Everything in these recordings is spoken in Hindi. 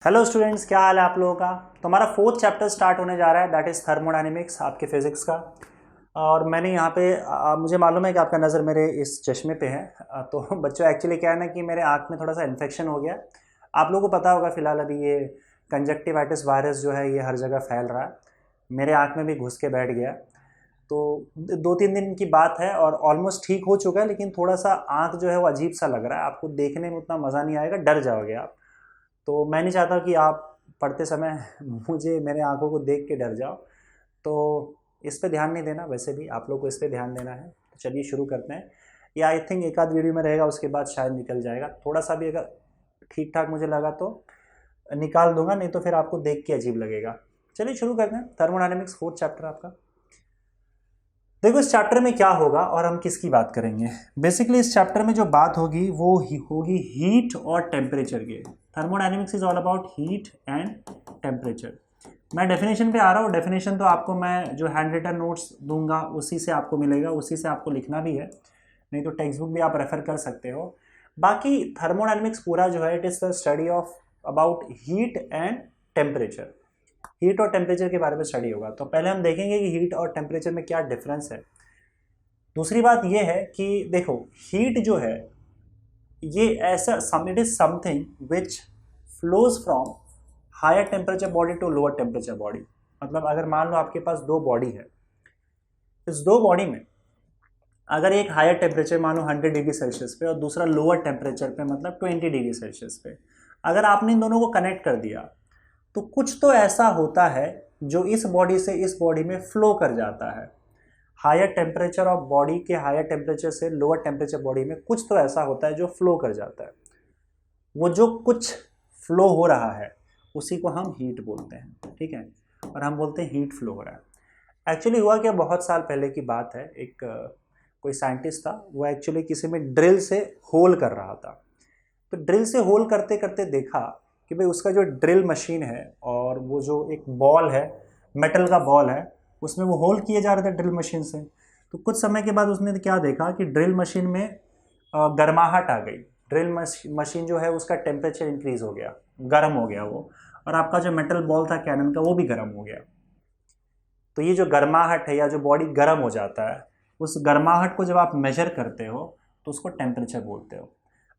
हेलो स्टूडेंट्स, क्या हाल है आप लोगों का। तो हमारा फोर्थ चैप्टर स्टार्ट होने जा रहा है, दैट इज़ थर्मोडायनेमिक्स, आपके फिजिक्स का। और मैंने यहाँ पे मुझे मालूम है कि आपका नज़र मेरे इस चश्मे पे है। तो बच्चों एक्चुअली क्या है ना कि मेरे आँख में थोड़ा सा इन्फेक्शन हो गया। आप लोगों को पता होगा फिलहाल अभी ये कंजक्टिवाइटिस वायरस जो है ये हर जगह फैल रहा है। मेरे आँख में भी घुस के बैठ गया। तो 2-3 दिन की बात है और ऑलमोस्ट ठीक हो चुका है, लेकिन थोड़ा सा आँख जो है वो अजीब सा लग रहा है। आपको देखने में उतना मज़ा नहीं आएगा, डर जाओगे आप। तो मैं नहीं चाहता कि आप पढ़ते समय मुझे मेरे आंखों को देख के डर जाओ। तो इस पे ध्यान नहीं देना, वैसे भी आप लोग को इस पे ध्यान देना है। तो चलिए शुरू करते हैं। या आई थिंक एक आध वीडियो में रहेगा, उसके बाद शायद निकल जाएगा। थोड़ा सा भी अगर ठीक ठाक मुझे लगा तो निकाल दूंगा, नहीं तो फिर आपको देख के अजीब लगेगा। चलिए शुरू करते हैं। थर्मोडायनेमिक्स फोर्थ चैप्टर आपका। देखो इस चैप्टर में क्या होगा और हम किसकी बात करेंगे। बेसिकली इस चैप्टर में जो बात होगी वो होगी हीट और टेम्परेचर की। Thermodynamics is all about heat and temperature. मैं डेफिनेशन पे आ रहा हूँ। डेफिनेशन तो आपको मैं जो हैंड रिटन नोट्स दूंगा उसी से आपको मिलेगा, उसी से आपको लिखना भी है, नहीं तो टेक्स्ट बुक भी आप रेफर कर सकते हो। बाकी थर्मोडायनेमिक्स पूरा जो है it is the study of about heat and temperature. Heat और टेम्परेचर के बारे में स्टडी होगा। तो पहले हम देखेंगे कि हीट और टेम्परेचर में क्या डिफरेंस है। दूसरी बात यह है कि देखो हीट जो है ये ऐसा it is something which flows from higher temperature body to lower temperature body. मतलब अगर मान लो आपके पास दो बॉडी है, इस दो बॉडी में अगर एक हायर टेम्परेचर मान लो 100 डिग्री सेल्सियस पे और दूसरा लोअर टेम्परेचर पे मतलब 20 डिग्री सेल्सियस पे, अगर आपने इन दोनों को कनेक्ट कर दिया तो कुछ तो ऐसा होता है जो इस बॉडी से इस बॉडी में फ्लो कर जाता है। हायर टेम्परेचर ऑफ बॉडी के हायर टेम्परेचर से लोअर टेम्परेचर बॉडी में कुछ तो ऐसा होता है जो फ्लो कर जाता है। वो जो कुछ फ्लो हो रहा है उसी को हम हीट बोलते हैं, ठीक है। और हम बोलते हैं हीट फ्लो हो रहा है। एक्चुअली हुआ क्या, बहुत साल पहले की बात है, एक कोई साइंटिस्ट था, वो एक्चुअली किसी में ड्रिल से होल कर रहा था। तो ड्रिल से होल करते करते देखा कि भाई उसका जो ड्रिल मशीन है और वो जो एक बॉल है, मेटल का बॉल है, उसमें वो होल किए जा रहे थे ड्रिल मशीन से। तो कुछ समय के बाद उसने क्या देखा कि ड्रिल मशीन में गर्माहट आ गई। ड्रिल मशीन जो है उसका टेम्परेचर इंक्रीज हो गया, गर्म हो गया वो, और आपका जो मेटल बॉल था कैनन का वो भी गर्म हो गया। तो ये जो गर्माहट है या जो बॉडी गर्म हो जाता है, उस गर्माहट को जब आप मेजर करते हो तो उसको टेम्परेचर बोलते हो।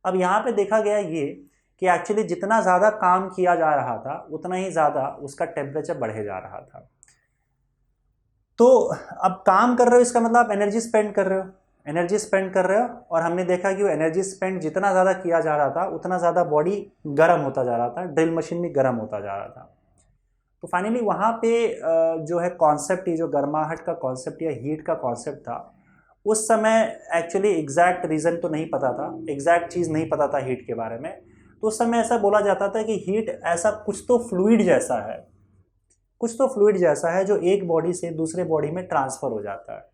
अब यहाँ पे देखा गया ये कि एक्चुअली जितना ज़्यादा काम किया जा रहा था उतना ही ज़्यादा उसका टेम्परेचर बढ़े जा रहा था। तो अब काम कर रहे हो इसका मतलब आप एनर्जी स्पेंड कर रहे हो, एनर्जी स्पेंड कर रहे हो, और हमने देखा कि वो एनर्जी स्पेंड जितना ज़्यादा किया जा रहा था उतना ज़्यादा बॉडी गर्म होता जा रहा था, ड्रिल मशीन भी गर्म होता जा रहा था। तो फाइनली वहाँ पे जो है कॉन्सेप्ट, ये जो गर्माहट का कॉन्सेप्ट या हीट का कॉन्सेप्ट था, उस समय एक्चुअली एग्जैक्ट रीज़न तो नहीं पता था, एग्जैक्ट चीज़ नहीं पता था हीट के बारे में। तो उस समय ऐसा बोला जाता था कि हीट ऐसा कुछ तो फ्लूइड जैसा है, कुछ तो फ्लूइड जैसा है जो एक बॉडी से दूसरे बॉडी में ट्रांसफ़र हो जाता है।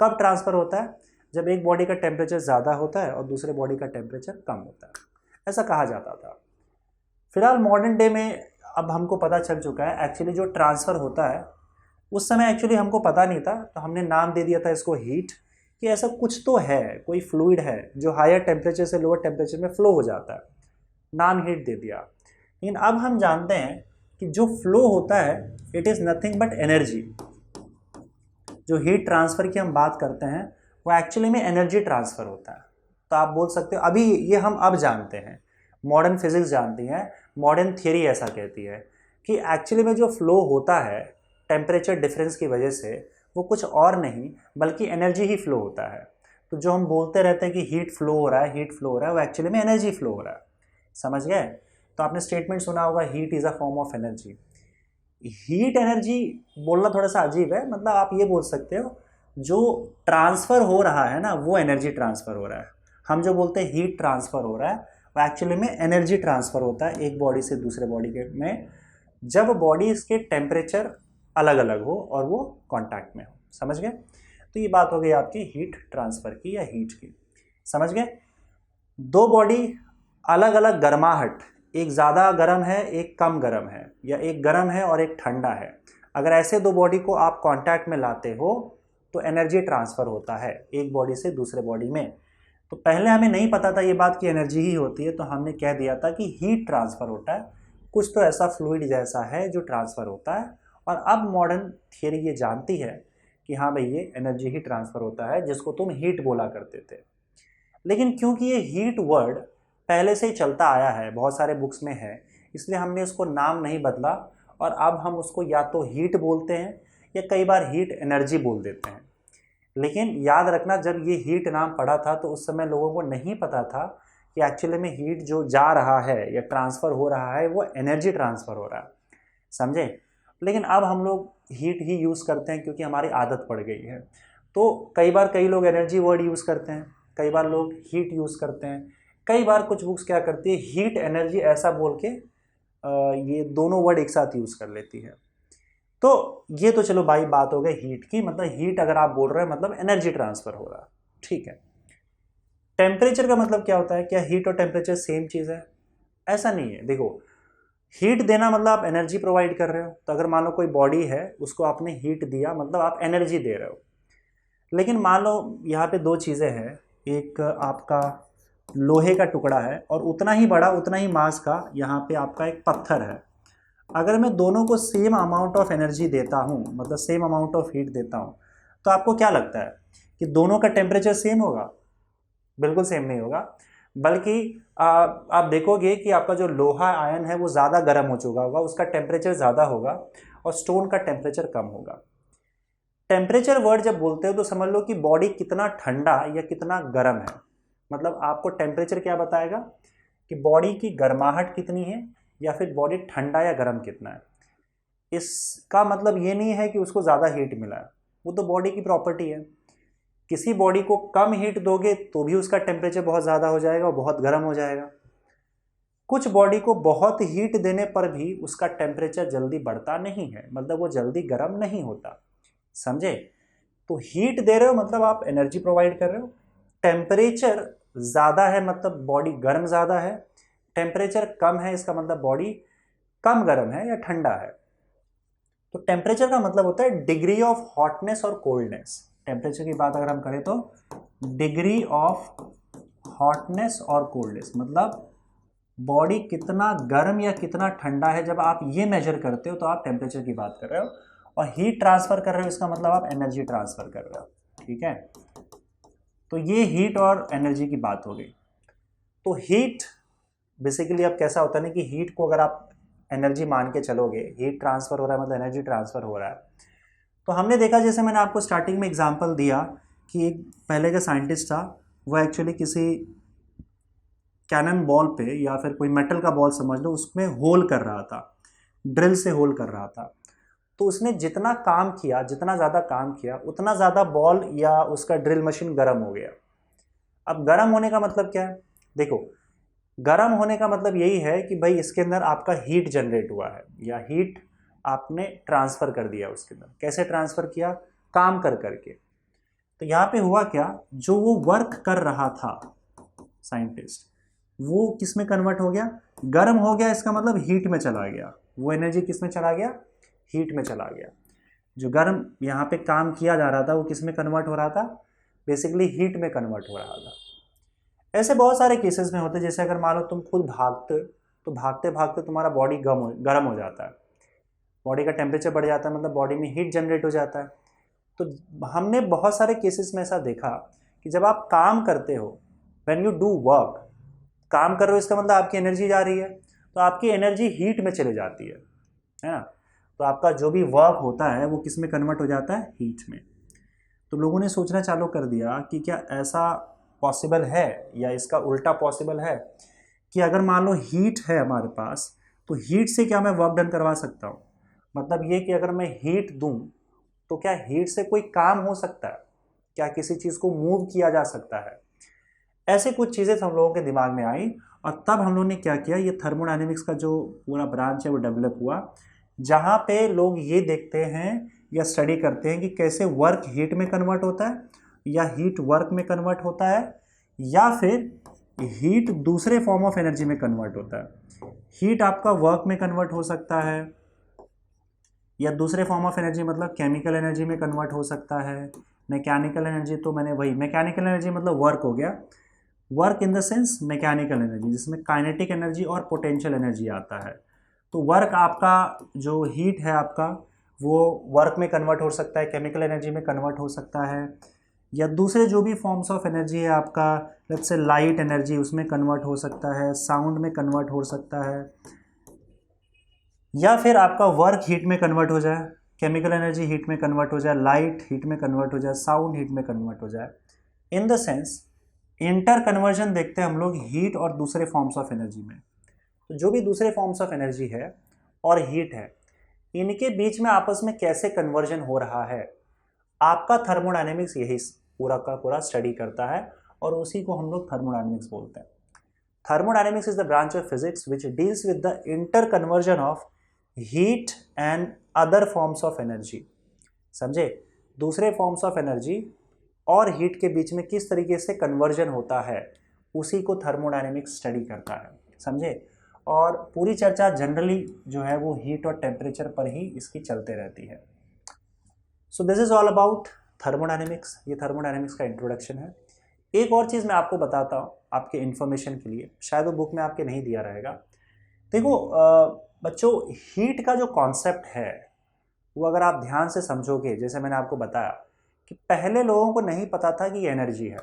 कब ट्रांसफ़र होता है? जब एक बॉडी का टेम्परेचर ज़्यादा होता है और दूसरे बॉडी का टेम्परेचर कम होता है, ऐसा कहा जाता था। फिलहाल मॉडर्न डे में अब हमको पता चल चुका है एक्चुअली जो ट्रांसफ़र होता है, उस समय एक्चुअली हमको पता नहीं था, तो हमने नाम दे दिया था इसको हीट, कि ऐसा कुछ तो है, कोई फ्लूइड है जो हायर टेम्परेचर से लोअर टेम्परेचर में फ्लो हो जाता है, नाम हीट दे दिया। लेकिन अब हम जानते हैं कि जो फ्लो होता है it is nothing but energy. जो हीट ट्रांसफ़र की हम बात करते हैं वो एक्चुअली में एनर्जी ट्रांसफ़र होता है। तो आप बोल सकते हो अभी ये हम अब जानते हैं, मॉडर्न फिजिक्स जानती है, मॉडर्न थियरी ऐसा कहती है कि एक्चुअली में जो फ्लो होता है टेम्परेचर डिफरेंस की वजह से वो कुछ और नहीं बल्कि एनर्जी ही फ्लो होता है। तो जो हम बोलते रहते हैं कि हीट फ्लो हो रहा है, हीट फ्लो हो रहा है, वो एक्चुअली में एनर्जी फ्लो हो रहा है। समझ गए? तो आपने स्टेटमेंट सुना होगा heat is a form of energy. Heat energy बोलना थोड़ा सा अजीब है, मतलब आप ये बोल सकते हो जो ट्रांसफ़र हो रहा है ना वो एनर्जी ट्रांसफ़र हो रहा है। हम जो बोलते हैं हीट ट्रांसफ़र हो रहा है वो एक्चुअली में एनर्जी ट्रांसफ़र होता है एक बॉडी से दूसरे बॉडी के में, जब बॉडी इसके टेम्परेचर अलग अलग हो और वो कांटेक्ट में हो। समझ गए? तो ये बात हो गई आपकी हीट ट्रांसफ़र की या हीट की। समझ गए? दो बॉडी अलग अलग गर्माहट, एक ज़्यादा गर्म है एक कम गर्म है, या एक गर्म है और एक ठंडा है, अगर ऐसे दो बॉडी को आप कांटेक्ट में लाते हो तो एनर्जी ट्रांसफ़र होता है एक बॉडी से दूसरे बॉडी में। तो पहले हमें नहीं पता था ये बात कि एनर्जी ही होती है, तो हमने कह दिया था कि हीट ट्रांसफ़र होता है कुछ तो ऐसा फ्लूइड जैसा है जो ट्रांसफ़र होता है। और अब मॉडर्न थियरी ये जानती है कि हाँ भाई ये एनर्जी ही ट्रांसफ़र होता है, जिसको तुम हीट बोला करते थे। लेकिन क्योंकि ये हीट वर्ड पहले से ही चलता आया है, बहुत सारे बुक्स में है, इसलिए हमने उसको नाम नहीं बदला और अब हम उसको या तो हीट बोलते हैं या कई बार हीट एनर्जी बोल देते हैं। लेकिन याद रखना, जब ये हीट नाम पड़ा था तो उस समय लोगों को नहीं पता था कि एक्चुअली में हीट जो जा रहा है या ट्रांसफ़र हो रहा है वो एनर्जी ट्रांसफ़र हो रहा है, समझे। लेकिन अब हम लोग हीट ही यूज़ करते हैं क्योंकि हमारी आदत पड़ गई है। तो कई बार कई लोग एनर्जी वर्ड यूज़ करते हैं, कई बार लोग हीट यूज़ करते हैं, कई बार कुछ बुक्स क्या करती है हीट एनर्जी ऐसा बोल के ये दोनों वर्ड एक साथ यूज़ कर लेती है। तो ये तो चलो भाई बात हो गई हीट की, मतलब हीट अगर आप बोल रहे हैं मतलब एनर्जी ट्रांसफ़र हो रहा है, ठीक है। टेम्परेचर का मतलब क्या होता है, क्या हीट और टेम्परेचर सेम चीज़ है? ऐसा नहीं है। देखो, हीट देना मतलब आप एनर्जी प्रोवाइड कर रहे हो, तो अगर मान लो कोई बॉडी है उसको आपने हीट दिया मतलब आप एनर्जी दे रहे हो। लेकिन मान लो यहाँ पे दो चीज़ें हैं, एक आपका लोहे का टुकड़ा है और उतना ही बड़ा उतना ही मास का यहाँ पे आपका एक पत्थर है। अगर मैं दोनों को सेम अमाउंट ऑफ एनर्जी देता हूँ, मतलब सेम अमाउंट ऑफ हीट देता हूँ, तो आपको क्या लगता है कि दोनों का टेम्परेचर सेम होगा? बिल्कुल सेम नहीं होगा। बल्कि आप देखोगे कि आपका जो लोहा आयन है वो ज़्यादा गर्म हो चुका होगा, उसका टेम्परेचर ज़्यादा होगा और स्टोन का टेम्परेचर कम होगा। टेम्परेचर वर्ड जब बोलते हो तो समझ लो कि बॉडी कितना ठंडा या कितना गर्म है। मतलब आपको टेम्परेचर क्या बताएगा कि बॉडी की गर्माहट कितनी है या फिर बॉडी ठंडा या गर्म कितना है। इसका मतलब ये नहीं है कि उसको ज़्यादा हीट मिला है, वो तो बॉडी की प्रॉपर्टी है। किसी बॉडी को कम हीट दोगे तो भी उसका टेम्परेचर बहुत ज़्यादा हो जाएगा और बहुत गर्म हो जाएगा। कुछ बॉडी को बहुत हीट देने पर भी उसका टेम्परेचर जल्दी बढ़ता नहीं है, मतलब वो जल्दी गर्म नहीं होता, समझे। तो हीट दे रहे हो मतलब आप एनर्जी प्रोवाइड कर रहे हो। टेम्परेचर ज़्यादा है मतलब बॉडी गर्म ज़्यादा है, टेम्परेचर कम है इसका मतलब बॉडी कम गर्म है या ठंडा है। तो टेम्परेचर का मतलब होता है डिग्री ऑफ हॉटनेस और कोल्डनेस। टेम्परेचर की बात अगर हम करें तो डिग्री ऑफ हॉटनेस और कोल्डनेस, मतलब बॉडी कितना गर्म या कितना ठंडा है। जब आप ये मेजर करते हो तो आप टेम्परेचर की बात कर रहे हो, और हीट ट्रांसफर कर रहे हो इसका मतलब आप एनर्जी ट्रांसफर कर रहे हो, ठीक है। तो ये हीट और एनर्जी की बात हो गई। तो हीट बेसिकली अब कैसा होता है ना कि हीट को अगर आप एनर्जी मान के चलोगे, हीट ट्रांसफर हो रहा है मतलब एनर्जी ट्रांसफर हो रहा है। तो हमने देखा, जैसे मैंने आपको स्टार्टिंग में एग्जांपल दिया कि एक पहले का साइंटिस्ट था, वो एक्चुअली किसी कैनन बॉल पे या फिर कोई मेटल का बॉल समझ लो, उसमें होल कर रहा था, ड्रिल से होल कर रहा था। तो उसने जितना काम किया, जितना ज़्यादा काम किया, उतना ज़्यादा बॉल या उसका ड्रिल मशीन गर्म हो गया। अब गर्म होने का मतलब क्या है? देखो, गर्म होने का मतलब यही है कि भाई इसके अंदर आपका हीट जनरेट हुआ है या हीट आपने ट्रांसफ़र कर दिया उसके अंदर। कैसे ट्रांसफ़र किया? काम कर करके। तो यहाँ पे हुआ क्या, जो वो वर्क कर रहा था साइंटिस्ट, वो किस में कन्वर्ट हो गया? गर्म हो गया, इसका मतलब हीट में चला गया। वो एनर्जी किस में चला गया? हीट में चला गया। जो गर्म यहाँ पे काम किया जा रहा था वो किस में कन्वर्ट हो रहा था? बेसिकली हीट में कन्वर्ट हो रहा था। ऐसे बहुत सारे केसेस में होते हैं, जैसे अगर मान लो तुम खुद भागते, तो भागते भागते तुम्हारा बॉडी गर्म हो जाता है, बॉडी का टेम्परेचर बढ़ जाता है, मतलब बॉडी में हीट जनरेट हो जाता है। तो हमने बहुत सारे केसेस में ऐसा देखा कि जब आप काम करते हो, व्हेन यू डू वर्क, काम कर रहे हो इसका मतलब आपकी एनर्जी जा रही है, तो आपकी एनर्जी हीट में चले जाती है ना। तो आपका जो भी वर्क होता है वो किस में कन्वर्ट हो जाता है? हीट में। तो लोगों ने सोचना चालू कर दिया कि क्या ऐसा पॉसिबल है या इसका उल्टा पॉसिबल है कि अगर मान लो हीट है हमारे पास, तो हीट से क्या मैं वर्क डन करवा सकता हूँ? मतलब ये कि अगर मैं हीट दूँ तो क्या हीट से कोई काम हो सकता है? क्या किसी चीज़ को मूव किया जा सकता है? ऐसे कुछ चीज़ें हम लोगों के दिमाग में आई और तब हम लोगों ने क्या किया, ये थर्मोडायनेमिक्स का जो पूरा ब्रांच है वो डेवलप हुआ, जहाँ पे लोग ये देखते हैं या स्टडी करते हैं कि कैसे वर्क हीट में कन्वर्ट होता है या हीट वर्क में कन्वर्ट होता है या फिर हीट दूसरे फॉर्म ऑफ एनर्जी में कन्वर्ट होता है। हीट आपका वर्क में कन्वर्ट हो सकता है या दूसरे फॉर्म ऑफ एनर्जी मतलब केमिकल एनर्जी में कन्वर्ट हो सकता है। मैकेनिकल एनर्जी तो मैंने वही, मैकेनिकल एनर्जी मतलब वर्क हो गया, work in the sense mechanical energy, जिसमें काइनेटिक एनर्जी और पोटेंशियल एनर्जी आता है। तो वर्क आपका जो हीट है आपका वो वर्क में कन्वर्ट हो सकता है, केमिकल एनर्जी में कन्वर्ट हो सकता है, या दूसरे जो भी फॉर्म्स ऑफ एनर्जी है आपका, लेट्स से लाइट एनर्जी उसमें कन्वर्ट हो सकता है, साउंड में कन्वर्ट हो सकता है, या फिर आपका वर्क हीट में कन्वर्ट हो जाए, केमिकल एनर्जी हीट में कन्वर्ट हो जाए, लाइट हीट में कन्वर्ट हो जाए, साउंड हीट में कन्वर्ट हो जाए। In the sense inter conversion देखते हैं हम लोग हीट और दूसरे फॉर्म्स ऑफ एनर्जी में। तो जो भी दूसरे फॉर्म्स ऑफ एनर्जी है और हीट है, इनके बीच में आपस में कैसे कन्वर्जन हो रहा है, आपका थर्मोडायनेमिक्स यही पूरा का पूरा स्टडी करता है, और उसी को हम लोग थर्मोडायनेमिक्स बोलते हैं। Thermodynamics is the branch of physics which deals with the inter conversion of heat and other forms of energy. समझे? दूसरे फॉर्म्स ऑफ एनर्जी और हीट के बीच में किस तरीके से कन्वर्जन होता है, उसी को थर्मोडायनेमिक्स स्टडी करता है। समझे? और पूरी चर्चा जनरली जो है वो हीट और टेम्परेचर पर ही इसकी चलते रहती है। So this is all about thermodynamics. ये थर्मोडायनेमिक्स का इंट्रोडक्शन है। एक और चीज़ मैं आपको बताता हूँ आपके इन्फॉर्मेशन के लिए, शायद वो बुक में आपके नहीं दिया रहेगा। देखो बच्चों, हीट का जो कॉन्सेप्ट है वो अगर आप ध्यान से समझोगे, जैसे मैंने आपको बताया कि पहले लोगों को नहीं पता था कि ये एनर्जी है।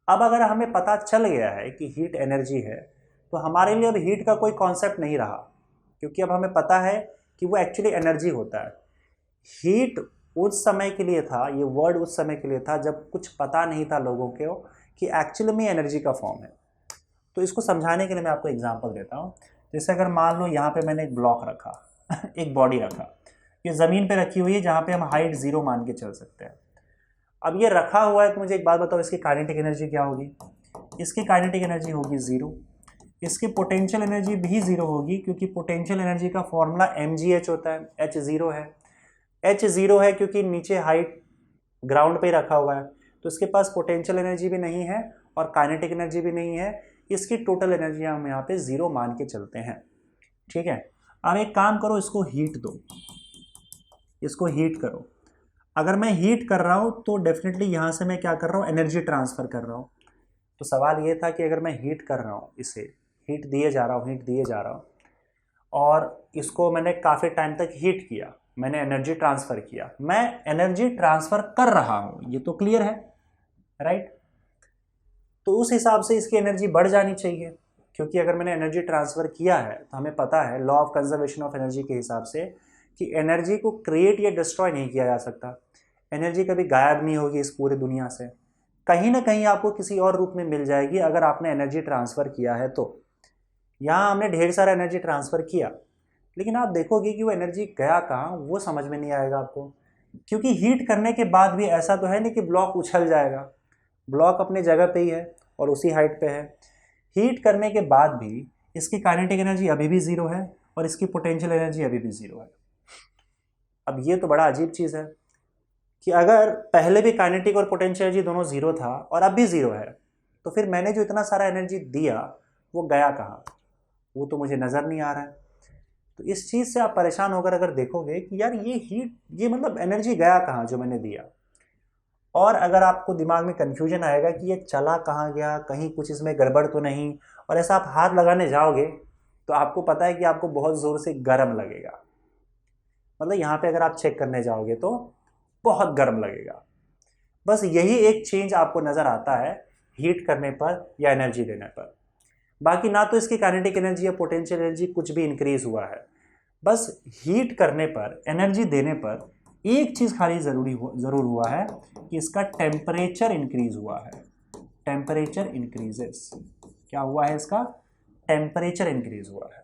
अब अगर हमें पता चल गया है कि हीट एनर्जी है, तो हमारे लिए अब हीट का कोई कॉन्सेप्ट नहीं रहा, क्योंकि अब हमें पता है कि वो एक्चुअली एनर्जी होता है। हीट उस समय के लिए था, ये वर्ड उस समय के लिए था जब कुछ पता नहीं था लोगों को कि एक्चुअली में एनर्जी का फॉर्म है। तो इसको समझाने के लिए मैं आपको एग्जांपल देता हूँ। जैसे अगर मान लो यहाँ पे मैंने एक ब्लॉक रखा एक बॉडी रखा, ये ज़मीन पे रखी हुई है जहाँ पे हम हाइट 0 मान के चल सकते हैं। अब ये रखा हुआ है, तो मुझे एक बात बताओ, इसकी काइनेटिक एनर्जी क्या होगी? इसकी काइनेटिक एनर्जी होगी 0। इसकी पोटेंशियल एनर्जी भी 0 होगी, क्योंकि पोटेंशियल एनर्जी का फॉर्मूला mgh होता है, h0 है। h0 है क्योंकि नीचे हाइट ग्राउंड पे रखा हुआ है, तो इसके पास पोटेंशियल एनर्जी भी नहीं है और काइनेटिक एनर्जी भी नहीं है। इसकी टोटल एनर्जी हम यहाँ पे 0 मान के चलते हैं। ठीक है, अब एक काम करो, इसको हीट दो, इसको हीट करो। अगर मैं हीट कर रहा हूँ तो डेफिनेटली यहाँ से मैं क्या कर रहा हूँ, एनर्जी ट्रांसफ़र कर रहा हूँ। तो सवाल ये था कि अगर मैं हीट कर रहा हूँ, इसे हीट दिए जा रहा हूँ, हीट दिए जा रहा हूँ, और इसको मैंने काफ़ी टाइम तक हीट किया, मैंने एनर्जी ट्रांसफ़र किया, मैं एनर्जी ट्रांसफ़र कर रहा हूँ, ये तो क्लियर है, राइट? तो उस हिसाब से इसकी एनर्जी बढ़ जानी चाहिए, क्योंकि अगर मैंने एनर्जी ट्रांसफ़र किया है तो हमें पता है law of conservation of energy के हिसाब से कि एनर्जी को क्रिएट या डिस्ट्रॉय नहीं किया जा सकता। एनर्जी कभी गायब नहीं होगी इस पूरी दुनिया से, कहीं ना कहीं आपको किसी और रूप में मिल जाएगी अगर आपने एनर्जी ट्रांसफ़र किया है तो। यहाँ हमने ढेर सारा एनर्जी ट्रांसफ़र किया, लेकिन आप देखोगे कि वो एनर्जी गया कहाँ, वो समझ में नहीं आएगा आपको, क्योंकि हीट करने के बाद भी ऐसा तो है नहीं कि ब्लॉक उछल जाएगा। ब्लॉक अपने जगह पे ही है और उसी हाइट पे है। हीट करने के बाद भी इसकी काइनेटिक एनर्जी अभी भी 0 है और इसकी पोटेंशियल एनर्जी अभी भी 0 है। अब ये तो बड़ा अजीब चीज़ है कि अगर पहले भी काइनेटिक और पोटेंशियल एनर्जी दोनों 0 था और अब भी 0 है, तो फिर मैंने जो इतना सारा एनर्जी दिया वो गया कहाँ? वो तो मुझे नज़र नहीं आ रहा है। तो इस चीज़ से आप परेशान होकर अगर देखोगे कि यार ये हीट, ये मतलब एनर्जी गया कहाँ जो मैंने दिया, और अगर आपको दिमाग में कन्फ्यूजन आएगा कि ये चला कहाँ गया, कहीं कुछ इसमें गड़बड़ तो नहीं, और ऐसा आप हाथ लगाने जाओगे तो आपको पता है कि आपको बहुत ज़ोर से गर्म लगेगा। मतलब यहाँ पे अगर आप चेक करने जाओगे तो बहुत गर्म लगेगा। बस यही एक चेंज आपको नज़र आता है हीट करने पर या एनर्जी देने पर। बाकी ना तो इसकी काइनेटिक एनर्जी या पोटेंशियल एनर्जी कुछ भी इंक्रीज हुआ है। बस हीट करने पर, एनर्जी देने पर एक चीज़ खाली ज़रूर हुआ है कि इसका टेम्परेचर इंक्रीज हुआ है। टेम्परेचर इंक्रीजेस, क्या हुआ है? इसका टेम्परेचर इंक्रीज हुआ है।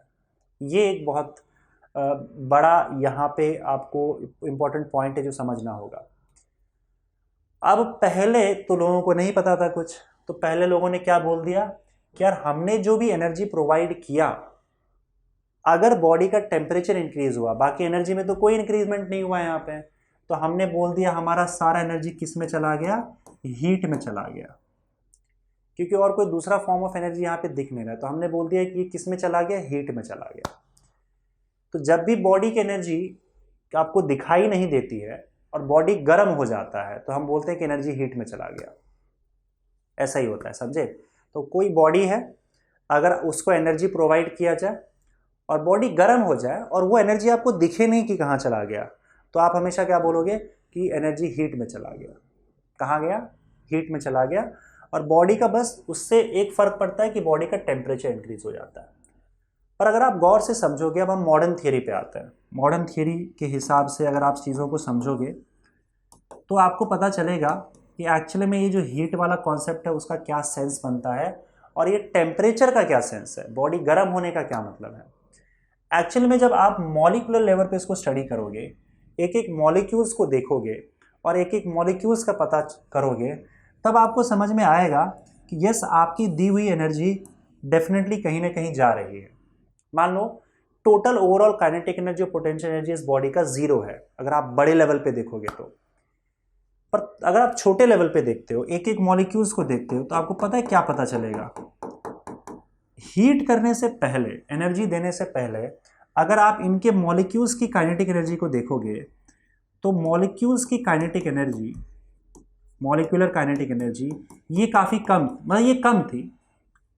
ये एक बहुत बड़ा यहाँ पे आपको इम्पोर्टेंट पॉइंट है जो समझना होगा। अब पहले तो लोगों को नहीं पता था कुछ, तो पहले लोगों ने क्या बोल दिया कि यार हमने जो भी एनर्जी प्रोवाइड किया, अगर बॉडी का टेम्परेचर इंक्रीज हुआ, बाकी एनर्जी में तो कोई इंक्रीजमेंट नहीं हुआ यहाँ पे, तो हमने बोल दिया हमारा सारा एनर्जी किस में चला गया? हीट में चला गया, क्योंकि और कोई दूसरा फॉर्म ऑफ एनर्जी यहाँ पे दिख नहीं रहा। तो हमने बोल दिया कि किस में चला गया? हीट में चला गया। तो जब भी बॉडी की एनर्जी आपको दिखाई नहीं देती है और बॉडी गर्म हो जाता है, तो हम बोलते हैं कि एनर्जी हीट में चला गया। ऐसा ही होता है, समझे? तो कोई बॉडी है, अगर उसको एनर्जी प्रोवाइड किया जाए और बॉडी गर्म हो जाए और वो एनर्जी आपको दिखे नहीं कि कहाँ चला गया, तो आप हमेशा क्या बोलोगे कि एनर्जी हीट में चला गया। कहाँ गया? हीट में चला गया। और बॉडी का बस उससे एक फ़र्क पड़ता है कि बॉडी का टेम्परेचर इंक्रीज हो जाता है। पर अगर आप गौर से समझोगे, अब हम मॉडर्न थियरी पे आते हैं, मॉडर्न थियरी के हिसाब से अगर आप चीज़ों को समझोगे तो आपको पता चलेगा कि एक्चुअली में ये जो हीट वाला कॉन्सेप्ट है उसका क्या सेंस बनता है और ये टेम्परेचर का क्या सेंस है, बॉडी गर्म होने का क्या मतलब है। एक्चुअली में जब आप मॉलिक्यूलर लेवल पे इसको स्टडी करोगे, एक एक मॉलिक्यूल्स को देखोगे और एक एक मॉलिक्यूल्स का पता करोगे, तब आपको समझ में आएगा कि यस, आपकी दी हुई एनर्जी डेफिनेटली कहीं ना कहीं जा रही है। मान लो टोटल ओवरऑल काइनेटिक एनर्जी और पोटेंशियल एनर्जी इस बॉडी का 0 है अगर आप बड़े लेवल पे देखोगे तो। पर अगर आप छोटे लेवल पे देखते हो, एक एक मॉलिक्यूल्स को देखते हो, तो आपको पता है क्या पता चलेगा? हीट करने से पहले, एनर्जी देने से पहले अगर आप इनके मॉलिक्यूल्स की काइनेटिक एनर्जी को देखोगे तो मॉलिक्यूल्स की kinetic energy, molecular kinetic energy, ये काफ़ी कम, मतलब ये कम थी।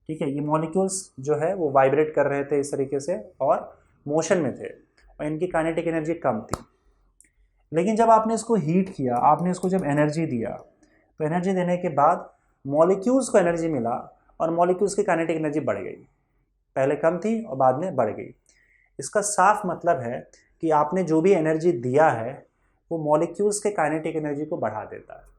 ठीक है, ये मॉलिक्यूल्स जो है वो वाइब्रेट कर रहे थे इस तरीके से और मोशन में थे और इनकी काइनेटिक एनर्जी कम थी। लेकिन जब आपने इसको हीट किया, आपने इसको जब एनर्जी दिया, तो एनर्जी देने के बाद मॉलिक्यूल्स को एनर्जी मिला और मॉलिक्यूल्स की काइनेटिक एनर्जी बढ़ गई। पहले कम थी और बाद में बढ़ गई। इसका साफ मतलब है कि आपने जो भी एनर्जी दिया है वो मॉलिक्यूल्स के काइनेटिक एनर्जी को बढ़ा देता है।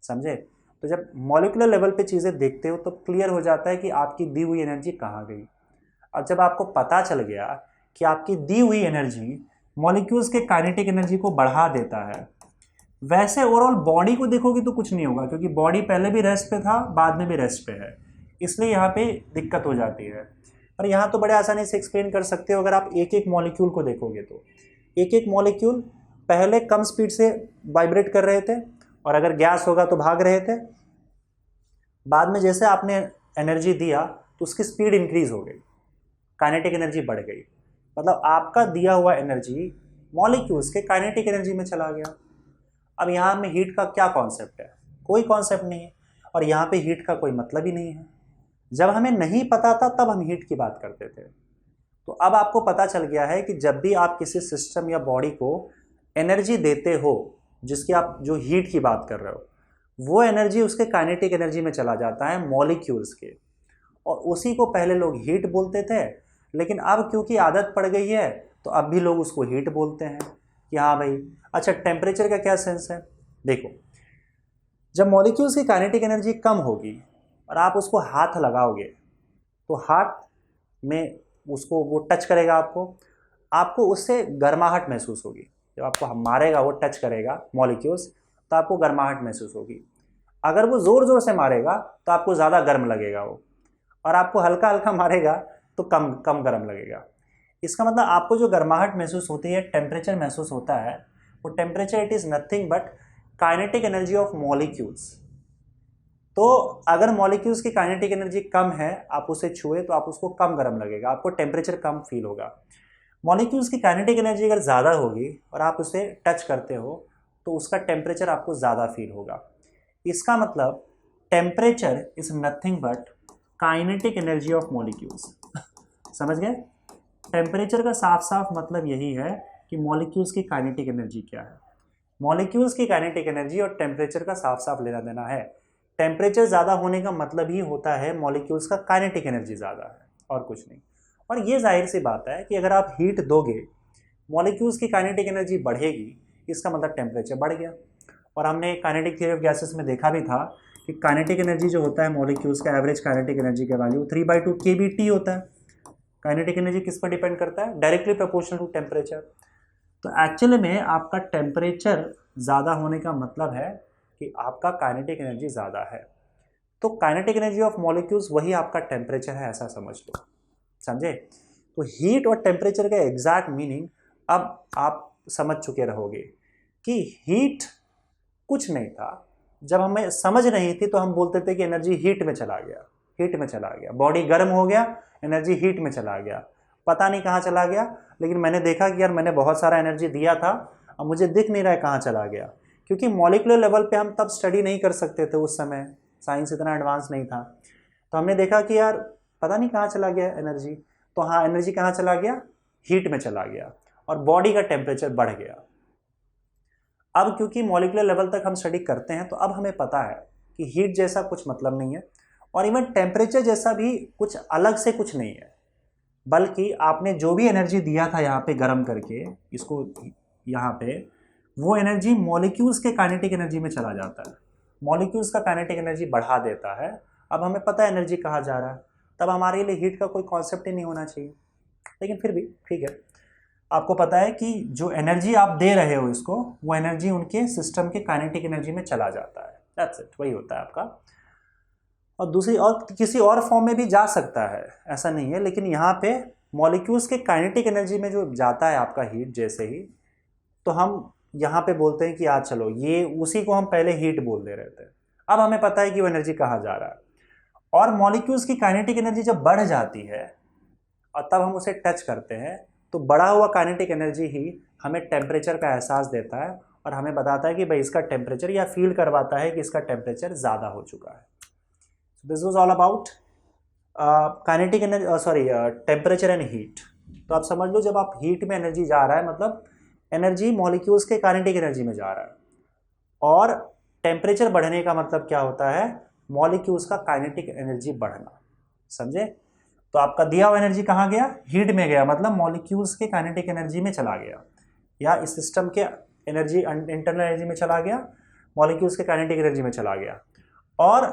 समझे? तो जब मॉलिक्यूलर लेवल पे चीज़ें देखते हो तो क्लियर हो जाता है कि आपकी दी हुई एनर्जी कहाँ गई। अब जब आपको पता चल गया कि आपकी दी हुई एनर्जी मॉलिक्यूल्स के काइनेटिक एनर्जी को बढ़ा देता है, वैसे ओवरऑल बॉडी को देखोगे तो कुछ नहीं होगा, क्योंकि बॉडी पहले भी रेस्ट पे था, बाद में भी रेस्ट पे है, इसलिए यहाँ पे दिक्कत हो जाती है। पर यहाँ तो बड़े आसानी से एक्सप्लेन कर सकते हो। अगर आप एक एक मॉलिक्यूल को देखोगे तो एक एक मॉलिक्यूल पहले कम स्पीड से वाइब्रेट कर रहे थे और अगर गैस होगा तो भाग रहे थे। बाद में जैसे आपने एनर्जी दिया तो उसकी स्पीड इंक्रीज हो गई, काइनेटिक एनर्जी बढ़ गई। मतलब आपका दिया हुआ एनर्जी मॉलिक्यूल्स के काइनेटिक एनर्जी में चला गया। अब यहाँ में हीट का क्या कॉन्सेप्ट है? कोई कॉन्सेप्ट नहीं है और यहाँ पे हीट का कोई मतलब ही नहीं है। जब हमें नहीं पता था तब हम हीट की बात करते थे, तो अब आपको पता चल गया है कि जब भी आप किसी सिस्टम या बॉडी को एनर्जी देते हो, जिसकी आप जो हीट की बात कर रहे हो, वो एनर्जी उसके काइनेटिक एनर्जी में चला जाता है मॉलिक्यूल्स के, और उसी को पहले लोग हीट बोलते थे। लेकिन अब क्योंकि आदत पड़ गई है तो अब भी लोग उसको हीट बोलते हैं कि हाँ भाई। अच्छा, टेम्परेचर का क्या सेंस है? देखो, जब मॉलिक्यूल्स की काइनेटिक एनर्जी कम होगी और आप उसको हाथ लगाओगे तो हाथ में उसको वो टच करेगा, आपको उससे गर्माहट महसूस होगी। जब आपको मारेगा, वो टच करेगा मॉलिक्यूल्स, तो आपको गर्माहट महसूस होगी। अगर वो ज़ोर ज़ोर से मारेगा तो आपको ज़्यादा गर्म लगेगा वो, और आपको हल्का हल्का मारेगा तो कम कम गर्म लगेगा। इसका मतलब आपको जो गर्माहट महसूस होती है, टेम्परेचर महसूस होता है, वो temperature it is nothing but kinetic energy of molecules. तो अगर मॉलिक्यूल्स की काइनेटिक एनर्जी कम है, आप उसे छुए तो आप उसको कम गर्म लगेगा, आपको टेम्परेचर कम फील होगा। मॉलिक्यूल्स की काइनेटिक एनर्जी अगर ज़्यादा होगी और आप उसे टच करते हो तो उसका टेम्परेचर आपको ज़्यादा फील होगा। इसका मतलब temperature is nothing but kinetic energy of molecules. समझ गए? टेम्परेचर का साफ साफ मतलब यही है कि मॉलिक्यूल्स की काइनेटिक एनर्जी क्या है। मॉलिक्यूल्स की काइनेटिक एनर्जी और टेम्परेचर का साफ साफ लेना देना है। टेम्परेचर ज़्यादा होने का मतलब ही होता है मॉलिक्यूल्स का काइनेटिक एनर्जी ज़्यादा है, और कुछ नहीं। और ये जाहिर सी बात है कि अगर आप हीट दोगे, मॉलिक्यूल्स की काइनेटिक एनर्जी बढ़ेगी, इसका मतलब टेम्परेचर बढ़ गया। और हमने काइनेटिक थ्योरी ऑफ गैसेस में देखा भी था कि काइनेटिक एनर्जी जो होता है मॉलिक्यूल्स का, एवरेज काइनेटिक एनर्जी का वैल्यू 3/2 kBT होता है। काइनेटिक एनर्जी किस पर डिपेंड करता है? Directly proportional to temperature. तो एक्चुअली में आपका टेम्परेचर ज़्यादा होने का मतलब है कि आपका काइनेटिक एनर्जी ज़्यादा है। तो काइनेटिक एनर्जी ऑफ मॉलिक्यूल्स वही आपका टेम्परेचर है, ऐसा समझ लो। समझे? तो हीट और टेम्परेचर का एग्जैक्ट मीनिंग अब आप समझ चुके रहोगे कि हीट कुछ नहीं था। जब हमें समझ नहीं थी तो हम बोलते थे कि एनर्जी हीट में चला गया, हीट में चला गया, बॉडी गर्म हो गया, एनर्जी हीट में चला गया। पता नहीं कहाँ चला गया, लेकिन मैंने देखा कि यार मैंने बहुत सारा एनर्जी दिया था, अब मुझे दिख नहीं रहा है कहाँ चला गया। क्योंकि मॉलिक्यूलर लेवल पे हम तब स्टडी नहीं कर सकते थे, उस समय साइंस इतना एडवांस नहीं था। तो हमने देखा कि यार पता नहीं कहाँ चला गया एनर्जी। तो हाँ, एनर्जी कहाँ चला गया, हीट में चला गया और बॉडी का टेम्परेचर बढ़ गया। अब क्योंकि मॉलिक्यूलर लेवल तक हम स्टडी करते हैं तो अब हमें पता है कि हीट जैसा कुछ मतलब नहीं है और इवन टेम्परेचर जैसा भी कुछ अलग से कुछ नहीं है, बल्कि आपने जो भी एनर्जी दिया था यहाँ पे गर्म करके इसको यहाँ पे, वो एनर्जी मॉलिक्यूल्स के काइनेटिक एनर्जी में चला जाता है, मॉलिक्यूल्स का काइनेटिक एनर्जी बढ़ा देता है। अब हमें पता है एनर्जी कहाँ जा रहा है, तब हमारे लिए हीट का कोई कॉन्सेप्ट ही नहीं होना चाहिए। लेकिन फिर भी ठीक है, आपको पता है कि जो एनर्जी आप दे रहे हो इसको, वो एनर्जी उनके सिस्टम के काइनेटिक एनर्जी में चला जाता है। दैट्स इट, वही होता है आपका। और दूसरी और किसी और फॉर्म में भी जा सकता है, ऐसा नहीं है, लेकिन यहाँ पे मॉलिक्यूल्स के काइनेटिक एनर्जी में जो जाता है आपका हीट जैसे ही, तो हम यहाँ पे बोलते हैं कि आज चलो ये, उसी को हम पहले हीट बोल दे रहे थे, अब हमें पता है कि वो एनर्जी कहाँ जा रहा है। और मॉलिक्यूल्स की काइनेटिक एनर्जी जब बढ़ जाती है और तब हम उसे टच करते हैं, तो बढ़ा हुआ काइनेटिक एनर्जी ही हमें टेम्परेचर का एहसास देता है और हमें बताता है कि भाई इसका टेम्परेचर, या फील करवाता है कि इसका टेम्परेचर ज़्यादा हो चुका है। This was all about kinetic energy, sorry temperature and heat. तो आप समझ लो, जब आप हीट में एनर्जी जा रहा है मतलब एनर्जी मॉलिक्यूल्स के काइनेटिक एनर्जी में जा रहा है, और टेम्परेचर बढ़ने का मतलब क्या होता है, मॉलिक्यूल्स का काइनेटिक एनर्जी बढ़ना। समझे? तो आपका दिया हुआ एनर्जी कहाँ गया, हीट में गया, मतलब मॉलिक्यूल्स के काइनेटिक एनर्जी में चला गया, या इस सिस्टम के एनर्जी इंटरनल एनर्जी में चला गया, मॉलिक्यूल्स के काइनेटिक एनर्जी में चला गया। और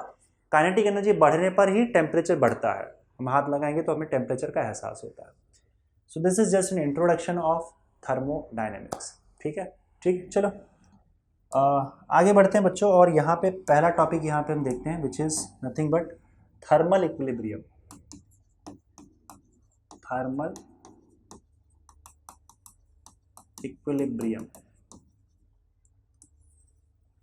काइनेटिक एनर्जी बढ़ने पर ही टेम्परेचर बढ़ता है, हम हाथ लगाएंगे तो हमें टेम्परेचर का एहसास होता है। So this is just an introduction of thermodynamics. ठीक है, ठीक, चलो आगे बढ़ते हैं बच्चों। और यहाँ पे पहला टॉपिक यहाँ पे हम देखते हैं, which is nothing but thermal equilibrium. Thermal equilibrium.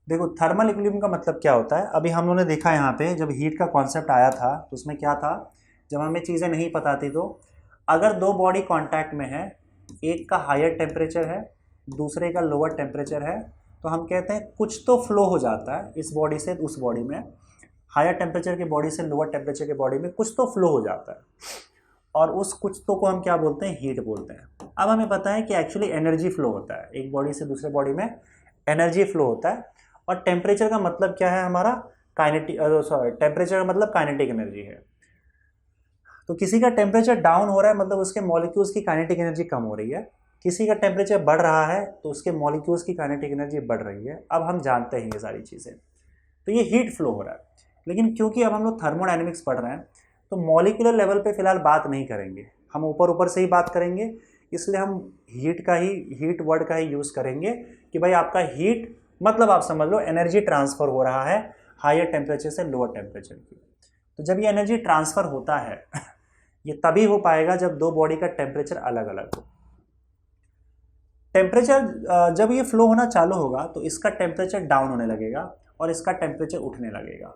देखो, थर्मल इक्विलिब्रियम का मतलब क्या होता है, अभी हम लोगों ने देखा यहाँ पे जब हीट का कॉन्सेप्ट आया था तो उसमें क्या था, जब हमें चीज़ें नहीं पता थी, तो अगर दो बॉडी कांटेक्ट में है, एक का हायर टेम्परेचर है, दूसरे का लोअर टेम्परेचर है, तो हम कहते हैं कुछ तो फ्लो हो जाता है इस बॉडी से उस बॉडी में, हायर टेम्परेचर की बॉडी से लोअर टेम्परेचर की बॉडी में कुछ तो फ्लो हो जाता है, और उस कुछ तो को हम क्या बोलते हैं, हीट बोलते हैं। अब हमें पता है कि एक्चुअली एनर्जी फ्लो होता है, एक बॉडी से दूसरे बॉडी में एनर्जी फ्लो होता है। और टेम्परेचर का मतलब क्या है हमारा, काइनेटिक, सॉरी, टेम्परेचर का मतलब काइनेटिक एनर्जी है। तो किसी का टेम्परेचर डाउन हो रहा है मतलब उसके मॉलिक्यूल्स की काइनेटिक एनर्जी कम हो रही है, किसी का टेम्परेचर बढ़ रहा है तो उसके मॉलिक्यूल्स की काइनेटिक एनर्जी बढ़ रही है। अब हम जानते हैं ये सारी चीज़ें, तो ये हीट फ्लो हो रहा है। लेकिन क्योंकि अब हम लोग थर्मोडायनेमिक्स पढ़ रहे हैं तो मॉलिक्यूलर लेवल पे फिलहाल बात नहीं करेंगे, हम ऊपर ऊपर से ही बात करेंगे, इसलिए हम हीट वर्ड का ही यूज़ करेंगे कि भाई आपका हीट मतलब आप समझ लो एनर्जी ट्रांसफ़र हो रहा है हायर टेम्परेचर से लोअर टेम्परेचर की। तो जब ये एनर्जी ट्रांसफ़र होता है ये तभी हो पाएगा जब दो बॉडी का टेम्परेचर अलग अलग हो। टेम्परेचर जब ये फ्लो होना चालू होगा तो इसका टेम्परेचर डाउन होने लगेगा और इसका टेम्परेचर उठने लगेगा।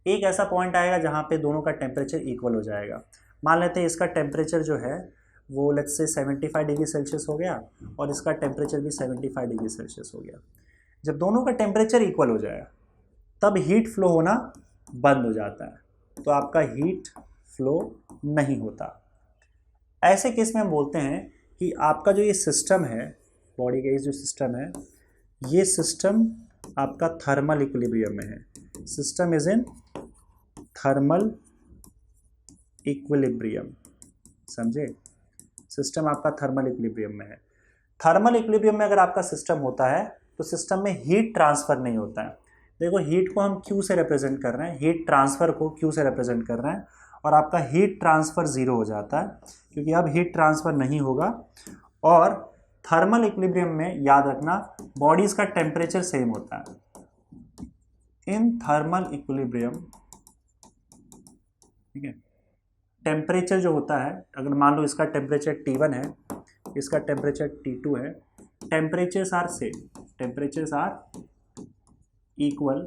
एक ऐसा पॉइंट आएगा जहाँ पे दोनों का टेम्परेचर इक्वल हो जाएगा। मान लेते हैं इसका टेम्परेचर जो है वो लेट्स से 75 डिग्री सेल्सियस हो गया और इसका टेम्परेचर भी 75 डिग्री सेल्सियस हो गया। जब दोनों का टेम्परेचर इक्वल हो जाए तब हीट फ्लो होना बंद हो जाता है, तो आपका हीट फ्लो नहीं होता। ऐसे केस में हम बोलते हैं कि आपका जो ये सिस्टम है, बॉडी का ये जो सिस्टम है, ये सिस्टम आपका थर्मल इक्विलिब्रियम में है। System is in thermal equilibrium, समझे? सिस्टम आपका थर्मल इक्विलिब्रियम में है। थर्मल इक्विलिब्रियम में अगर आपका सिस्टम होता है तो सिस्टम में हीट ट्रांसफ़र नहीं होता है। देखो, हीट को हम Q से रिप्रेजेंट कर रहे हैं, हीट ट्रांसफ़र को Q से रिप्रेजेंट कर रहे हैं, और आपका हीट ट्रांसफ़र ज़ीरो हो जाता है क्योंकि अब हीट ट्रांसफ़र नहीं होगा। और थर्मल इक्विलिब्रियम में याद रखना बॉडीज़ का टेम्परेचर सेम होता है। इन थर्मल इक्विलिब्रियम, ठीक है, टेम्परेचर जो होता है, अगर मान लो इसका टेम्परेचर T1 है, इसका टेम्परेचर T2 है, temperatures are same, temperatures are equal,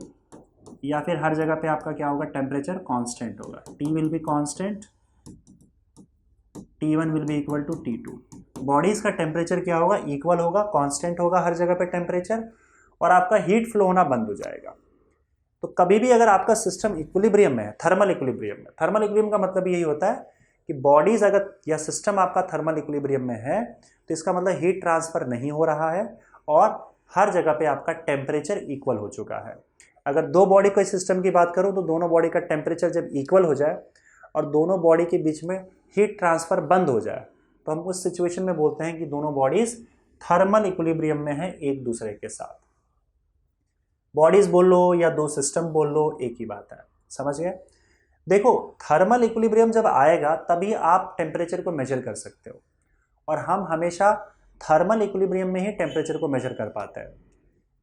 या फिर हर जगह पे आपका क्या होगा, टेम्परेचर कांस्टेंट होगा। T will be constant, T1 will be equal to T2। Bodies का टेम्परेचर क्या होगा, इक्वल होगा, कांस्टेंट होगा हर जगह पे टेम्परेचर, और आपका हीट फ्लो होना बंद हो जाएगा। तो कभी भी अगर आपका सिस्टम इक्विलिब्रियम में है, थर्मल इक्विलिब्रियम में, थर्मल इक्विलिब्रियम का मतलब यही होता है कि बॉडीज अगर या सिस्टम आपका थर्मल इक्विलिब्रियम में है तो इसका मतलब हीट ट्रांसफर नहीं हो रहा है और हर जगह पे आपका टेम्परेचर इक्वल हो चुका है। अगर दो बॉडी के सिस्टम की बात करूं तो दोनों बॉडी का टेम्परेचर जब इक्वल हो जाए और दोनों बॉडी के बीच में हीट ट्रांसफर बंद हो जाए तो हम उस सिचुएशन में बोलते हैं कि दोनों बॉडीज थर्मल इक्विलिब्रियम में है एक दूसरे के साथ। बॉडीज बोल लो या दो सिस्टम बोल लो, एक ही बात है। समझ गए? देखो, थर्मल इक्विलिब्रियम जब आएगा तभी आप टेम्परेचर को मेजर कर सकते हो और हम हमेशा थर्मल इक्विलिब्रियम में ही टेम्परेचर को मेजर कर पाते हैं।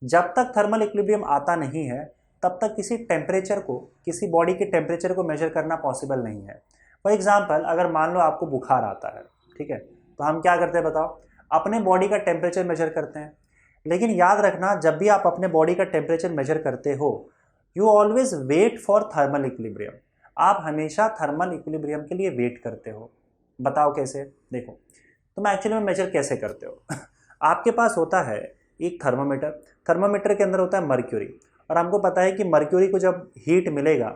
जब तक थर्मल इक्विलिब्रियम आता नहीं है तब तक किसी टेम्परेचर को, किसी बॉडी के टेम्परेचर को मेजर करना पॉसिबल नहीं है। फॉर एग्जाम्पल, अगर मान लो आपको बुखार आता है, ठीक है, तो हम क्या करते हैं बताओ? अपने बॉडी का टेम्परेचर मेजर करते हैं। लेकिन याद रखना, जब भी आप अपने बॉडी का टेम्परेचर मेजर करते हो, you always wait for thermal equilibrium. आप हमेशा थर्मल इक्विलिब्रियम के लिए वेट करते हो। बताओ कैसे? देखो, तुम एक्चुअली में मेजर कैसे करते हो? आपके पास होता है एक थर्मामीटर, थर्मामीटर के अंदर होता है मर्क्यूरी, और हमको पता है कि मर्क्यूरी को जब हीट मिलेगा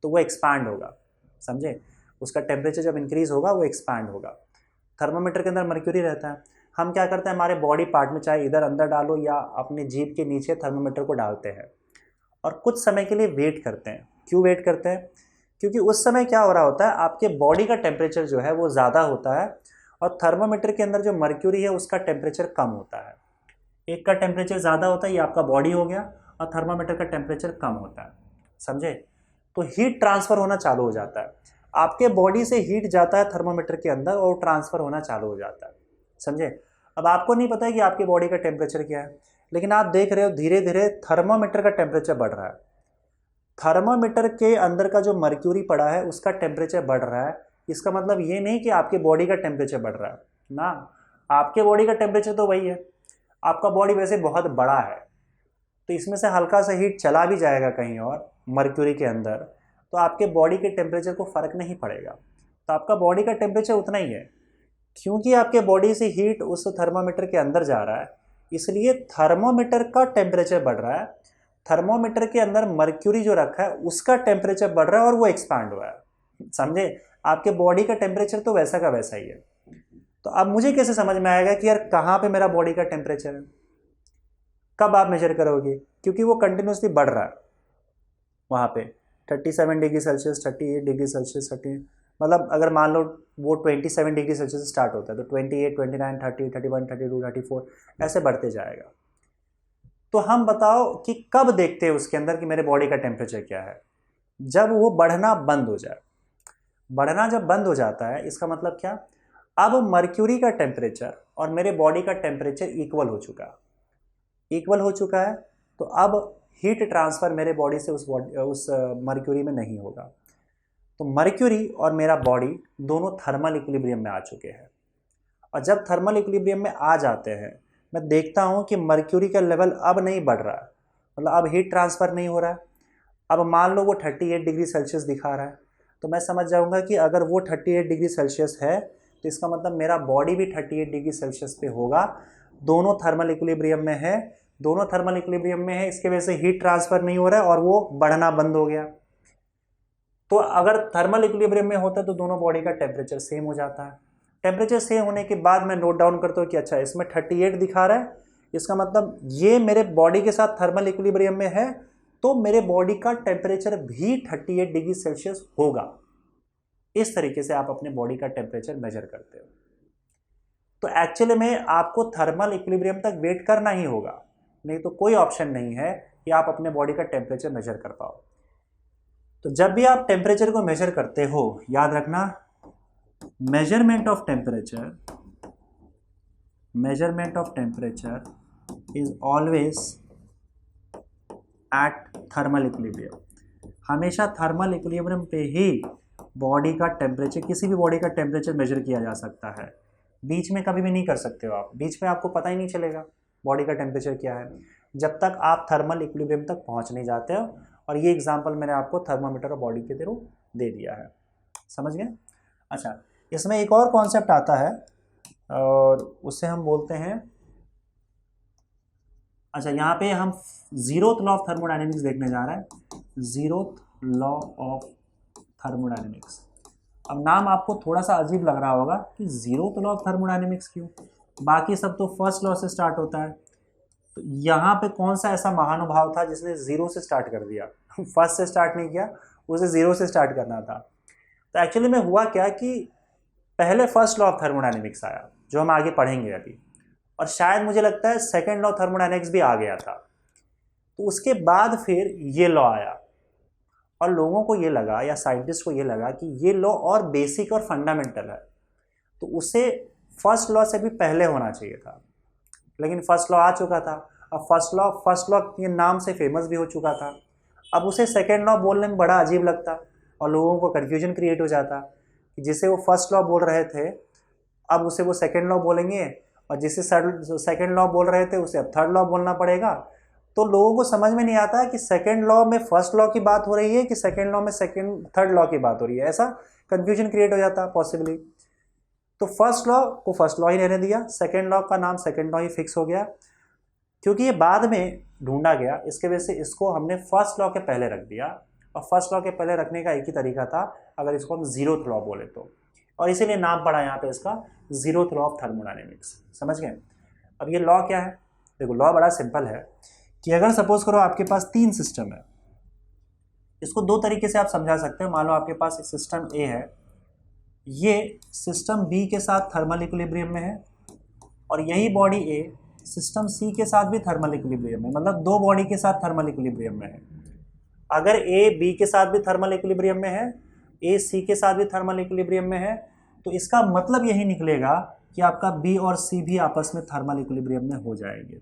तो वो एक्सपैंड होगा। समझे? उसका टेम्परेचर जब इंक्रीज होगा वो एक्सपैंड होगा। थर्मामीटर के अंदर मर्क्यूरी रहता है। हम क्या करते हैं, हमारे बॉडी पार्ट में, चाहे इधर अंदर डालो या अपने जीभ के नीचे थर्मामीटर को डालते हैं और कुछ समय के लिए वेट करते हैं। क्यों वेट करते हैं? क्योंकि उस समय क्या हो रहा होता है, आपके बॉडी का टेम्परेचर जो है वो ज़्यादा होता है और थर्मामीटर के अंदर जो मर्क्यूरी है उसका टेम्परेचर कम होता है। एक का टेम्परेचर ज़्यादा होता है, ये आपका बॉडी हो गया, और थर्मामीटर का टेम्परेचर कम होता है। समझे? तो हीट ट्रांसफ़र होना चालू हो जाता है। आपके बॉडी से हीट जाता है थर्मामीटर के अंदर और ट्रांसफ़र होना चालू हो जाता है। समझे? अब आपको नहीं पता है कि आपकी बॉडी का टेम्परेचर क्या है, लेकिन आप देख रहे हो धीरे धीरे थर्मामीटर का टेम्परेचर बढ़ रहा है। थर्मामीटर के अंदर का जो मर्क्यूरी पड़ा है उसका टेम्परेचर बढ़ रहा है। इसका मतलब ये नहीं कि आपके बॉडी का टेम्परेचर बढ़ रहा है ना, आपके बॉडी का टेम्परेचर तो वही है। आपका बॉडी वैसे बहुत बड़ा है तो इसमें से हल्का सा हीट चला भी जाएगा कहीं और मर्क्यूरी के अंदर, तो आपके बॉडी के टेम्परेचर को फ़र्क नहीं पड़ेगा। तो आपका बॉडी का टेम्परेचर उतना ही है। क्योंकि आपके बॉडी से हीट उस थर्मामीटर के अंदर जा रहा है, इसलिए थर्मामीटर का टेम्परेचर बढ़ रहा है। थर्मामीटर के अंदर मर्क्यूरी जो रखा है उसका टेम्परेचर बढ़ रहा है और वो एक्सपांड हुआ है। समझे? आपके बॉडी का टेम्परेचर तो वैसा का वैसा ही है। तो अब मुझे कैसे समझ में आएगा कि यार कहाँ पे मेरा बॉडी का टेम्परेचर है? कब आप मेजर करोगे? क्योंकि वो कंटिन्यूसली बढ़ रहा है वहाँ पे 37 डिग्री सेल्सियस, 38 डिग्री सेल्सियस, 30, मतलब अगर मान लो वो 27 डिग्री सेल्सियस स्टार्ट होता है तो 28, 29, 30, 31, 32, 34 ऐसे बढ़ते जाएगा। तो हम बताओ कि कब देखते हैं उसके अंदर कि मेरे बॉडी का टेम्परेचर क्या है? जब वो बढ़ना बंद हो जाए। बढ़ना जब बंद हो जाता है इसका मतलब क्या? अब मर्क्यूरी का टेम्परेचर और मेरे बॉडी का टेम्परेचर इक्वल हो चुका है। इक्वल हो चुका है तो अब हीट ट्रांसफ़र मेरे बॉडी से उस मर्क्यूरी में नहीं होगा। तो मर्क्यूरी और मेरा बॉडी दोनों थर्मल इक्विलिब्रियम में आ चुके हैं। और जब थर्मल इक्विलिब्रियम में आ जाते हैं, मैं देखता हूँ कि मर्क्यूरी का लेवल अब नहीं बढ़ रहा है, मतलब अब हीट ट्रांसफ़र नहीं हो रहा है। अब मान लो वो 38 डिग्री सेल्सियस दिखा रहा है, तो मैं समझ जाऊँगा कि अगर वो 38 डिग्री सेल्सियस है तो इसका मतलब मेरा बॉडी भी 38 डिग्री सेल्सियस पे होगा। दोनों थर्मल इक्विलिब्रियम में है, दोनों थर्मल इक्विलिब्रियम में है, इसके वजह से हीट ट्रांसफ़र नहीं हो रहा है और वो बढ़ना बंद हो गया। तो अगर थर्मल इक्विलिब्रियम में होता है तो दोनों बॉडी का टेम्परेचर सेम हो जाता है। टेम्परेचर सेम होने के बाद मैं नोट डाउन करता हूँ कि अच्छा इसमें 38 दिखा रहा है, इसका मतलब ये मेरे बॉडी के साथ थर्मल इक्विलिब्रियम में है, तो मेरे बॉडी का टेम्परेचर भी 38 डिग्री सेल्सियस होगा। इस तरीके से आप अपने बॉडी का टेम्परेचर मेजर करते हो। तो एक्चुअली में आपको थर्मल इक्विलिब्रियम तक वेट करना ही होगा, नहीं तो कोई ऑप्शन नहीं है कि आप अपने बॉडी का टेम्परेचर मेजर कर पाओ। तो जब भी आप टेम्परेचर को मेजर करते हो, याद रखना, measurement of temperature is always at thermal equilibrium. हमेशा थर्मल इक्विलिब्रियम पे ही बॉडी का टेम्परेचर, किसी भी बॉडी का टेम्परेचर मेजर किया जा सकता है। बीच में कभी भी नहीं कर सकते हो आप, बीच में आपको पता ही नहीं चलेगा बॉडी का टेम्परेचर क्या है जब तक आप थर्मल इक्विलिब्रियम तक पहुंच नहीं जाते हो। और ये एग्जांपल मैंने आपको थर्मामीटर और बॉडी के थ्रू दे दिया है। समझ गए? अच्छा, इसमें एक और कॉन्सेप्ट आता है और उसे हम बोलते हैं, अच्छा यहाँ पे हम जीरोथ लॉ ऑफ थर्मोडायनेमिक्स देखने जा रहे हैं। जीरोथ लॉ ऑफ थर्मोडायनेमिक्स, अब नाम आपको थोड़ा सा अजीब लग रहा होगा कि जीरोथ लॉ ऑफ थर्मोडायनेमिक्स क्यों, बाकी सब तो फर्स्ट लॉ से स्टार्ट होता है, तो यहाँ पे कौन सा ऐसा महानुभाव था जिसने जीरो से स्टार्ट कर दिया फर्स्ट से स्टार्ट नहीं किया, उसे जीरो से स्टार्ट करना था। तो एक्चुअली में हुआ क्या कि पहले फर्स्ट लॉ ऑफ थर्मोडायनेमिक्स आया जो हम आगे पढ़ेंगे अभी, और शायद मुझे लगता है सेकेंड लॉ थर्मोडायनेमिक्स भी आ गया था। तो उसके बाद फिर ये लॉ आया और लोगों को ये लगा या साइंटिस्ट को ये लगा कि ये लॉ और बेसिक और फंडामेंटल है, तो उसे फर्स्ट लॉ से भी पहले होना चाहिए था, लेकिन फर्स्ट लॉ आ चुका था। अब फर्स्ट लॉ के नाम से फेमस भी हो चुका था, अब उसे सेकेंड लॉ बोलने में बड़ा अजीब लगता और लोगों को कन्फ्यूजन क्रिएट हो जाता कि जिसे वो फर्स्ट लॉ बोल रहे थे अब उसे वो सेकेंड लॉ बोलेंगे, और जिसे सेकेंड लॉ बोल रहे थे उसे अब थर्ड लॉ बोलना पड़ेगा। तो लोगों को समझ में नहीं आता कि सेकेंड लॉ में फर्स्ट लॉ की बात हो रही है कि सेकेंड लॉ में थर्ड लॉ की बात हो रही है, ऐसा कन्फ्यूजन क्रिएट हो जाता पॉसिबली। तो फर्स्ट लॉ को फर्स्ट लॉ ही रहने दिया, सेकेंड लॉ का नाम सेकेंड लॉ ही फिक्स हो गया, क्योंकि ये बाद में ढूंढा गया, इसके वजह से इसको हमने फर्स्ट लॉ के पहले रख दिया। और फर्स्ट लॉ के पहले रखने का एक ही तरीका था, अगर इसको हम जीरोथ लॉ बोले तो, और इसीलिए नाम पड़ा यहाँ पे इसका जीरोथ लॉ ऑफ थर्मोडायनेमिक्स। समझ गए? अब ये लॉ क्या है? देखो लॉ बड़ा सिंपल है कि अगर सपोज करो आपके पास तीन सिस्टम है, इसको दो तरीके से आप समझा सकते हो। मान लो आपके पास एक सिस्टम ए है, ये सिस्टम बी के साथ थर्मल इक्विलिब्रियम में है, और यही बॉडी ए सिस्टम सी के साथ भी थर्मल इक्विलिब्रियम में, मतलब दो बॉडी के साथ थर्मल इक्विलिब्रियम में है। अगर ए बी के साथ भी थर्मल इक्विलिब्रियम में है, ए सी के साथ भी थर्मल इक्विलिब्रियम में है, तो इसका मतलब यही निकलेगा कि आपका बी और सी भी आपस में थर्मल इक्विलिब्रियम में हो जाएंगे।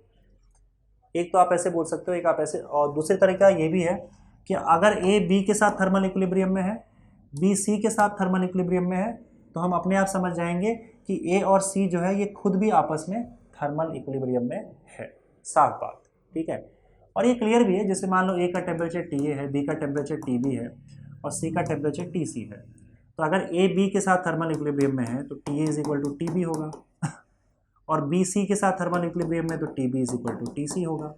एक तो आप ऐसे बोल सकते हो, एक आप ऐसे, और दूसरी तरीका ये भी है कि अगर ए बी के साथ थर्मल इक्विलिब्रियम में है, बी सी के साथ थर्मल इक्विलिब्रियम में है, तो हम अपने आप समझ जाएंगे कि ए और सी जो है ये खुद भी आपस में थर्मल इक्विलिब्रियम में है। साफ बात, ठीक है। और ये क्लियर भी है, जैसे मान लो ए का टेम्परेचर टी ए है, बी का टेम्परेचर टी बी है, और सी का टेम्परेचर टी सी है। तो अगर ए बी के साथ थर्मल इक्विलिब्रियम में है तो T A is equal to T B होगा और बी सी के साथ थर्मल इक्विलिब्रियम में तो T B is equal to T C होगा।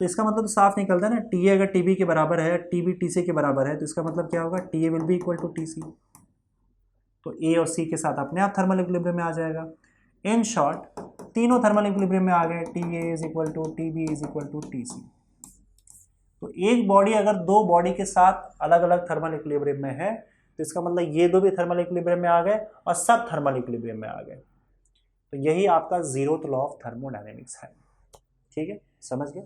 तो इसका मतलब तो साफ निकलता है ना, टी ए अगर टी बी के बराबर है, टी बी टी सी के बराबर है, तो इसका मतलब क्या होगा, T A will be equal to T C. तो ए और सी के साथ अपने आप थर्मल इक्विलिब्रियम में आ जाएगा। इन शॉर्ट तीनों थर्मल इक्विलिब्रियम में आ गए, T A is equal to T B is equal to T C. तो एक बॉडी अगर दो बॉडी के साथ अलग अलग थर्मल इक्विलिब्रियम में है, तो इसका मतलब ये दो भी थर्मल इक्विलिब्रियम में आ गए और सब थर्मल इक्विलिब्रियम में आ गए। तो यही आपका जीरोथ लॉ ऑफ थर्मोडायनेमिक्स है। ठीक है, समझ गए?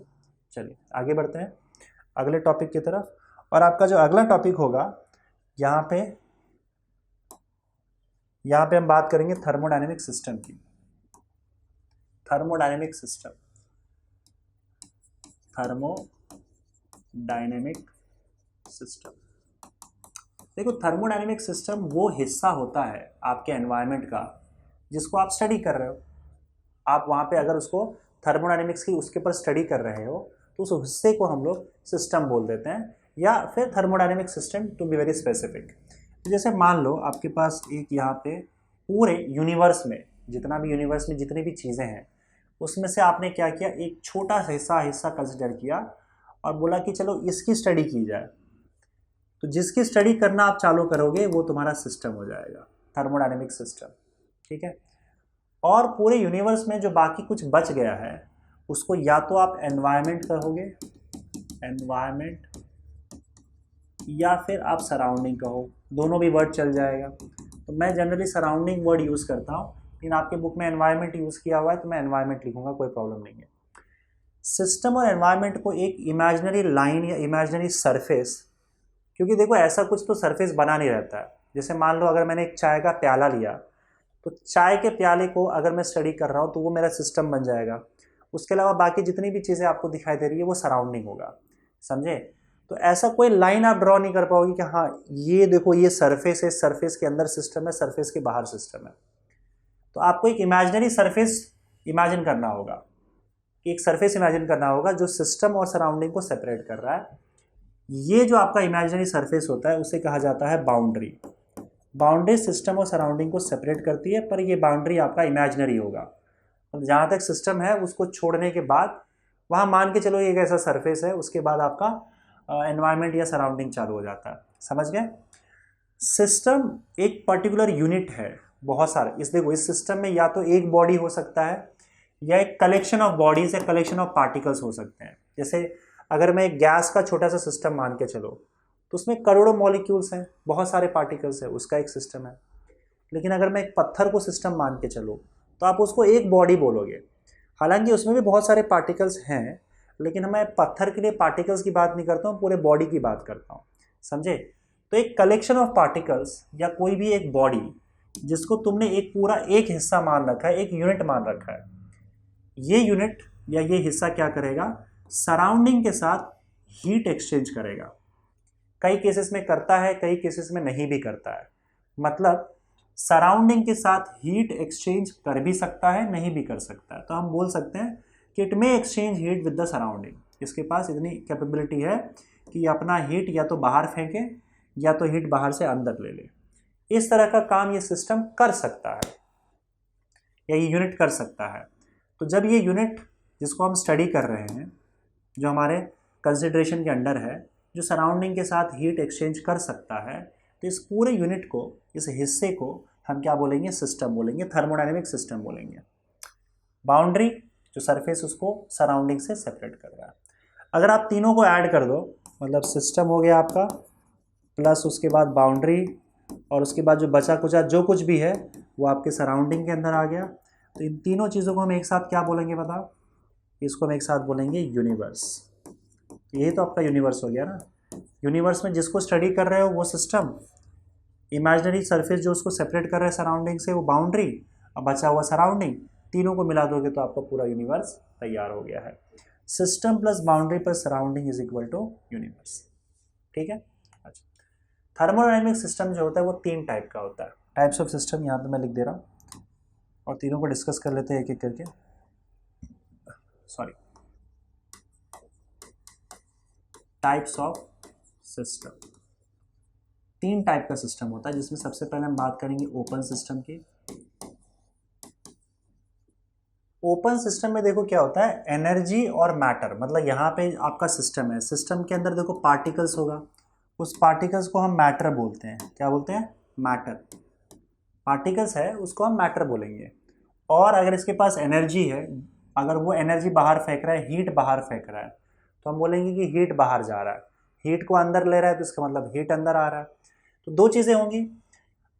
चलिए आगे बढ़ते हैं अगले टॉपिक की तरफ। और आपका जो अगला टॉपिक होगा, यहाँ पे हम बात करेंगे थर्मोडायनेमिक सिस्टम की। Thermodynamic system, thermodynamic system. देखो थर्मोडायनेमिक सिस्टम वो हिस्सा होता है आपके एनवायरनमेंट का जिसको आप स्टडी कर रहे हो। आप वहाँ पे अगर उसको थर्मोडायनेमिक्स की उसके ऊपर स्टडी कर रहे हो तो उस हिस्से को हम लोग सिस्टम बोल देते हैं, या फिर thermodynamic system to be very specific. तो जैसे मान लो आपके पास एक यहाँ पे पूरे यूनिवर्स में यूनिवर्स में जितनी भी चीज़ें हैं उसमें से आपने क्या किया, एक छोटा सा हिस्सा कंसिडर किया और बोला कि चलो इसकी स्टडी की जाए। तो जिसकी स्टडी करना आप चालू करोगे वो तुम्हारा सिस्टम हो जाएगा, थर्मोडायनेमिक सिस्टम। ठीक है। और पूरे यूनिवर्स में जो बाकी कुछ बच गया है उसको या तो आप एनवायरनमेंट कहोगे, एनवायरनमेंट, या फिर आप सराउंडिंग कहो, दोनों भी वर्ड चल जाएगा। तो मैं जनरली सराउंडिंग वर्ड यूज़ करता हूँ, लेकिन आपके बुक में एनवायरनमेंट यूज़ किया हुआ है तो मैं एनवायरनमेंट लिखूंगा, कोई प्रॉब्लम नहीं है। सिस्टम और एनवायरनमेंट को एक इमेजिनरी लाइन या इमेजिनरी सरफेस, क्योंकि देखो ऐसा कुछ तो सरफेस बना नहीं रहता है। जैसे मान लो अगर मैंने एक चाय का प्याला लिया, तो चाय के प्याले को अगर मैं स्टडी कर रहा हूँ तो वो मेरा सिस्टम बन जाएगा। उसके अलावा बाकी जितनी भी चीज़ें आपको दिखाई दे रही है वो सराउंडिंग होगा, समझे? तो ऐसा कोई लाइन आप ड्रॉ नहीं कर पाओगे कि हाँ ये देखो ये सरफेस है, सरफेस के अंदर सिस्टम है, सरफेस के बाहर सिस्टम है। तो आपको एक इमेजिनरी सरफेस इमेजिन करना होगा, एक सरफेस इमेजिन करना होगा जो सिस्टम और सराउंडिंग को सेपरेट कर रहा है। ये जो आपका इमेजिनरी सरफेस होता है उसे कहा जाता है बाउंड्री। बाउंड्री सिस्टम और सराउंडिंग को सेपरेट करती है, पर ये बाउंड्री आपका इमेजिनरी होगा। जहाँ तक सिस्टम है उसको छोड़ने के बाद वहाँ मान के चलो एक ऐसा सरफेस है, उसके बाद आपका एनवायरनमेंट या सराउंडिंग चालू हो जाता है। समझ गए? सिस्टम एक पर्टिकुलर यूनिट है, बहुत सारे इस देखो इस सिस्टम में या तो एक बॉडी हो सकता है या एक कलेक्शन ऑफ बॉडीज या कलेक्शन ऑफ पार्टिकल्स हो सकते हैं। जैसे अगर मैं एक गैस का छोटा सा सिस्टम मान के चलो तो उसमें करोड़ों मॉलिक्यूल्स हैं, बहुत सारे पार्टिकल्स हैं, उसका एक सिस्टम है। लेकिन अगर मैं एक पत्थर को सिस्टम मान के चलो तो आप उसको एक बॉडी बोलोगे, हालांकि उसमें भी बहुत सारे पार्टिकल्स हैं, लेकिन मैं पत्थर के लिए पार्टिकल्स की बात नहीं करता हूँ, पूरे बॉडी की बात करता हूँ, समझे। तो एक कलेक्शन ऑफ पार्टिकल्स या कोई भी एक बॉडी जिसको तुमने एक पूरा एक हिस्सा मान रखा है, एक यूनिट मान रखा है, ये यूनिट या ये हिस्सा क्या करेगा, सराउंडिंग के साथ हीट एक्सचेंज करेगा। कई केसेस में करता है, कई केसेस में नहीं भी करता है। मतलब सराउंडिंग के साथ हीट एक्सचेंज कर भी सकता है, नहीं भी कर सकता है। तो हम बोल सकते हैं कि it may exchange heat with the surrounding. इसके पास इतनी कैपेबिलिटी है कि अपना हीट या तो बाहर फेंके या तो हीट बाहर से अंदर ले ले। इस तरह का काम ये सिस्टम कर सकता है या ये यूनिट कर सकता है। तो जब ये यूनिट जिसको हम स्टडी कर रहे हैं, जो हमारे कंसिडरेशन के अंडर है, जो सराउंडिंग के साथ हीट एक्सचेंज कर सकता है, तो इस पूरे यूनिट को, इस हिस्से को हम क्या बोलेंगे, सिस्टम बोलेंगे, थर्मोडायनेमिक सिस्टम बोलेंगे। बाउंड्री जो सरफेस उसको सराउंडिंग से सेपरेट कर रहा है। अगर आप तीनों को ऐड कर दो, मतलब सिस्टम हो गया आपका, प्लस उसके बाद बाउंड्री, और उसके बाद जो बचा कुचा जो कुछ भी है वो आपके सराउंडिंग के अंदर आ गया। तो इन तीनों चीज़ों को हम एक साथ क्या बोलेंगे बताओ, इसको हम एक साथ बोलेंगे यूनिवर्स। यही तो आपका यूनिवर्स हो गया ना। यूनिवर्स में जिसको स्टडी कर रहे हो वो सिस्टम, इमेजिनरी सरफेस जो उसको सेपरेट कर रहा है सराउंडिंग से वो बाउंड्री, अब बचा हुआ सराउंडिंग, तीनों को मिला दोगे तो आपका पूरा यूनिवर्स तैयार हो गया है। System plus boundary plus surrounding is equal to universe. ठीक है। अच्छा, थर्मोडायनेमिक सिस्टम जो होता है वो 3 टाइप का होता है। टाइप्स ऑफ सिस्टम यहाँ पे मैं लिख दे रहा हूँ और तीनों को डिस्कस कर लेते हैं एक एक करके। Sorry, types of system. 3 type का सिस्टम होता है, जिसमें सबसे पहले हम बात करेंगे ओपन सिस्टम की। ओपन सिस्टम में देखो क्या होता है, एनर्जी और मैटर, मतलब यहाँ पे आपका सिस्टम है, सिस्टम के अंदर देखो पार्टिकल्स होगा, उस पार्टिकल्स को हम मैटर बोलते हैं। क्या बोलते हैं, मैटर। पार्टिकल्स है उसको हम मैटर बोलेंगे। और अगर इसके पास एनर्जी है, अगर वो एनर्जी बाहर फेंक रहा है, हीट बाहर फेंक रहा है, तो हम बोलेंगे कि हीट बाहर जा रहा है। हीट को अंदर ले रहा है तो इसका मतलब हीट अंदर आ रहा है। तो 2 चीज़ें होंगी।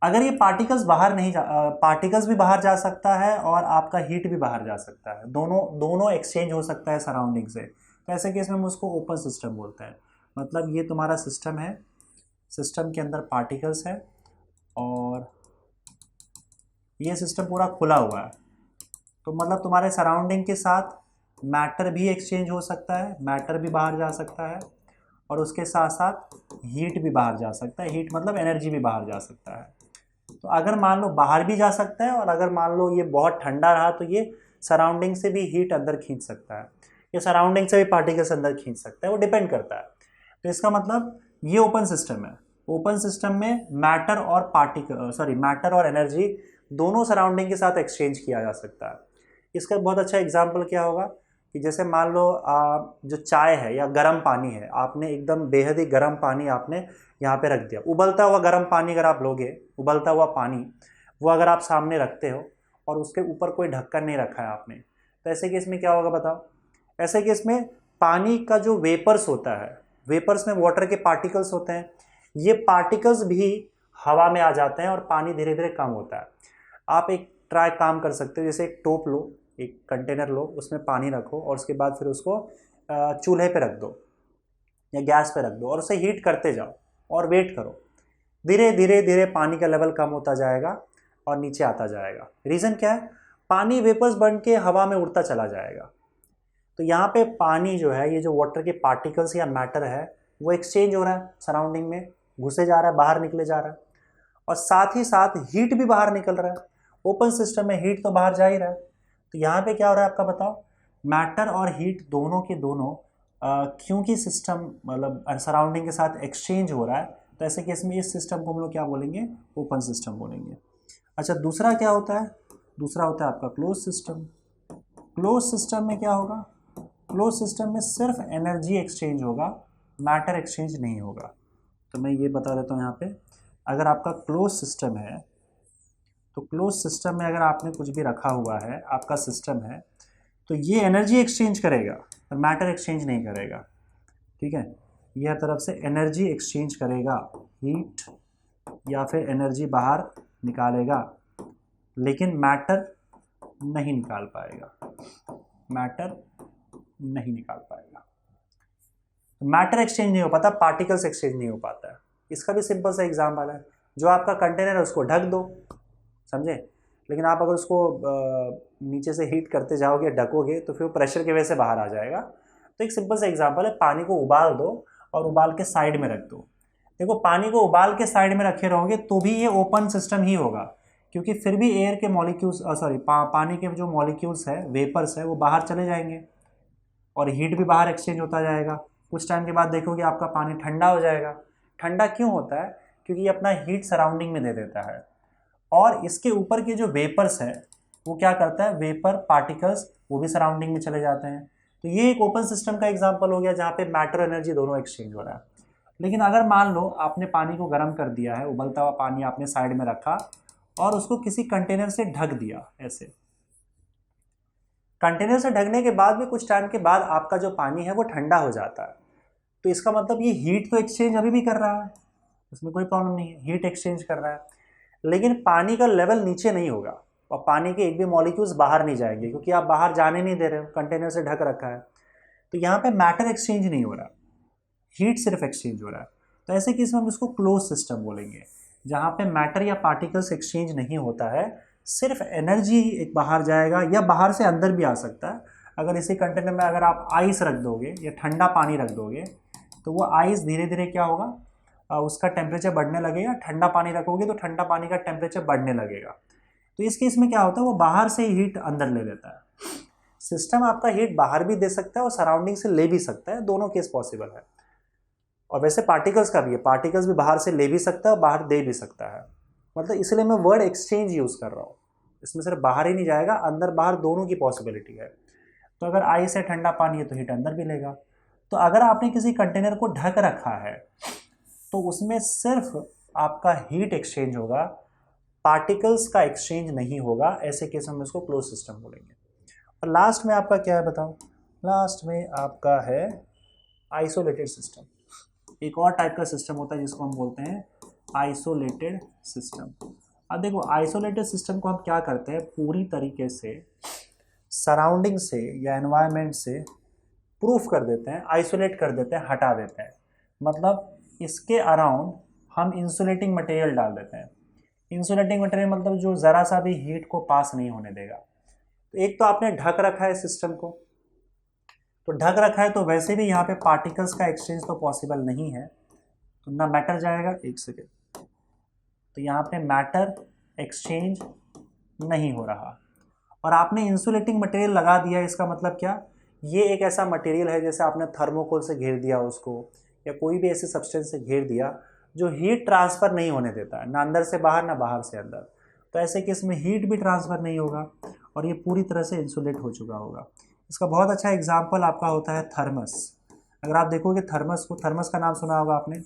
अगर ये पार्टिकल्स बाहर नहीं जा, पार्टिकल्स भी बाहर जा सकता है और आपका हीट भी बाहर जा सकता है, दोनों एक्सचेंज हो सकता है सराउंडिंग से। तो ऐसे केस में हम उसको ओपन सिस्टम बोलते हैं। मतलब ये तुम्हारा सिस्टम है, सिस्टम के अंदर पार्टिकल्स है और ये सिस्टम पूरा खुला हुआ है। तो मतलब तुम्हारे सराउंडिंग के साथ मैटर भी एक्सचेंज हो सकता है, मैटर भी बाहर जा सकता है, और उसके साथ साथ हीट भी बाहर जा सकता है। हीट मतलब एनर्जी भी बाहर जा सकता है। तो अगर मान लो बाहर भी जा सकता है, और अगर मान लो ये बहुत ठंडा रहा तो ये सराउंडिंग से भी हीट अंदर खींच सकता है, ये सराउंडिंग से भी पार्टिकल्स अंदर खींच सकता है, वो डिपेंड करता है। तो इसका मतलब ये ओपन सिस्टम है। ओपन सिस्टम में मैटर और एनर्जी दोनों सराउंडिंग के साथ एक्सचेंज किया जा सकता है। इसका बहुत अच्छा एग्जाम्पल क्या होगा कि जैसे मान लो जो चाय है या गर्म पानी है, आपने एकदम बेहद ही गर्म पानी आपने यहाँ पे रख दिया। उबलता हुआ गर्म पानी अगर आप लोगे, उबलता हुआ पानी वो अगर आप सामने रखते हो और उसके ऊपर कोई ढक्कन नहीं रखा है आपने, तो ऐसे केस में क्या होगा बताओ। ऐसे केस में पानी का जो वेपर्स होता है, वेपर्स में वाटर के पार्टिकल्स होते हैं, ये पार्टिकल्स भी हवा में आ जाते हैं और पानी धीरे धीरे कम होता है। आप एक ट्राई काम कर सकते हो, जैसे एक टोप लो, एक कंटेनर लो, उसमें पानी रखो और उसके बाद फिर उसको चूल्हे पे रख दो या गैस पे रख दो और उसे हीट करते जाओ और वेट करो। धीरे धीरे धीरे पानी का लेवल कम होता जाएगा और नीचे आता जाएगा। रीज़न क्या है, पानी वेपर्स बन के हवा में उड़ता चला जाएगा। तो यहाँ पे पानी जो है, ये जो वाटर के पार्टिकल्स या मैटर है, वो एक्सचेंज हो रहा है सराउंडिंग में, घुसे जा रहा है, बाहर निकले जा रहा है, और साथ ही साथ हीट भी बाहर निकल रहा है। ओपन सिस्टम में हीट तो बाहर जा ही रहा है। तो यहाँ पे क्या हो रहा है आपका बताओ, मैटर और हीट दोनों के दोनों क्योंकि सिस्टम मतलब सराउंडिंग के साथ एक्सचेंज हो रहा है, तो ऐसे केस में इस सिस्टम को हम लोग क्या बोलेंगे, ओपन सिस्टम बोलेंगे। अच्छा, दूसरा क्या होता है, दूसरा होता है आपका क्लोज सिस्टम। क्लोज सिस्टम में क्या होगा, क्लोज सिस्टम में सिर्फ एनर्जी एक्सचेंज होगा, मैटर एक्सचेंज नहीं होगा। तो मैं ये बता देता हूँ यहाँ पे, अगर आपका क्लोज सिस्टम है तो क्लोज सिस्टम में अगर आपने कुछ भी रखा हुआ है, आपका सिस्टम है, तो ये एनर्जी एक्सचेंज करेगा और मैटर एक्सचेंज नहीं करेगा। ठीक है, यह तरफ से एनर्जी एक्सचेंज करेगा, हीट या फिर एनर्जी बाहर निकालेगा, लेकिन मैटर नहीं निकाल पाएगा, मैटर नहीं निकाल पाएगा। मैटर एक्सचेंज नहीं हो पाता, पार्टिकल्स एक्सचेंज नहीं हो पाता है। इसका भी सिंपल सा एग्जाम्पल है, जो आपका कंटेनर है उसको ढक दो, समझे, लेकिन आप अगर उसको नीचे से हीट करते जाओगे, ढकोगे, तो फिर प्रेशर की वजह से बाहर आ जाएगा। तो एक सिंपल सा एग्जांपल है, पानी को उबाल दो और उबाल के साइड में रख दो। देखो, पानी को उबाल के साइड में रखे रहोगे तो भी ये ओपन सिस्टम ही होगा, क्योंकि फिर भी एयर के मॉलिक्यूल्स पानी के जो मॉलिक्यूल्स है, वेपर्स है, वो बाहर चले जाएंगे और हीट भी बाहर एक्सचेंज होता जाएगा। कुछ टाइम के बाद देखोगे आपका पानी ठंडा हो जाएगा। ठंडा क्यों होता है? क्योंकि ये अपना हीट सराउंडिंग में दे देता है, और इसके ऊपर के जो वेपर्स है वो क्या करता है, वेपर पार्टिकल्स वो भी सराउंडिंग में चले जाते हैं। तो ये एक ओपन सिस्टम का एग्जांपल हो गया, जहाँ पे मैटर एनर्जी दोनों एक्सचेंज हो रहा है। लेकिन अगर मान लो आपने पानी को गर्म कर दिया है, उबलता हुआ पानी आपने साइड में रखा और उसको किसी कंटेनर से ढक दिया, ऐसे कंटेनर से ढकने के बाद भी कुछ टाइम के बाद आपका जो पानी है वो ठंडा हो जाता है, तो इसका मतलब ये हीट तो एक्सचेंज अभी भी कर रहा है, उसमें कोई प्रॉब्लम नहीं है, हीट एक्सचेंज कर रहा है, लेकिन पानी का लेवल नीचे नहीं होगा और पानी के एक भी मॉलिक्यूल्स बाहर नहीं जाएंगे, क्योंकि आप बाहर जाने नहीं दे रहे हो, कंटेनर से ढक रखा है। तो यहाँ पे मैटर एक्सचेंज नहीं हो रहा, हीट सिर्फ एक्सचेंज हो रहा है। तो ऐसे केस में हम इसको क्लोज सिस्टम बोलेंगे, जहाँ पे मैटर या पार्टिकल्स एक्सचेंज नहीं होता है, सिर्फ एनर्जी एक बाहर जाएगा या बाहर से अंदर भी आ सकता है। अगर इसी कंटेनर में अगर आप आइस रख दोगे या ठंडा पानी रख दोगे, तो वो आइस धीरे धीरे क्या होगा, उसका टेम्परेचर बढ़ने लगेगा। ठंडा पानी रखोगे तो ठंडा पानी का टेम्परेचर बढ़ने लगेगा। तो इस केस में क्या होता है, वो बाहर से हीट अंदर ले लेता है। सिस्टम आपका हीट बाहर भी दे सकता है और सराउंडिंग से ले भी सकता है, दोनों केस पॉसिबल है। और वैसे पार्टिकल्स का भी है, पार्टिकल्स भी बाहर से ले भी सकता है और बाहर दे भी सकता है। मतलब इसलिए मैं वर्ड एक्सचेंज यूज़ कर रहा हूँ, इसमें सिर्फ बाहर ही नहीं जाएगा, अंदर बाहर दोनों की पॉसिबिलिटी है। तो अगर आइस है, ठंडा पानी है, तो हीट अंदर भी लेगा। तो अगर आपने किसी कंटेनर को ढक रखा है तो उसमें सिर्फ आपका हीट एक्सचेंज होगा, पार्टिकल्स का एक्सचेंज नहीं होगा। ऐसे केस में हम इसको क्लोज सिस्टम बोलेंगे। और लास्ट में आपका क्या है बताओ, लास्ट में आपका है आइसोलेटेड सिस्टम। एक और टाइप का सिस्टम होता है जिसको हम बोलते हैं आइसोलेटेड सिस्टम। अब देखो, आइसोलेटेड सिस्टम को हम क्या करते हैं, पूरी तरीके से सराउंडिंग से या एनवायरनमेंट से प्रूफ कर देते हैं, आइसोलेट कर देते हैं, हटा देते हैं। मतलब इसके अराउंड हम इंसुलेटिंग मटेरियल डाल देते हैं। इंसुलेटिंग मटेरियल मतलब जो ज़रा सा भी हीट को पास नहीं होने देगा। तो एक तो आपने ढक रखा है सिस्टम को, तो ढक रखा है तो वैसे भी यहाँ पे पार्टिकल्स का एक्सचेंज तो पॉसिबल नहीं है, तो ना मैटर जाएगा। एक सेकेंड, तो यहाँ पे मैटर एक्सचेंज नहीं हो रहा। और आपने इंसुलेटिंग मटेरियल लगा दिया, इसका मतलब क्या, ये एक ऐसा मटेरियल है जैसे आपने थर्मोकोल से घेर दिया उसको, या कोई भी ऐसे सब्सटेंस से घेर दिया जो हीट ट्रांसफ़र नहीं होने देता है, ना अंदर से बाहर ना बाहर से अंदर। तो ऐसे केस में हीट भी ट्रांसफ़र नहीं होगा और ये पूरी तरह से इंसुलेट हो चुका होगा। इसका बहुत अच्छा एग्जाम्पल आपका होता है थर्मस। अगर आप देखोगे थर्मस को, थर्मस का नाम सुना होगा आपने।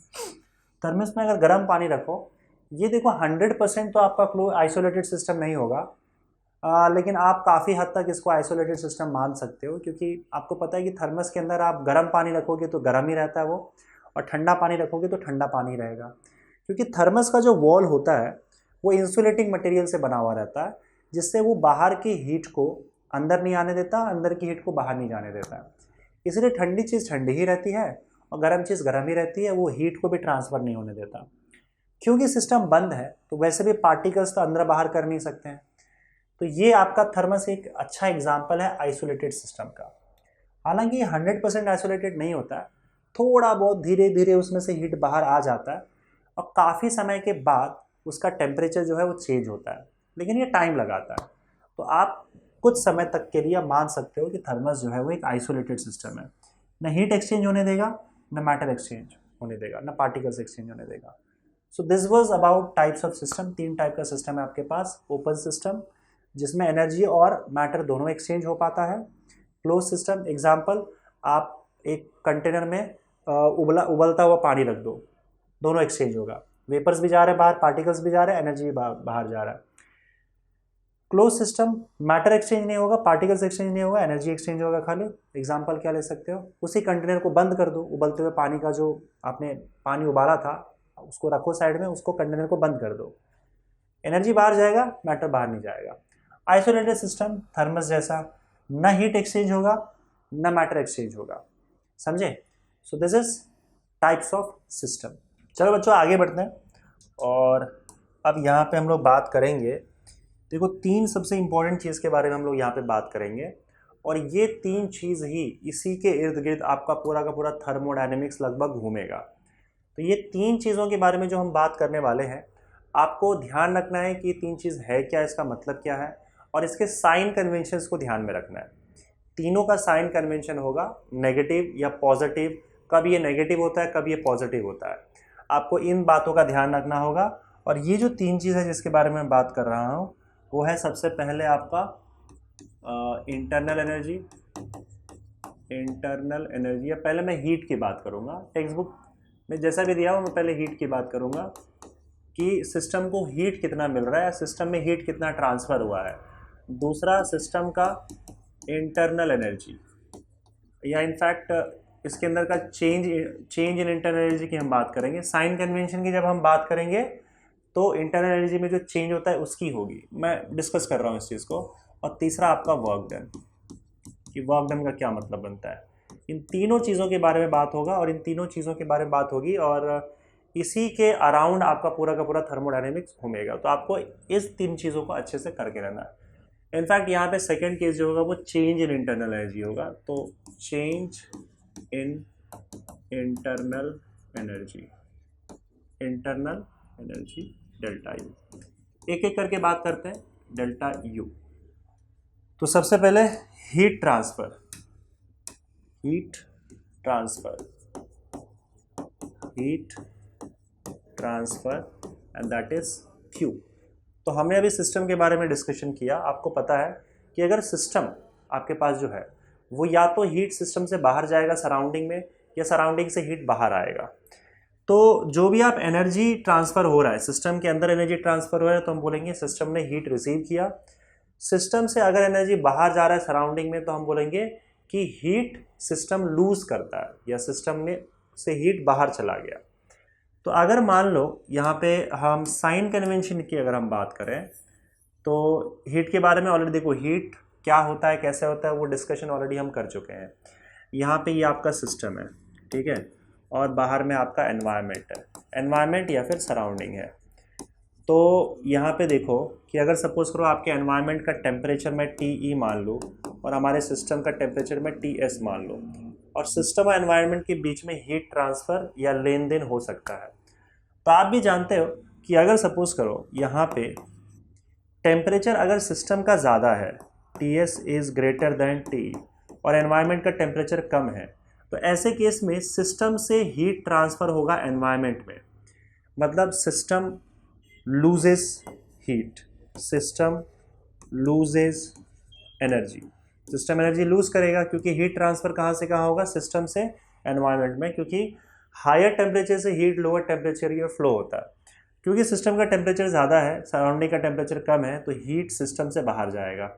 थर्मस में अगर गर्म पानी रखो, ये देखो 100% तो आपका क्लोज आइसोलेटेड सिस्टम नहीं होगा, लेकिन आप काफ़ी हद तक इसको आइसोलेटेड सिस्टम मान सकते हो, क्योंकि आपको पता है कि थर्मस के अंदर आप गर्म पानी रखोगे तो गर्म ही रहता है वो, और ठंडा पानी रखोगे तो ठंडा पानी रहेगा। क्योंकि थर्मस का जो वॉल होता है वो इंसुलेटिंग मटेरियल से बना हुआ रहता है, जिससे वो बाहर की हीट को अंदर नहीं आने देता, अंदर की हीट को बाहर नहीं जाने देता है। इसलिए ठंडी चीज़ ठंडी ही रहती है और गर्म चीज़ गर्म ही रहती है, वो हीट को भी ट्रांसफ़र नहीं होने देता। क्योंकि सिस्टम बंद है तो वैसे भी पार्टिकल्स तो अंदर बाहर कर नहीं सकते हैं। तो ये आपका थर्मस एक अच्छा एग्जाम्पल है आइसोलेटेड सिस्टम का। हालांकि ये 100% आइसोलेटेड नहीं होता है, थोड़ा बहुत धीरे धीरे उसमें से हीट बाहर आ जाता है और काफ़ी समय के बाद उसका टेम्परेचर जो है वो चेंज होता है, लेकिन ये टाइम लगाता है। तो आप कुछ समय तक के लिए मान सकते हो कि थर्मस जो है वो एक आइसोलेटेड सिस्टम है, न हीट एक्सचेंज होने देगा, न मैटर एक्सचेंज होने देगा, न पार्टिकल्स एक्सचेंज होने देगा। सो this was about types of system. 3 type का सिस्टम है आपके पास। ओपन सिस्टम जिसमें एनर्जी और मैटर दोनों एक्सचेंज हो पाता है। क्लोज सिस्टम एग्जाम्पल, आप एक कंटेनर में उबलता हुआ पानी रख दो, दोनों एक्सचेंज होगा। वेपर्स भी जा रहे हैं बाहर, पार्टिकल्स भी जा रहे हैं, एनर्जी भी बाहर जा रहा है। क्लोज सिस्टम, मैटर एक्सचेंज नहीं होगा, पार्टिकल्स एक्सचेंज नहीं होगा, एनर्जी एक्सचेंज होगा खाली। एग्जांपल क्या ले सकते हो, उसी कंटेनर को बंद कर दो, उबलते हुए पानी का जो आपने पानी उबाला था उसको रखो साइड में, उसको कंटेनर को बंद कर दो, एनर्जी बाहर जाएगा, मैटर बाहर नहीं जाएगा। आइसोलेटेड सिस्टम, थर्मस जैसा, ना हीट एक्सचेंज होगा ना मैटर एक्सचेंज होगा, समझे। So this is types of system. चलो बच्चों आगे बढ़ते हैं, और अब यहाँ पे हम लोग बात करेंगे, देखो 3 सबसे इंपॉर्टेंट चीज़ के बारे में हम लोग यहाँ पे बात करेंगे, और ये 3 चीज़ ही इसी के इर्द गिर्द आपका पूरा का पूरा थर्मोडायनेमिक्स लगभग घूमेगा। तो ये 3 चीज़ों के बारे में जो हम बात करने वाले हैं, आपको ध्यान रखना है कि ये 3 चीज़ है क्या, इसका मतलब क्या है, और इसके साइन कन्वेंशंस को ध्यान में रखना है। तीनों का साइन कन्वेंशन होगा नेगेटिव या पॉजिटिव, कब ये नेगेटिव होता है कब ये पॉजिटिव होता है, आपको इन बातों का ध्यान रखना होगा। और ये जो 3 चीज़ है जिसके बारे में बात कर रहा हूँ, वो है सबसे पहले आपका इंटरनल एनर्जी, या पहले मैं हीट की बात करूँगा, टेक्स्ट बुक में जैसा भी दिया हो मैं पहले हीट की बात करूँगा कि सिस्टम को हीट कितना मिल रहा है, सिस्टम में हीट कितना ट्रांसफ़र हुआ है। दूसरा सिस्टम का इंटरनल एनर्जी, या इनफैक्ट इसके अंदर का चेंज इन इंटरनल एनर्जी की हम बात करेंगे। साइन कन्वेंशन की जब हम बात करेंगे तो इंटरनल एनर्जी में जो चेंज होता है उसकी होगी, मैं डिस्कस कर रहा हूँ इस चीज़ को। और तीसरा आपका वर्क डन, कि वर्क डन का क्या मतलब बनता है। इन तीनों चीज़ों के बारे में बात होगा, और इन तीनों चीज़ों के बारे में बात होगी, और इसी के अराउंड आपका पूरा का पूरा थर्मोडायनेमिक्स घूमेगा। तो आपको इस 3 चीज़ों को अच्छे से करके रहना है। इनफैक्ट यहाँ पे सेकेंड केस जो होगा वो चेंज इन इंटरनल एनर्जी होगा। तो change in internal energy, delta U, एक एक करके बात करते हैं। डेल्टा यू, तो सबसे पहले heat transfer, and that is Q. तो हमने अभी सिस्टम के बारे में डिस्कशन किया। आपको पता है कि अगर सिस्टम आपके पास जो है वो या तो हीट सिस्टम से बाहर जाएगा सराउंडिंग में, या सराउंडिंग से हीट बाहर आएगा। तो जो भी आप एनर्जी ट्रांसफ़र हो रहा है, सिस्टम के अंदर एनर्जी ट्रांसफ़र हो रहा है, तो हम बोलेंगे सिस्टम ने हीट रिसीव किया। सिस्टम से अगर एनर्जी बाहर जा रहा है सराउंडिंग में, तो हम बोलेंगे कि हीट सिस्टम लूज़ करता है, या सिस्टम ने से हीट बाहर चला गया। तो अगर मान लो यहाँ पे हम साइन कन्वेंशन की अगर हम बात करें, तो हीट के बारे में ऑलरेडी देखो, हीट क्या होता है कैसे होता है वो डिस्कशन ऑलरेडी हम कर चुके हैं। यहाँ पे ये आपका सिस्टम है, ठीक है, और बाहर में आपका एनवायरनमेंट या फिर सराउंडिंग है। तो यहाँ पे देखो कि अगर सपोज करो आपके एनवायरनमेंट का टेम्परेचर मैं TE मान लूँ, और हमारे सिस्टम का टेम्परेचर मैं TS मान लूँ, और सिस्टम और एनवायरनमेंट के बीच में हीट ट्रांसफ़र या लेन देन हो सकता है। तो आप भी जानते हो कि अगर सपोज करो यहाँ पे टेम्परेचर अगर सिस्टम का ज़्यादा है, TS is greater than TE, और एनवायरनमेंट का टेम्परेचर कम है, तो ऐसे केस में सिस्टम से हीट ट्रांसफ़र होगा एनवायरनमेंट में। मतलब system loses heat, system loses energy, system energy lose करेगा, क्योंकि हीट ट्रांसफ़र कहाँ से कहाँ होगा, सिस्टम से एनवायरनमेंट में, क्योंकि हायर टेम्परेचर से हीट लोअर टेम्परेचर ये फ्लो होता है। क्योंकि सिस्टम का टेम्परेचर ज़्यादा है, सराउंडिंग का टेम्परेचर कम है, तो हीट सिस्टम से बाहर जाएगा।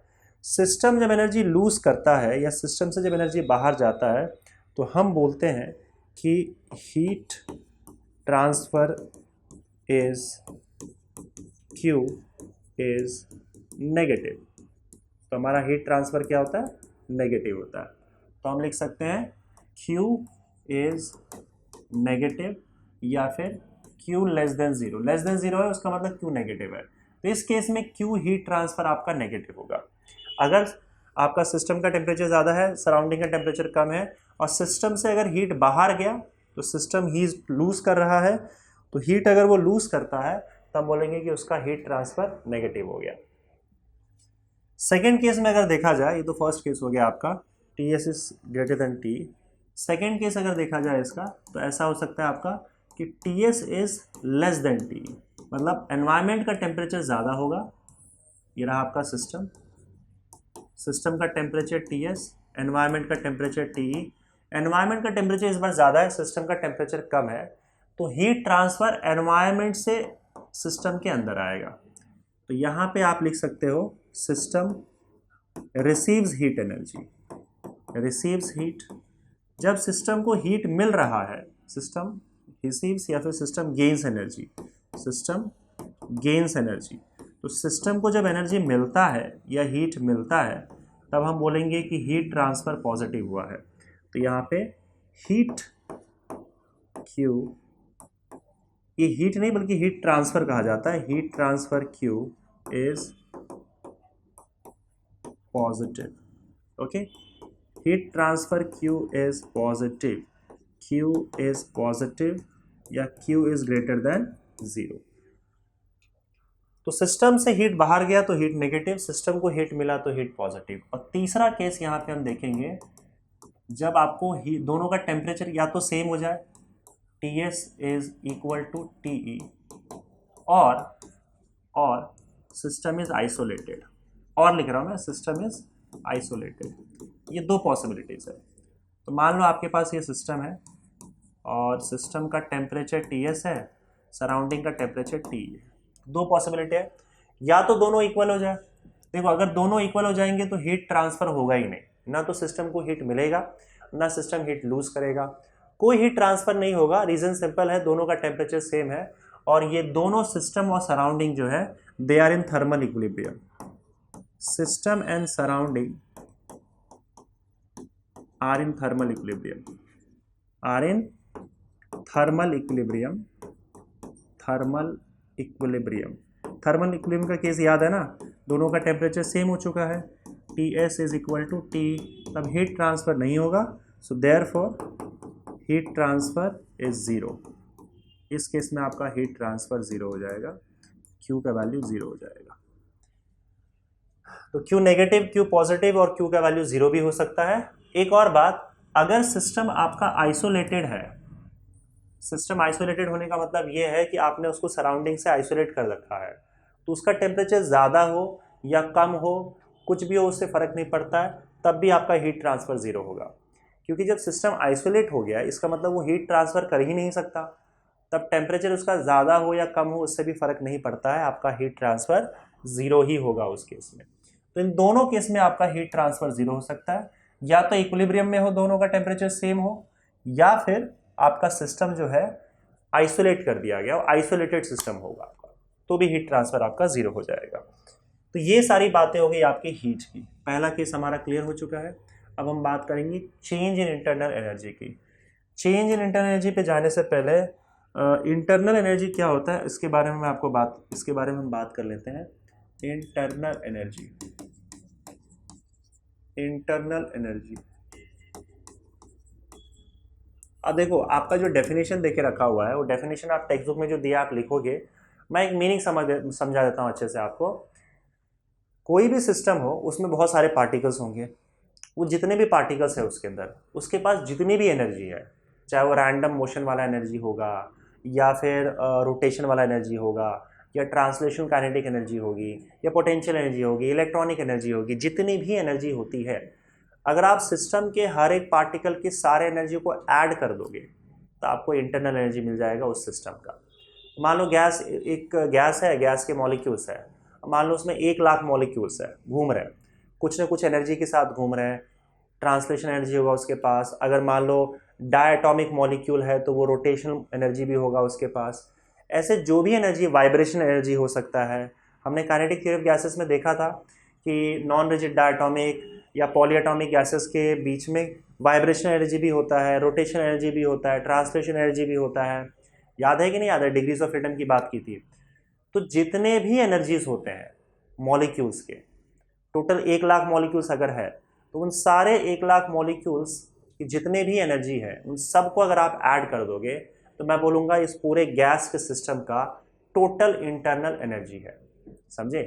सिस्टम जब एनर्जी लूज करता है या सिस्टम से जब एनर्जी बाहर जाता है, तो हम बोलते हैं कि heat transfer is Q is negative. तो हमारा हीट ट्रांसफ़र क्या होता है, नेगेटिव होता है। तो हम लिख सकते हैं Q इज नेगेटिव, या फिर Q less than zero. Less than zero है उसका मतलब Q नेगेटिव है। तो इस केस में Q हीट ट्रांसफ़र आपका नेगेटिव होगा। अगर आपका सिस्टम का टेम्परेचर ज़्यादा है, सराउंडिंग का टेम्परेचर कम है, और सिस्टम से अगर हीट बाहर गया, तो सिस्टम हीट लूज़ कर रहा है, तो हीट अगर वो लूज़ करता है तो हम बोलेंगे कि उसका हीट ट्रांसफ़र नेगेटिव हो गया। सेकेंड केस में अगर देखा जाए, ये तो फर्स्ट केस हो गया आपका, TS is greater then T। Second case अगर देखा जाए इसका, तो ऐसा हो सकता है आपका कि TS is less than T, मतलब एनवायरनमेंट का टेम्परेचर ज़्यादा होगा। ये रहा आपका सिस्टम, सिस्टम का टेम्परेचर TS, एनवायरनमेंट का टेम्परेचर TE। एनवायरनमेंट का टेम्परेचर इस बार ज़्यादा है, सिस्टम का टेम्परेचर कम है, तो हीट ट्रांसफर एनवायरनमेंट से सिस्टम के अंदर आएगा। तो यहाँ पे आप लिख सकते हो system receives heat energy, receives heat. जब सिस्टम को हीट मिल रहा है, सिस्टम रिसीव्स या फिर system gains energy, system gains energy. तो सिस्टम को जब एनर्जी मिलता है या हीट मिलता है तब हम बोलेंगे कि हीट ट्रांसफर पॉजिटिव हुआ है। तो यहाँ पे हीट Q, ये हीट नहीं बल्कि हीट ट्रांसफर कहा जाता है, heat transfer Q is positive. Okay, heat transfer Q is positive, Q is positive या Q इज ग्रेटर देन 0। तो सिस्टम से हीट बाहर गया तो हीट नेगेटिव, सिस्टम को हीट मिला तो हीट पॉजिटिव। और तीसरा केस यहाँ पे हम देखेंगे जब आपको दोनों का टेम्परेचर या तो सेम हो जाए, Ts is equal to TE, और सिस्टम इज आइसोलेटेड, और लिख रहा हूँ मैं, सिस्टम इज आइसोलेटेड। ये दो पॉसिबिलिटीज है। तो मान लो आपके पास ये सिस्टम है और सिस्टम का टेम्परेचर Ts है, सराउंडिंग का टेम्परेचर TE है। दो पॉसिबिलिटी है, या तो दोनों इक्वल हो जाए। देखो अगर दोनों इक्वल हो जाएंगे तो हीट ट्रांसफर होगा ही नहीं, ना तो सिस्टम को हीट मिलेगा ना सिस्टम हीट लूज करेगा, कोई हीट ट्रांसफर नहीं होगा। रीजन सिंपल है, दोनों का टेम्परेचर सेम है और ये दोनों सिस्टम और सराउंडिंग जो है they are in thermal equilibrium. System and surrounding are in thermal equilibrium, are in thermal equilibrium, thermal equilibrium. Thermal equilibrium का केस याद है ना, दोनों का टेम्परेचर सेम हो चुका है, Ts is equal to T, तब हीट ट्रांसफर नहीं होगा। So therefore heat transfer is 0। इस केस में आपका हीट ट्रांसफर 0 हो जाएगा, Q का वैल्यू 0 हो जाएगा। तो Q नेगेटिव, Q पॉजिटिव और Q का वैल्यू 0 भी हो सकता है। एक और बात, अगर सिस्टम आपका आइसोलेटेड है, सिस्टम आइसोलेटेड होने का मतलब ये है कि आपने उसको सराउंडिंग से आइसोलेट कर रखा है, तो उसका टेम्परेचर ज़्यादा हो या कम हो, कुछ भी हो, उससे फ़र्क नहीं पड़ता है, तब भी आपका हीट ट्रांसफ़र 0 होगा। क्योंकि जब सिस्टम आइसोलेट हो गया इसका मतलब वो हीट ट्रांसफ़र कर ही नहीं सकता, तब टेम्परेचर उसका ज़्यादा हो या कम हो उससे भी फ़र्क नहीं पड़ता है, आपका हीट ट्रांसफ़र 0 ही होगा उस केस में। तो इन दोनों केस में आपका हीट ट्रांसफ़र 0 हो सकता है, या तो इक्विलिब्रियम में हो, दोनों का टेम्परेचर सेम हो, या फिर आपका सिस्टम जो है आइसोलेट कर दिया गया, आइसोलेटेड सिस्टम होगा आपका, तो भी हीट ट्रांसफर आपका 0 हो जाएगा। तो ये सारी बातें हो गई आपकी हीट की। पहला केस हमारा क्लियर हो चुका है। अब हम बात करेंगे चेंज इन इंटरनल एनर्जी की। चेंज इन इंटरनल एनर्जी पे जाने से पहले इंटरनल एनर्जी क्या होता है इसके बारे में हम बात कर लेते हैं। Internal energy, internal energy. अब देखो आपका जो डेफिनेशन देके रखा हुआ है वो डेफिनेशन आप टेक्स्ट बुक में जो दिया आप लिखोगे, मैं एक मीनिंग समझा देता हूँ अच्छे से आपको। कोई भी सिस्टम हो उसमें बहुत सारे पार्टिकल्स होंगे, वो जितने भी पार्टिकल्स है उसके अंदर, उसके पास जितनी भी एनर्जी है, चाहे वो रैंडम मोशन वाला एनर्जी होगा या फिर रोटेशन वाला एनर्जी होगा या ट्रांसलेशन काइनेटिक एनर्जी होगी या पोटेंशियल एनर्जी होगी, इलेक्ट्रॉनिक एनर्जी होगी, जितनी भी एनर्जी होती है, अगर आप सिस्टम के हर एक पार्टिकल की सारे एनर्जी को ऐड कर दोगे तो आपको इंटरनल एनर्जी मिल जाएगा उस सिस्टम का। मान लो गैस, एक गैस है, गैस के मॉलिक्यूल्स है, मान लो उसमें 1,00,000 मॉलिक्यूल्स है, घूम रहे हैं, कुछ ना कुछ एनर्जी के साथ घूम रहे हैं, ट्रांसलेशन एनर्जी होगा उसके पास। अगर मान लो डायटॉमिक मॉलिक्यूल है तो वो रोटेशनल एनर्जी भी होगा उसके पास। ऐसे जो भी एनर्जी, वाइब्रेशन एनर्जी हो सकता है। हमने काइनेटिक थ्योरी ऑफ गैसेस में देखा था कि नॉन रिजिड डायटॉमिक या पॉलीएटॉमिक गैसेस के बीच में वाइब्रेशन एनर्जी भी होता है, रोटेशन एनर्जी भी होता है, ट्रांसलेशन एनर्जी भी होता है। याद है कि नहीं याद है, डिग्रीज ऑफ फ्रीडम की बात की थी। तो जितने भी एनर्जीज होते हैं मॉलिक्यूल्स के, टोटल 1,00,000 मॉलिक्यूल्स अगर है तो उन सारे 1,00,000 मॉलिक्यूल्स की जितने भी एनर्जी है उन सबको अगर आप ऐड कर दोगे तो मैं बोलूँगा इस पूरे गैस के सिस्टम का टोटल इंटरनल एनर्जी है। समझे?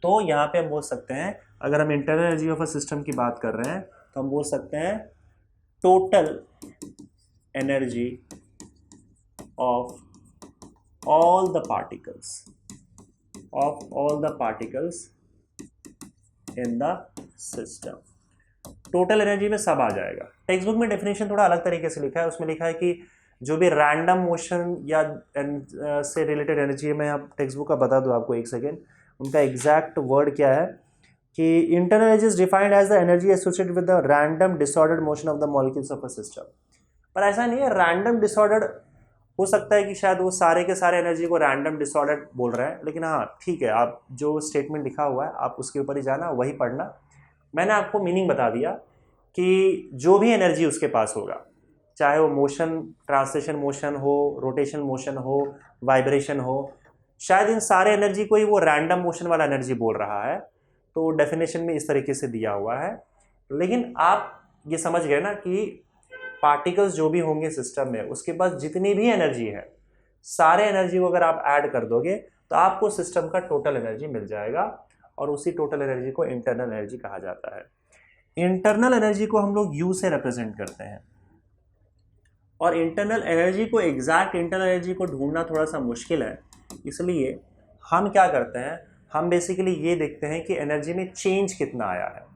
तो यहाँ पे हम बोल सकते हैं, अगर हम internal energy of a system की बात कर रहे हैं तो हम बोल सकते हैं total energy of all the particles, in the system. Total energy में सब आ जाएगा। टेक्स्ट बुक में डेफिनेशन थोड़ा अलग तरीके से लिखा है, उसमें लिखा है कि जो भी रैंडम मोशन या से रिलेटेड एनर्जी है, मैं आप टेक्स्ट बुक का बता दूँ आपको, एक सेकेंड, उनका एग्जैक्ट वर्ड क्या है कि internal energy is defined as the energy associated with the random disordered motion of the molecules of a system. पर ऐसा नहीं है, रैंडम डिसऑर्डर्ड हो सकता है कि शायद वो सारे के सारे एनर्जी को रैंडम डिसऑर्डर्ड बोल रहे हैं, लेकिन हाँ ठीक है, आप जो स्टेटमेंट लिखा हुआ है आप उसके ऊपर ही जाना, वही पढ़ना। मैंने आपको मीनिंग बता दिया कि जो भी एनर्जी उसके पास होगा, चाहे वो मोशन, ट्रांसलेशन मोशन हो, रोटेशन मोशन हो, वाइब्रेशन हो, शायद इन सारे एनर्जी को ही वो रैंडम मोशन वाला एनर्जी बोल रहा है। तो डेफिनेशन में इस तरीके से दिया हुआ है। लेकिन आप ये समझ गए ना कि पार्टिकल्स जो भी होंगे सिस्टम में, उसके पास जितनी भी एनर्जी है, सारे एनर्जी को अगर आप ऐड कर दोगे तो आपको सिस्टम का टोटल एनर्जी मिल जाएगा, और उसी टोटल एनर्जी को इंटरनल एनर्जी कहा जाता है। इंटरनल एनर्जी को हम लोग यू से रिप्रेजेंट करते हैं, और इंटरनल एनर्जी को, एग्जैक्ट इंटरनल एनर्जी को ढूंढना थोड़ा सा मुश्किल है, इसलिए हम क्या करते हैं, हम बेसिकली ये देखते हैं कि एनर्जी में चेंज कितना आया है।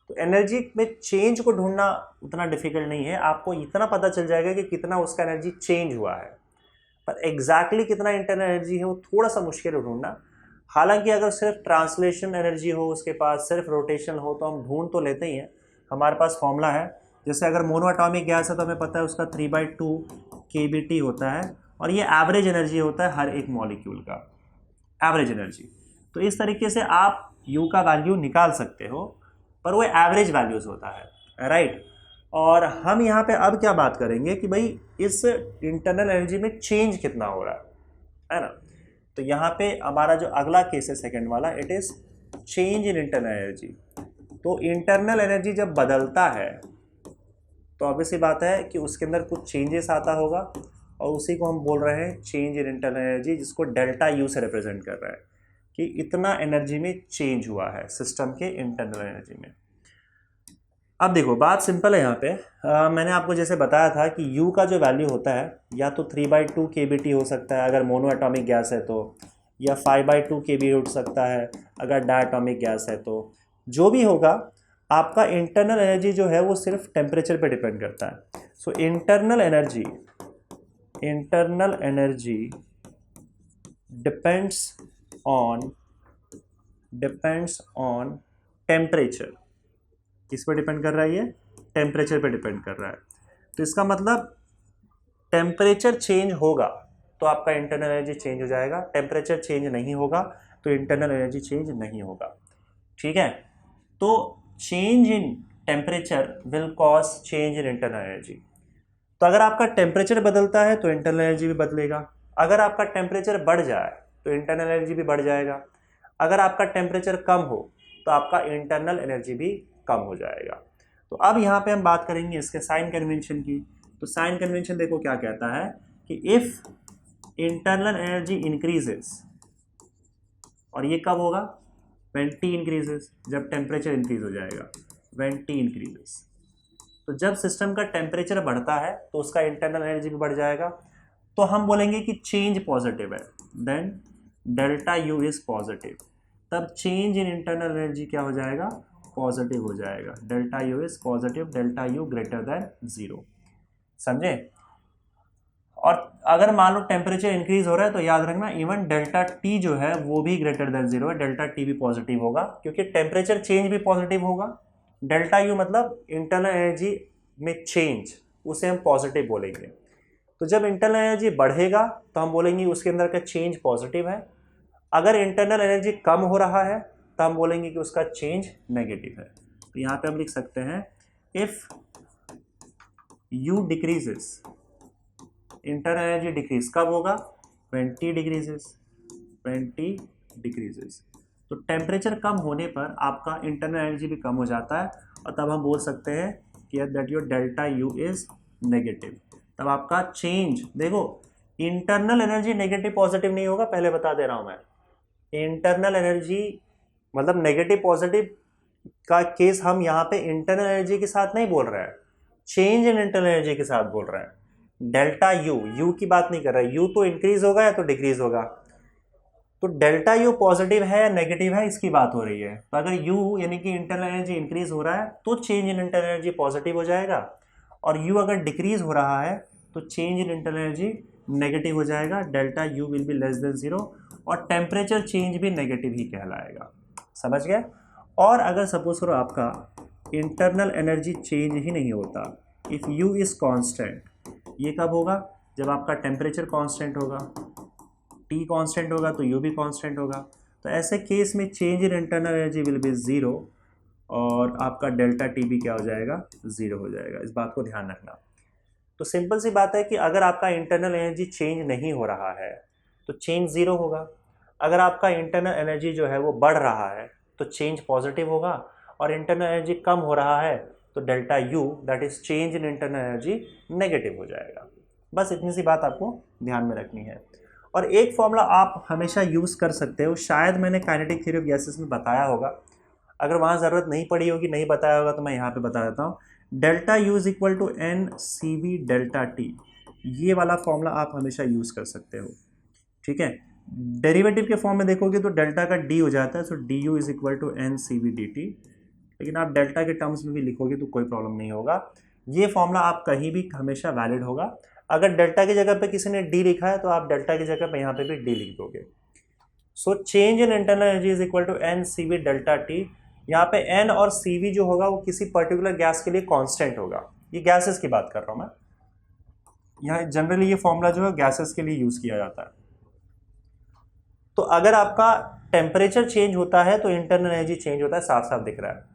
तो एनर्जी में चेंज को ढूंढना उतना डिफिकल्ट नहीं है, आपको इतना पता चल जाएगा कि कितना उसका एनर्जी चेंज हुआ है, पर एग्जैक्टली कितना इंटरनल एनर्जी है वो थोड़ा सा मुश्किल है ढूंढना। हालांकि अगर सिर्फ ट्रांसलेशन एनर्जी हो, उसके पास सिर्फ रोटेशन हो, तो हम ढूंढ तो लेते ही हैं, हमारे पास फॉर्मूला है। जैसे अगर मोनो एटॉमिक गैस है तो हमें पता है उसका 3/2 kBT होता है, और ये एवरेज एनर्जी होता है हर एक मॉलिक्यूल का, एवरेज एनर्जी। तो इस तरीके से आप U का वैल्यू निकाल सकते हो, पर वो एवरेज वैल्यूज होता है, राइट। और हम यहाँ पे अब क्या बात करेंगे कि भाई इस इंटरनल एनर्जी में चेंज कितना हो रहा है ना। तो यहाँ पे हमारा जो अगला केस है सेकंड वाला, it is change in internal energy. तो इंटरनल एनर्जी जब बदलता है तो ऑब्वियसली बात है कि उसके अंदर कुछ चेंजेस आता होगा, और उसी को हम बोल रहे हैं चेंज इन इंटरनल एनर्जी, जिसको डेल्टा यू से रिप्रेजेंट कर रहा है कि इतना एनर्जी में चेंज हुआ है सिस्टम के इंटरनल एनर्जी में। अब देखो बात सिंपल है यहाँ पे, मैंने आपको जैसे बताया था कि U का जो वैल्यू होता है या तो 3/2 kBT हो सकता है अगर मोनो एटॉमिक गैस है तो, या 5/2 kB हो सकता है अगर डायटॉमिक गैस है तो। जो भी होगा, आपका इंटरनल एनर्जी जो है वो सिर्फ टेम्परेचर पे डिपेंड करता है। So internal energy depends on temperature. किस पे डिपेंड कर रहा है ये? टेम्परेचर पे डिपेंड कर रहा है। तो इसका मतलब टेम्परेचर चेंज होगा तो आपका इंटरनल एनर्जी चेंज हो जाएगा, टेम्परेचर चेंज नहीं होगा तो इंटरनल एनर्जी चेंज नहीं होगा, ठीक है। तो change in temperature will cause change in internal energy. तो अगर आपका टेम्परेचर बदलता है तो इंटरनल एनर्जी भी बदलेगा, अगर आपका टेम्परेचर बढ़ जाए तो इंटरनल एनर्जी भी बढ़ जाएगा, अगर आपका टेम्परेचर कम हो तो आपका इंटरनल एनर्जी भी कम हो जाएगा। तो अब यहाँ पे हम बात करेंगे इसके साइन कन्वेंशन की। तो साइन कन्वेंशन देखो क्या कहता है कि इफ इंटरनल एनर्जी इंक्रीजेस, और ये कब होगा? व्हेन T इंक्रीजेस, जब टेम्परेचर इंक्रीज हो जाएगा, व्हेन T इंक्रीजेस। तो जब सिस्टम का टेम्परेचर बढ़ता है तो उसका इंटरनल एनर्जी भी बढ़ जाएगा, तो हम बोलेंगे कि चेंज पॉजिटिव है, then delta U is positive, तब चेंज इन इंटरनल एनर्जी क्या हो जाएगा? पॉजिटिव हो जाएगा, delta U is positive, delta U greater than 0, समझे। और अगर मान लो टेम्परेचर इंक्रीज हो रहा है तो याद रखना इवन डेल्टा टी जो है वो भी ग्रेटर देन 0 है, डेल्टा टी भी पॉजिटिव होगा, क्योंकि टेम्परेचर चेंज भी पॉजिटिव होगा। डेल्टा यू मतलब इंटरनल एनर्जी में चेंज, उसे हम पॉजिटिव बोलेंगे। तो जब इंटरनल एनर्जी बढ़ेगा तो हम बोलेंगे उसके अंदर का चेंज पॉजिटिव है, अगर इंटरनल एनर्जी कम हो रहा है तो हम बोलेंगे कि उसका चेंज नेगेटिव है। तो यहाँ पे हम लिख सकते हैं if U decreases, internal energy decrease कब होगा? When T decreases. तो टेम्परेचर कम होने पर आपका इंटरनल एनर्जी भी कम हो जाता है, और तब हम बोल सकते हैं कि that your delta U is negative. तब आपका चेंज, देखो इंटरनल एनर्जी नेगेटिव पॉजिटिव नहीं होगा, पहले बता दे रहा हूं मैं। इंटरनल एनर्जी मतलब नेगेटिव पॉजिटिव का केस हम यहाँ पे इंटरनल एनर्जी के साथ नहीं बोल रहे हैं, चेंज इन इंटरनल एनर्जी के साथ बोल रहे हैं। डेल्टा यू की बात नहीं कर रहा है, यू तो इंक्रीज होगा या तो डिक्रीज होगा। तो डेल्टा यू पॉजिटिव है या नेगेटिव है इसकी बात हो रही है। तो अगर यू यानी कि इंटरनल एनर्जी इंक्रीज हो रहा है तो change in internal energy positive हो जाएगा, और यू अगर डिक्रीज हो रहा है तो change in internal energy negative हो जाएगा, delta you will be less than 0, और टेम्परेचर चेंज भी नेगेटिव ही कहलाएगा। समझ गए? और अगर सपोज करो आपका इंटरनल एनर्जी चेंज ही नहीं होता, इफ़ यू इज़ कांस्टेंट, ये कब होगा? जब आपका टेम्परेचर कांस्टेंट होगा, टी कांस्टेंट होगा तो यू भी कांस्टेंट होगा। तो ऐसे केस में change in internal energy will be 0 और आपका डेल्टा टी भी क्या हो जाएगा? 0 हो जाएगा। इस बात को ध्यान रखना। तो सिंपल सी बात है कि अगर आपका इंटरनल एनर्जी चेंज नहीं हो रहा है तो चेंज 0 होगा। अगर आपका इंटरनल एनर्जी जो है वो बढ़ रहा है तो चेंज पॉजिटिव होगा, और इंटरनल एनर्जी कम हो रहा है तो delta U, that is change in internal energy, negative हो जाएगा। बस इतनी सी बात आपको ध्यान में रखनी है। और एक फॉर्मूला आप हमेशा यूज़ कर सकते हो, शायद मैंने काइनेटिक थ्योरी ऑफ गैसेस में बताया होगा, अगर वहाँ ज़रूरत नहीं पड़ी होगी, नहीं बताया होगा तो मैं यहाँ पे बता देता हूँ। Delta U is equal to N C V delta T, ये वाला फॉर्मूला आप हमेशा यूज़ कर सकते हो। ठीक है, डेरिवेटिव के फॉर्म में देखोगे तो डेल्टा का डी हो जाता है, so D U is equal to N C V D T, लेकिन आप डेल्टा के टर्म्स में भी लिखोगे तो कोई प्रॉब्लम नहीं होगा। ये फॉर्मूला आप कहीं भी हमेशा वैलिड होगा। अगर डेल्टा की जगह पे किसी ने डी लिखा है तो आप डेल्टा की जगह पे यहाँ पे भी डी लिख दोगे। So change in internal energy is equal to N C V delta T. यहाँ पे एन और सी वी जो होगा वो किसी पर्टिकुलर गैस के लिए कांस्टेंट होगा। ये गैसेस की बात कर रहा हूँ मैं, यहाँ जनरली ये फॉर्मूला जो है गैसेस के लिए यूज़ किया जाता है। तो अगर आपका टेम्परेचर चेंज होता है तो इंटरनल एनर्जी चेंज होता है, साफ साफ दिख रहा है।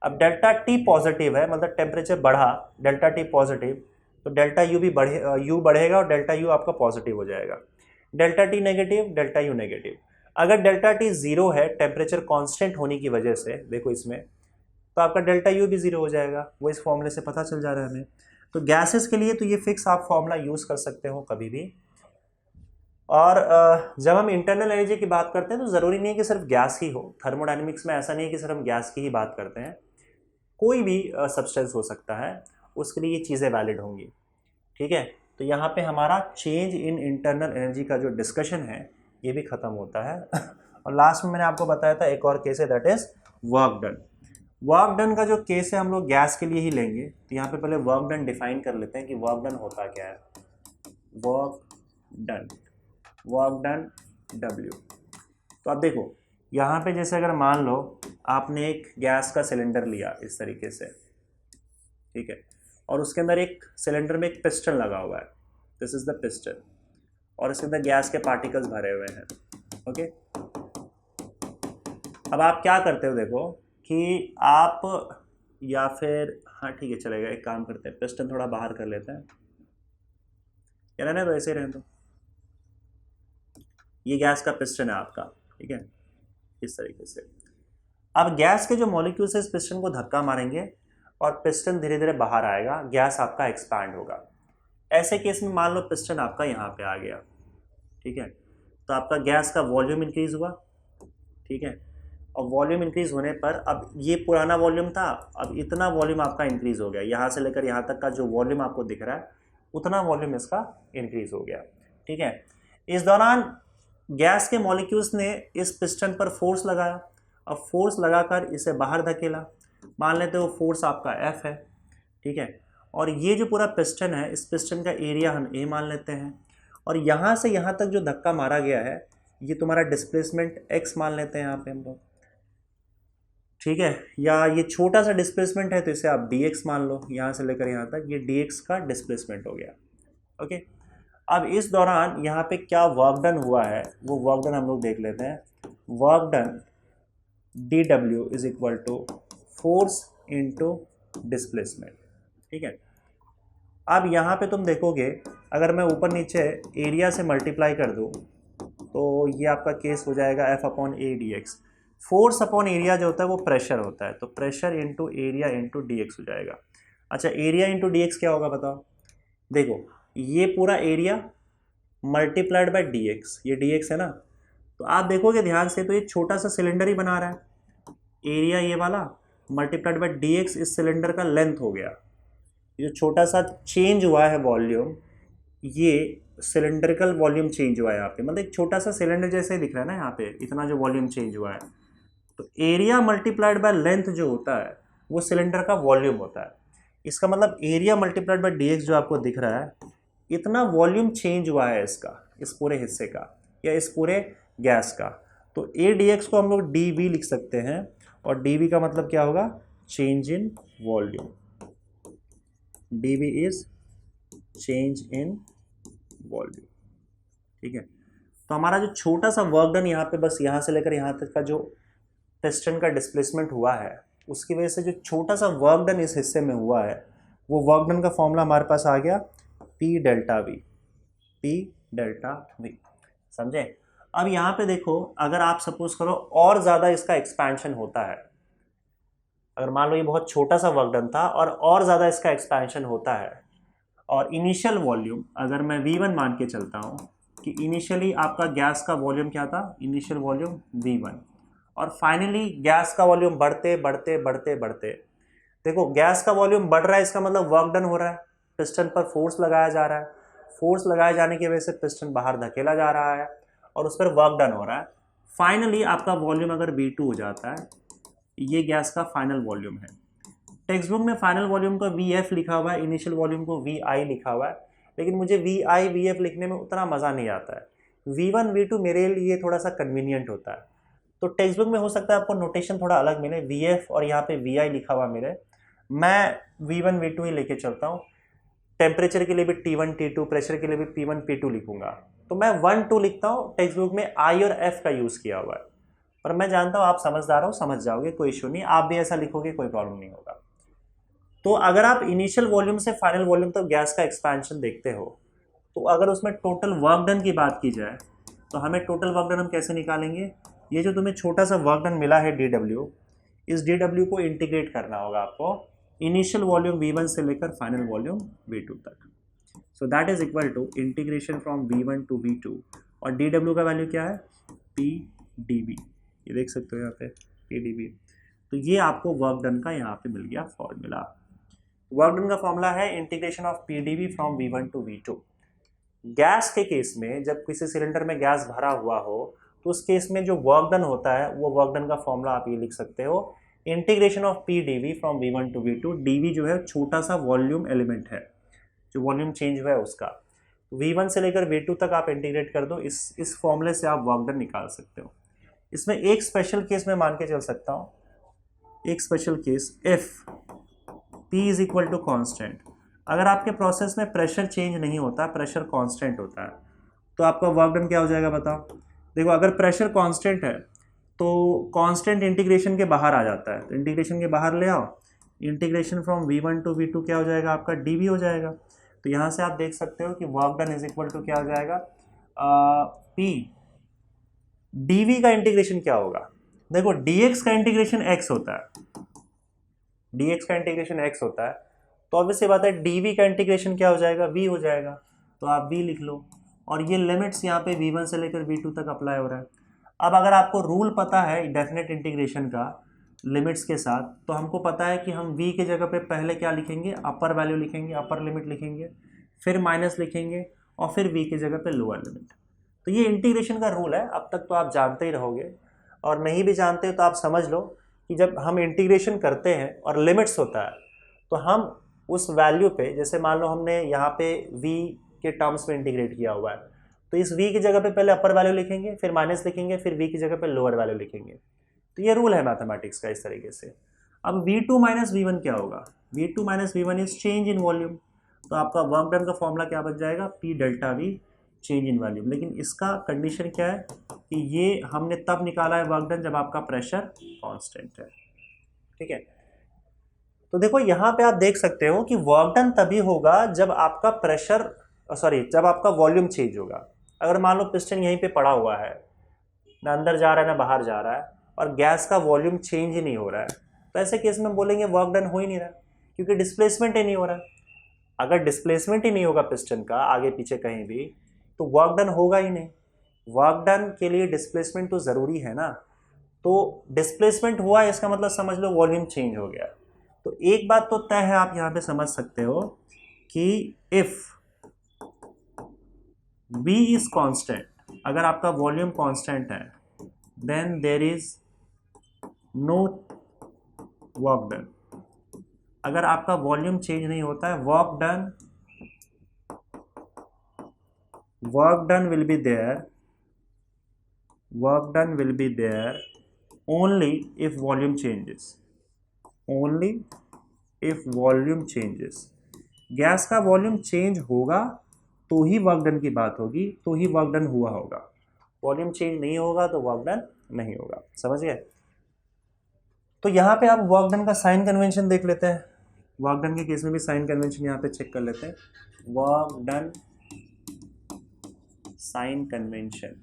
अब डेल्टा टी पॉजिटिव है, मतलब टेम्परेचर बढ़ा, डेल्टा टी पॉजिटिव, तो डेल्टा यू भी यू बढ़ेगा और डेल्टा यू आपका पॉजिटिव हो जाएगा। Delta T negative, delta U negative. अगर डेल्टा टी 0 है टेम्परेचर कांस्टेंट होने की वजह से, देखो इसमें, तो आपका डेल्टा यू भी 0 हो जाएगा। वो इस फॉर्मूले से पता चल जा रहा है हमें। तो गैसेस के लिए तो ये फिक्स आप फॉर्मूला यूज़ कर सकते हो कभी भी। और जब हम इंटरनल एनर्जी की बात करते हैं तो ज़रूरी नहीं है कि सिर्फ गैस ही हो। थर्मोडायनेमिक्स में ऐसा नहीं है कि सिर्फ हम गैस की ही बात करते हैं, कोई भी सब्सटेंस हो सकता है, उसके लिए ये चीज़ें वैलिड होंगी। ठीक है, तो यहाँ पे हमारा चेंज इन इंटरनल एनर्जी का जो डिस्कशन है ये भी ख़त्म होता है। और लास्ट में मैंने आपको बताया था एक और केस है, that is work done. Work done का जो केस है हम लोग गैस के लिए ही लेंगे। तो यहाँ पे पहले वर्क डन डिफाइन कर लेते हैं कि वर्क डन होता क्या है। Work done, work done W। तो अब देखो यहाँ पे जैसे अगर मान लो आपने एक गैस का सिलेंडर लिया इस तरीके से, ठीक है, और उसके अंदर एक सिलेंडर में एक पिस्टन लगा हुआ है, दिस इज द पिस्टन, और इसके अंदर गैस के पार्टिकल्स भरे हुए हैं। ओके, अब आप क्या करते हो, देखो कि आप, या फिर हाँ ठीक है चलेगा, एक काम करते हैं, पिस्टन थोड़ा बाहर कर लेते हैं, क्या रहना तो ऐसे ही रहने दो। ये गैस का पिस्टन है आपका, ठीक है, इस तरीके से। अब गैस के जो मॉलिक्यूल्स है इस पिस्टन को धक्का मारेंगे और पिस्टन धीरे धीरे बाहर आएगा, गैस आपका एक्सपैंड होगा। ऐसे केस में मान लो पिस्टन आपका यहाँ पे आ गया, ठीक है, तो आपका गैस का वॉल्यूम इंक्रीज हुआ, ठीक है, और वॉल्यूम इंक्रीज होने पर अब ये पुराना वॉल्यूम था, अब इतना वॉल्यूम आपका इंक्रीज हो गया, यहाँ से लेकर यहाँ तक का जो वॉल्यूम आपको दिख रहा है उतना वॉल्यूम इसका इंक्रीज हो गया। ठीक है, इस दौरान गैस के मॉलिक्यूल्स ने इस पिस्टन पर फोर्स लगाया, अब फोर्स लगाकर इसे बाहर धकेला, मान लेते हो फोर्स आपका F है, ठीक है, और ये जो पूरा पिस्टन है इस पिस्टन का एरिया हम A मान लेते हैं, और यहाँ से यहाँ तक जो धक्का मारा गया है ये तुम्हारा डिस्प्लेसमेंट x मान लेते हैं यहाँ पे हम लोग, ठीक है, या ये छोटा सा डिस्प्लेसमेंट है तो इसे आप dx मान लो, यहाँ से लेकर यहाँ तक ये dx का डिस्प्लेसमेंट हो गया। ओके, अब इस दौरान यहाँ पे क्या वर्क डन हुआ है वो वर्क डन हम लोग देख लेते हैं। Work done dW is equal to force into displacement. ठीक है, अब यहाँ पे तुम देखोगे अगर मैं ऊपर नीचे एरिया से मल्टीप्लाई कर दूँ तो ये आपका केस हो जाएगा F upon A dx। Force upon area जो होता है वो प्रेशर होता है, तो pressure into area into dx हो जाएगा। अच्छा, एरिया इंटू dx क्या होगा बताओ, देखो ये पूरा एरिया मल्टीप्लाइड बाय dx, ये dx है ना, तो आप देखोगे ध्यान से तो ये छोटा सा सिलेंडर ही बना रहा है, एरिया ये वाला मल्टीप्लाइड बाय dx इस सिलेंडर का लेंथ हो गया। ये जो छोटा सा चेंज हुआ है वॉल्यूम, ये सिलेंड्रिकल वॉल्यूम चेंज हुआ है यहाँ पे, मतलब एक छोटा सा सिलेंडर जैसे दिख रहा है ना यहाँ पे, इतना जो वॉल्यूम चेंज हुआ है, तो एरिया मल्टीप्लाइड बाय लेंथ जो होता है वो सिलेंडर का वॉल्यूम होता है। इसका मतलब एरिया मल्टीप्लाइड बाय dx जो आपको दिख रहा है इतना वॉल्यूम चेंज हुआ है इसका, इस पूरे हिस्से का या इस पूरे गैस का। तो ए डी एक्स को हम लोग डी वी लिख सकते हैं, और डी वी का मतलब क्या होगा, change in volume. D V is change in volume, ठीक है। तो हमारा जो छोटा सा वर्क डन यहाँ पे, बस यहाँ से लेकर यहाँ तक का जो पिस्टन का डिस्प्लेसमेंट हुआ है, उसकी वजह से जो छोटा सा वर्क डन इस हिस्से में हुआ है, वो वर्क डन का फॉर्मूला हमारे पास आ गया P delta we, P delta we, समझे। अब यहाँ पे देखो, अगर आप सपोज करो और ज़्यादा इसका एक्सपेंशन होता है, अगर मान लो ये बहुत छोटा सा वर्क डन था और ज़्यादा इसका एक्सपेंशन होता है, और इनिशियल वॉल्यूम अगर मैं V1 मान के चलता हूँ कि इनिशियली आपका गैस का वॉल्यूम क्या था, इनिशियल वॉल्यूम V1, और फाइनली गैस का वॉल्यूम बढ़ते बढ़ते बढ़ते बढ़ते, देखो गैस का वॉल्यूम बढ़ रहा है, इसका मतलब वर्क डन हो रहा है, पिस्टन पर फोर्स लगाया जा रहा है, फोर्स लगाए जाने की वजह से पिस्टन बाहर धकेला जा रहा है और उस पर वर्क डन हो रहा है। फाइनली आपका वॉल्यूम अगर V2 हो जाता है, ये गैस का फाइनल वॉल्यूम है। टेक्स्ट बुक में फाइनल वॉल्यूम को VF लिखा हुआ है, इनिशियल वॉल्यूम को VI लिखा हुआ है, लेकिन मुझे VI VF लिखने में उतना मज़ा नहीं आता है। V1 V2 मेरे लिए थोड़ा सा कन्वीनियंट होता है, तो टेक्स्ट बुक में हो सकता है आपको नोटेशन थोड़ा अलग मिले, VF और यहाँ पे VI लिखा हुआ मिले। मैं V1 V2 ही लेके चलता हूँ। टेम्परेचर के लिए भी T1 T2, प्रेशर के लिए भी P1 P2 लिखूंगा, तो मैं 1 2 लिखता हूँ। टेक्स्ट बुक में I और F का यूज़ किया हुआ है, और मैं जानता हूँ आप समझदार हो, समझ जाओगे, कोई इशू नहीं, आप भी ऐसा लिखोगे कोई प्रॉब्लम नहीं होगा। तो अगर आप इनिशियल वॉल्यूम से फाइनल वॉल्यूम तक गैस का एक्सपेंशन देखते हो, तो अगर उसमें टोटल वर्क डन की बात की जाए, तो हमें टोटल वर्क डन हम कैसे निकालेंगे, ये जो तुम्हें छोटा सा वर्क डन मिला है DW, इस DW को इंटीग्रेट करना होगा आपको इनिशियल वॉल्यूम V1 से लेकर फाइनल वॉल्यूम V2 तक। So that is equal to integration from V1 to V2, और DW का वैल्यू क्या है, PdV, ये देख सकते हो यहाँ पे PdV। तो ये आपको वर्क डन का यहाँ पे मिल गया फॉर्मूला। वर्क डन का फॉर्मूला है integration of PdV from V1 to V2। Gas के केस में जब किसी सिलेंडर में गैस भरा हुआ हो, तो उस केस में जो वर्क डन होता है, वो वर्क डन का फॉर्मूला आप ये लिख सकते हो, integration of PdV from V1 to V2। dV जो है छोटा सा वॉल्यूम एलिमेंट है, जो वॉल्यूम चेंज हुआ है उसका, V1 से लेकर V2 तक आप इंटीग्रेट कर दो, इस फॉर्मूले से आप वर्क डन निकाल सकते हो। इसमें एक स्पेशल केस में मान के चल सकता हूँ, एक special case, if P is equal to constant, अगर आपके प्रोसेस में प्रेशर चेंज नहीं होता, प्रेशर कांस्टेंट होता है, तो आपका वर्क डन क्या हो जाएगा बताओ। देखो अगर प्रेशर कांस्टेंट है तो कांस्टेंट इंटीग्रेशन के बाहर आ जाता है, तो इंटीग्रेशन के बाहर ले आओ, integration from V1 to V2 क्या हो जाएगा आपका, dV हो जाएगा। तो यहाँ से आप देख सकते हो कि work done is equal to क्या हो जाएगा, P dV का इंटीग्रेशन क्या होगा, देखो dx का इंटीग्रेशन x होता है, dx का इंटीग्रेशन x होता है, तो ऑब्वियसली बात है dV का इंटीग्रेशन क्या हो जाएगा, v हो जाएगा, तो आप v लिख लो, और ये लिमिट्स यहाँ पे V1 से लेकर V2 तक अप्लाई हो रहा है। अब अगर आपको रूल पता है डेफिनेट इंटीग्रेशन का लिमिट्स के साथ, तो हमको पता है कि हम v के जगह पे पहले क्या लिखेंगे, अपर वैल्यू लिखेंगे, अपर लिमिट लिखेंगे, फिर माइनस लिखेंगे, और फिर v के जगह पे लोअर लिमिट। तो ये इंटीग्रेशन का रूल है, अब तक तो आप जानते ही रहोगे, और नहीं भी जानते हो तो आप समझ लो कि जब हम इंटीग्रेशन करते हैं और लिमिट्स होता है, तो हम उस वैल्यू पे, जैसे मान लो हमने यहाँ पे v के टर्म्स में इंटीग्रेट किया हुआ है, तो इस v की जगह पे पहले अपर वैल्यू लिखेंगे, फिर माइनस लिखेंगे, फिर v की जगह पे लोअर वैल्यू लिखेंगे। तो ये रूल है मैथमेटिक्स का इस तरीके से। अब V2 माइनस V1 क्या होगा, V2 minus V1 is change in volume, तो आपका वर्क डन का फॉर्मूला क्या बन जाएगा, P delta V, change in volume. लेकिन इसका कंडीशन क्या है कि ये हमने तब निकाला है वर्क डन जब आपका प्रेशर कांस्टेंट है, ठीक है। तो देखो यहाँ पे आप देख सकते हो कि वर्क डन तभी होगा जब आपका प्रेशर, जब आपका वॉल्यूम चेंज होगा। अगर मान लो पिस्टन यहीं पे पड़ा हुआ है, ना अंदर जा रहा है ना बाहर जा रहा है, और गैस का वॉल्यूम चेंज ही नहीं हो रहा है, तो ऐसे केस में बोलेंगे वर्क डन हो ही नहीं रहा, क्योंकि डिस्प्लेसमेंट ही नहीं हो रहा। अगर डिस्प्लेसमेंट ही नहीं होगा पिस्टन का आगे पीछे कहीं भी, तो वर्क डन होगा ही नहीं। वर्क डन के लिए डिस्प्लेसमेंट तो ज़रूरी है ना, तो डिस्प्लेसमेंट हुआ इसका मतलब समझ लो वॉल्यूम चेंज हो गया। तो एक बात तो तय है, आप यहाँ पे समझ सकते हो कि इफ V इज कांस्टेंट, अगर आपका वॉल्यूम कांस्टेंट है, then there is no work done. अगर आपका वॉल्यूम चेंज नहीं होता है, work done work done will be there, work done will be there only if volume changes, only if volume changes. Gas का वॉल्यूम चेंज होगा तो ही वर्क डन की बात होगी, तो ही वर्क डन हुआ होगा। वॉल्यूम चेंज नहीं होगा तो वर्क डन नहीं होगा। समझ गए? तो यहाँ पे आप वर्क डन का साइन कन्वेंशन देख लेते हैं। वर्क डन के केस में भी साइन कन्वेंशन यहाँ पे चेक कर लेते हैं। Work done sign convention,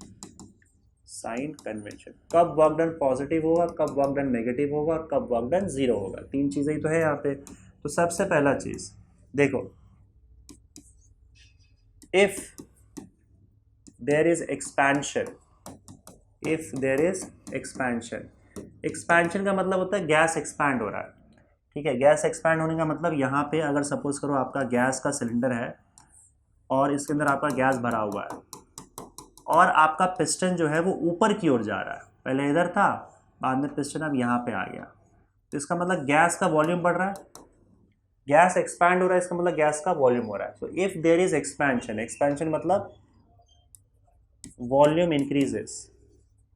sign convention, कब वर्क डन पॉजिटिव होगा, कब वर्क डन नेगेटिव होगा और कब वर्क डन जीरो होगा। तीन चीजें ही तो है यहाँ पे। तो सबसे पहला चीज देखो, if there is expansion, if there is expansion, expansion का मतलब होता है गैस एक्सपैंड हो रहा है। ठीक है, गैस एक्सपैंड होने का मतलब यहाँ पे अगर सपोज करो आपका गैस का सिलेंडर है और इसके अंदर आपका गैस भरा हुआ है और आपका पिस्टन जो है वो ऊपर की ओर जा रहा है, पहले इधर था, बाद में पिस्टन अब यहाँ पे आ गया, तो इसका मतलब गैस का वॉल्यूम बढ़ रहा है, गैस एक्सपैंड हो रहा है, इसका मतलब गैस का वॉल्यूम हो रहा है। So if there is expansion, expansion मतलब volume increases,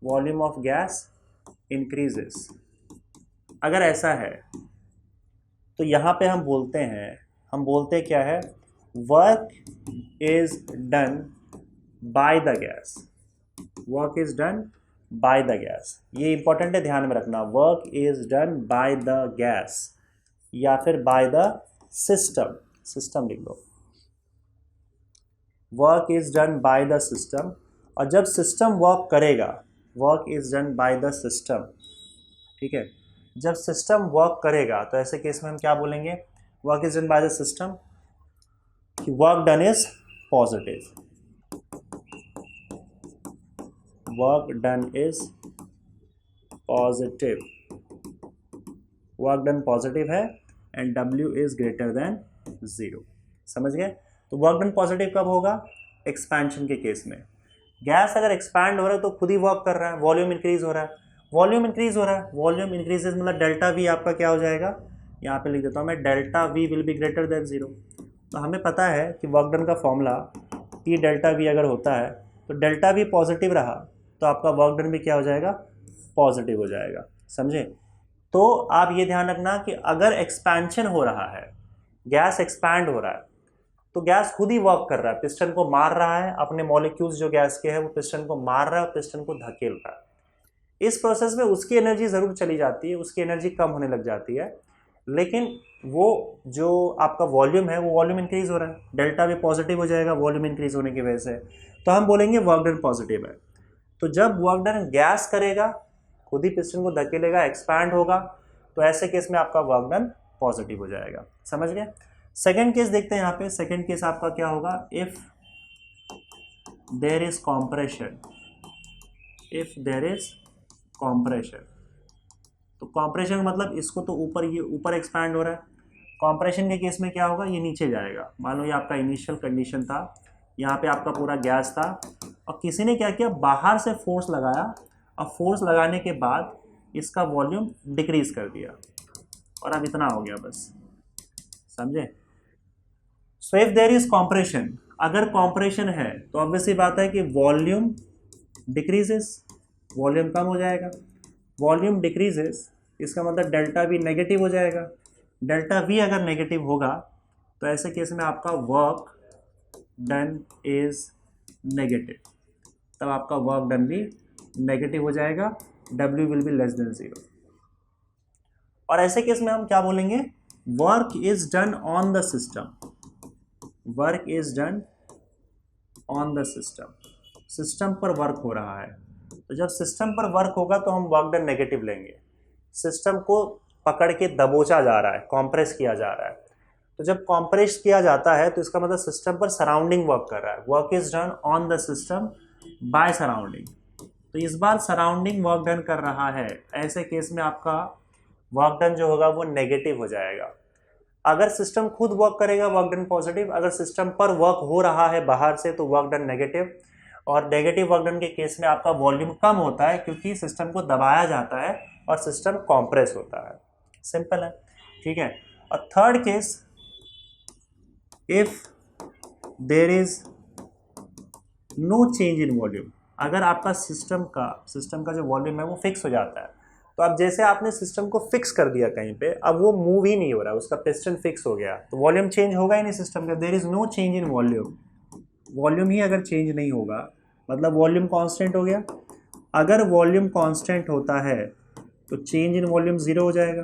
volume of gas increases. अगर ऐसा है तो यहाँ पे हम बोलते हैं क्या है, work is done by the gas, work is done by the gas. ये इंपॉर्टेंट है, ध्यान में रखना, work is done by the gas या फिर बाय द सिस्टम, सिस्टम लिख लो, work is done by the system. और जब सिस्टम वर्क करेगा, work is done by the system, ठीक है, जब सिस्टम वर्क करेगा तो ऐसे केस में हम क्या बोलेंगे, work is done by the system, कि work done is positive, work done is positive, work done positive है and W is greater than 0। समझ गए? तो वर्क डन पॉजिटिव कब होगा, एक्सपेंशन के केस में। गैस अगर एक्सपैंड हो रहा है तो खुद ही वर्क कर रहा है, वॉल्यूम इंक्रीज हो रहा है, वॉल्यूम इंक्रीज हो रहा है, वॉल्यूम इंक्रीजेज मतलब डेल्टा वी आपका क्या हो जाएगा, यहाँ पे लिख देता हूँ मैं, delta we will be greater than 0। तो हमें पता है कि वर्क डन का फॉर्मूला P डेल्टा वी अगर होता है तो डेल्टा वी पॉजिटिव रहा तो आपका वर्क डन भी क्या हो जाएगा, पॉजिटिव हो जाएगा। समझे? तो आप ये ध्यान रखना कि अगर एक्सपेंशन हो रहा है, गैस एक्सपैंड हो रहा है, तो गैस खुद ही वर्क कर रहा है, पिस्टन को मार रहा है, अपने मॉलिक्यूल्स जो गैस के हैं वो पिस्टन को मार रहा है, पिस्टन को धकेल रहा है। इस प्रोसेस में उसकी एनर्जी ज़रूर चली जाती है, उसकी एनर्जी कम होने लग जाती है, लेकिन वो जो आपका वॉल्यूम है वो वॉल्यूम इंक्रीज हो रहा है, डेल्टा भी पॉजिटिव हो जाएगा वॉल्यूम इंक्रीज होने की वजह से। तो हम बोलेंगे वर्क डन पॉजिटिव है। तो जब वर्क डन गैस करेगा, खुद ही पिस्टन को धकेलेगा, एक्सपैंड होगा, तो ऐसे केस में आपका वर्क डन पॉजिटिव हो जाएगा। समझ गए? सेकेंड केस देखते हैं यहाँ पे। सेकेंड केस आपका क्या होगा, if there is compression, if there is compression. तो कॉम्प्रेशन मतलब इसको तो ऊपर, ये ऊपर एक्सपैंड हो रहा है, कॉम्प्रेशन के केस में क्या होगा, ये नीचे जाएगा। मान लो ये आपका इनिशियल कंडीशन था, यहाँ पे आपका पूरा गैस था और किसी ने क्या किया, बाहर से फोर्स लगाया और फोर्स लगाने के बाद इसका वॉल्यूम डिक्रीज कर दिया और अब इतना हो गया बस। समझे? So if there is compression, अगर कॉम्प्रेशन है तो ऑब्वियसली बात है कि वॉल्यूम डिक्रीजेस, वॉल्यूम कम हो जाएगा, वॉल्यूम डिक्रीजेस, इसका मतलब डेल्टा वी नेगेटिव हो जाएगा। डेल्टा वी अगर नेगेटिव होगा तो ऐसे केस में आपका वर्क डन इज नेगेटिव, तब आपका वर्क डन भी नेगेटिव हो जाएगा, W will be less than 0। और ऐसे केस में हम क्या बोलेंगे, work is done on the system, work is done on the system, system पर वर्क हो रहा है। तो जब सिस्टम पर वर्क होगा तो हम वर्क डन नेगेटिव लेंगे, सिस्टम को पकड़ के दबोचा जा रहा है, कॉम्प्रेस किया जा रहा है। तो जब कॉम्प्रेस किया जाता है तो इसका मतलब सिस्टम पर सराउंडिंग वर्क कर रहा है, work is done on the system by surrounding. तो इस बार सराउंडिंग वर्क डन कर रहा है, ऐसे केस में आपका वर्क डन जो होगा वो नेगेटिव हो जाएगा। अगर सिस्टम खुद वर्क करेगा वर्क डन पॉजिटिव, अगर सिस्टम पर वर्क हो रहा है बाहर से तो वर्क डन नेगेटिव। और नेगेटिव वर्क डन के केस में आपका वॉल्यूम कम होता है क्योंकि सिस्टम को दबाया जाता है और सिस्टम कॉम्प्रेस होता है। सिंपल है, ठीक है। और third case, if there is no change in volume. अगर आपका सिस्टम का जो वॉल्यूम है वो फिक्स हो जाता है, तो अब जैसे आपने सिस्टम को फिक्स कर दिया कहीं पे, अब वो मूव ही नहीं हो रहा है, उसका पिस्टन फिक्स हो गया, तो वॉल्यूम चेंज होगा ही नहीं सिस्टम का। There is no change in volume. Volume ही अगर चेंज नहीं होगा मतलब वॉल्यूम कांस्टेंट हो गया। अगर वॉल्यूम कांस्टेंट होता है तो चेंज इन वॉल्यूम जीरो हो जाएगा।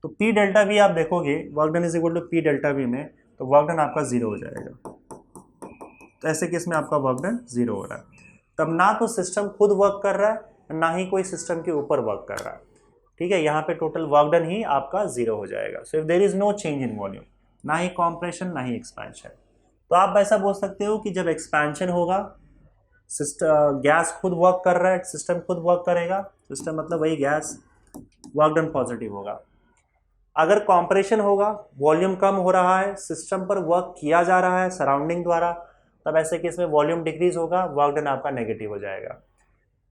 तो पी डेल्टा वी आप देखोगे work done is equal to P delta V में, तो वर्क डन आपका जीरो हो जाएगा। तो ऐसे केस में आपका वर्क डन जीरो हो रहा है। तब ना तो सिस्टम खुद वर्क कर रहा है, ना ही कोई सिस्टम के ऊपर वर्क कर रहा है। ठीक है, यहाँ पे टोटल वर्क डन ही आपका जीरो हो जाएगा। So if there is no change in volume, ना ही कॉम्प्रेशन ना ही एक्सपेंशन। तो आप ऐसा बोल सकते हो कि जब एक्सपेंशन होगा सिस्टम गैस खुद वर्क कर रहा है, सिस्टम खुद वर्क करेगा, सिस्टम मतलब वही गैस, वर्क डन पॉजिटिव होगा। अगर कॉम्प्रेशन होगा, वॉल्यूम कम हो रहा है, सिस्टम पर वर्क किया जा रहा है सराउंडिंग द्वारा, तब ऐसे केस में वॉल्यूम डिक्रीज होगा, वर्क डन आपका नेगेटिव हो जाएगा।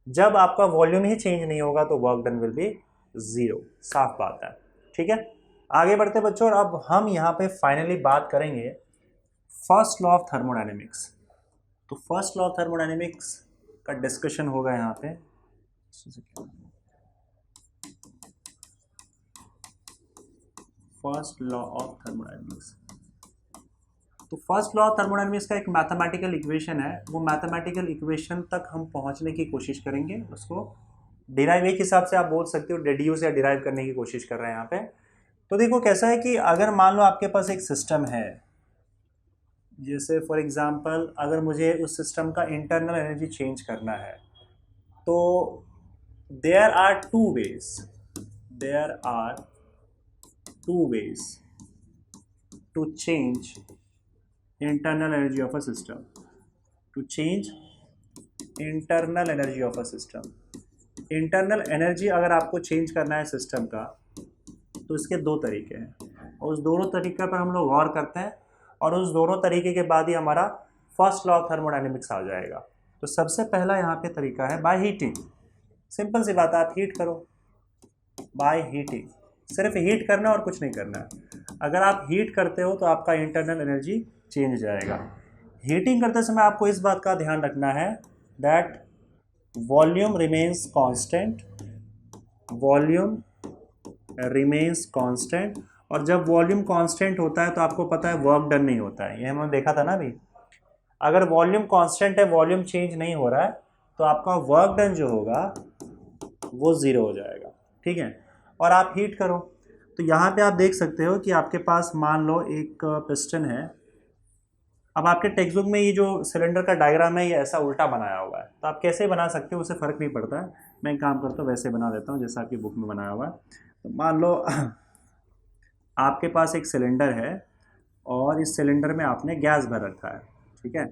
जब आपका वॉल्यूम ही चेंज नहीं होगा तो work done will B zero. साफ बात है। ठीक है, आगे बढ़ते बच्चों, और अब हम यहाँ पे फाइनली बात करेंगे फर्स्ट लॉ ऑफ थर्मोडायनेमिक्स। तो फर्स्ट लॉ ऑफ थर्मोडायनेमिक्स का डिस्कशन होगा यहाँ पे। First law of thermodynamics. तो फर्स्ट लॉ ऑफ थर्मोडायनेमिक्स का एक मैथमेटिकल इक्वेशन है, वो मैथमेटिकल इक्वेशन तक हम पहुंचने की कोशिश करेंगे। उसको डिराइव एक हिसाब से आप बोल सकते हो, डेड्यूस या डिराइव करने की कोशिश कर रहे हैं यहाँ पे। तो देखो कैसा है कि अगर मान लो आपके पास एक सिस्टम है, जैसे फॉर एग्जांपल अगर मुझे उस सिस्टम का इंटरनल एनर्जी चेंज करना है, तो there are two ways to change internal energy of a system, to change internal energy of a system। Internal energy अगर आपको चेंज करना है सिस्टम का, तो इसके दो तरीके हैं, और उस दोनों तरीके पर हम लोग गौर करते हैं, और उस दोनों तरीके के बाद ही हमारा फर्स्ट लॉ ऑफ थर्मोडायनेमिक्स आ जाएगा। तो सबसे पहला यहाँ पे तरीका है बाय हीटिंग। सिंपल सी बात है, आप हीट करो बाय हीटिंग, सिर्फ हीट करना और कुछ नहीं करना है। अगर आप हीट करते हो तो आपका इंटरनल एनर्जी चेंज जाएगा। हीटिंग करते समय आपको इस बात का ध्यान रखना है that volume remains constant, volume remains constant. और जब वॉल्यूम कांस्टेंट होता है तो आपको पता है वर्क डन नहीं होता है, ये हमने देखा था ना अभी। अगर वॉल्यूम कांस्टेंट है, वॉल्यूम चेंज नहीं हो रहा है, तो आपका वर्क डन जो होगा वो ज़ीरो हो जाएगा। ठीक है, और आप हीट करो तो यहाँ पे आप देख सकते हो कि आपके पास मान लो एक पिस्टन है। अब आपके टेक्स्ट बुक में ये जो सिलेंडर का डायग्राम है ये ऐसा उल्टा बनाया हुआ है, तो आप कैसे बना सकते हो उससे फ़र्क नहीं पड़ता है। मैं एक काम करता हूँ, वैसे बना देता हूँ जैसा आपकी बुक में बनाया हुआ है। तो मान लो आपके पास एक सिलेंडर है और इस सिलेंडर में आपने गैस भर रखा है। ठीक है,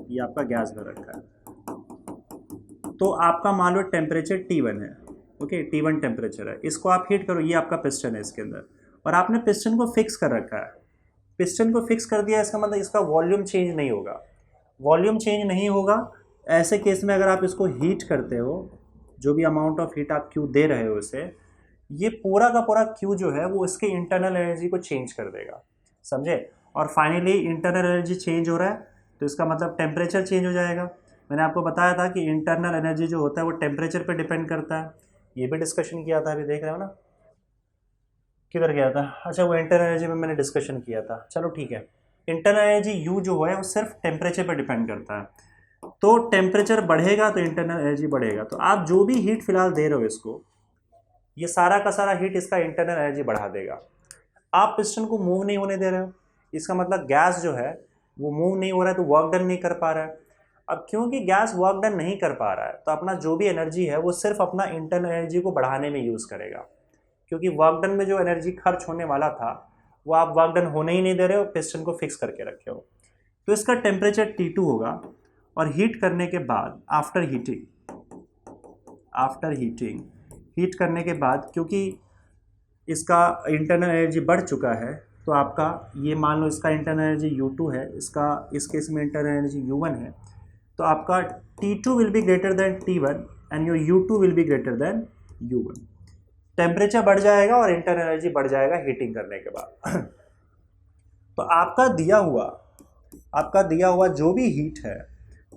ये आपका गैस भर रखा है। तो आपका मान लो टेम्परेचर T1 है। ओके, T1 टेम्परेचर है, इसको आप हीट करो, ये आपका पिस्टन है इसके अंदर, और आपने पिस्टन को फिक्स कर रखा है। पिस्टन को फिक्स कर दिया, इसका मतलब इसका वॉल्यूम चेंज नहीं होगा। वॉल्यूम चेंज नहीं होगा, ऐसे केस में अगर आप इसको हीट करते हो, जो भी अमाउंट ऑफ हीट आप क्यू दे रहे हो इसे, ये पूरा का पूरा क्यू जो है वो इसके इंटरनल एनर्जी को चेंज कर देगा, समझे। और फाइनली इंटरनल एनर्जी चेंज हो रहा है तो इसका मतलब टेम्परेचर चेंज हो जाएगा। मैंने आपको बताया था कि इंटरनल एनर्जी जो होता है वो टेम्परेचर पर डिपेंड करता है, ये भी डिस्कशन किया था, अभी देख रहे हो ना। किधर गया था, अच्छा वो इंटरनल एनर्जी में मैंने डिस्कशन किया था। चलो ठीक है, इंटरनल एनर्जी यू जो है वो सिर्फ टेम्परेचर पर डिपेंड करता है। तो टेम्परेचर बढ़ेगा तो इंटरनल एनर्जी बढ़ेगा। तो आप जो भी हीट फिलहाल दे रहे हो इसको, ये सारा का सारा हीट इसका इंटरनल एनर्जी बढ़ा देगा। आप पिस्टन को मूव नहीं होने दे रहे हो, इसका मतलब गैस जो है वो मूव नहीं हो रहा है, तो वर्क डन नहीं कर पा रहा है। अब क्योंकि गैस वर्क डन नहीं कर पा रहा है, तो अपना जो भी एनर्जी है वो सिर्फ अपना इंटरनल एनर्जी को बढ़ाने में यूज़ करेगा, क्योंकि वर्क डन में जो एनर्जी खर्च होने वाला था वो आप वर्क डन होने ही नहीं दे रहे हो, पिस्टन को फिक्स करके रखे हो। तो इसका टेम्परेचर T2 होगा, और हीट करने के बाद आफ्टर हीटिंग हीट करने के बाद, क्योंकि इसका इंटरनल एनर्जी बढ़ चुका है, तो आपका ये मान लो इसका इंटरनल एनर्जी U2 है, इसका इस केस में इंटरनल एनर्जी U1 है, तो आपका T2 will be greater than T1 and your U2 will be greater than U1। Temperature बढ़ जाएगा और इंटरनल एनर्जी बढ़ जाएगा हीटिंग करने के बाद। तो आपका दिया हुआ जो भी हीट है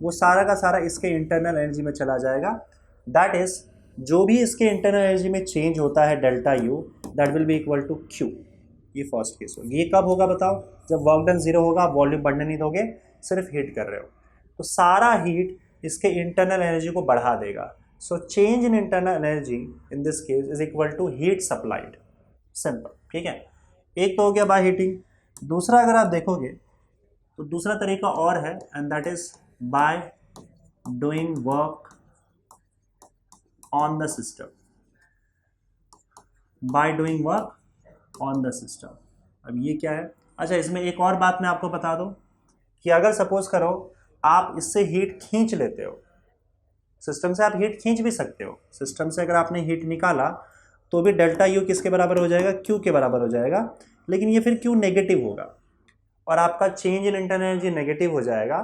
वो सारा का सारा इसके इंटरनल एनर्जी में चला जाएगा। दैट इज जो भी इसके इंटरनल एनर्जी में चेंज होता है delta U, that will be equal to Q. ये फर्स्ट केस होगा। ये कब होगा बताओ? जब वर्क डन जीरो होगा, आप वॉल्यूम बढ़ने नहीं दोगे, सिर्फ हीट कर रहे हो, तो सारा हीट इसके इंटरनल एनर्जी को बढ़ा देगा। So change in internal energy in this case is equal to heat supplied. Simple, ठीक है। एक तो हो गया बाय हीटिंग। दूसरा अगर आप देखोगे तो दूसरा तरीका और है, and that is by doing work on the system. By doing work on the system. अब ये क्या है? अच्छा, इसमें एक और बात मैं आपको बता दूं कि अगर सपोज करो आप इससे हीट खींच लेते हो, सिस्टम से आप हीट खींच भी सकते हो। सिस्टम से अगर आपने हीट निकाला तो भी डेल्टा यू किसके बराबर हो जाएगा? क्यू के बराबर हो जाएगा। लेकिन ये फिर क्यू नेगेटिव होगा और आपका change in internal energy negative हो जाएगा।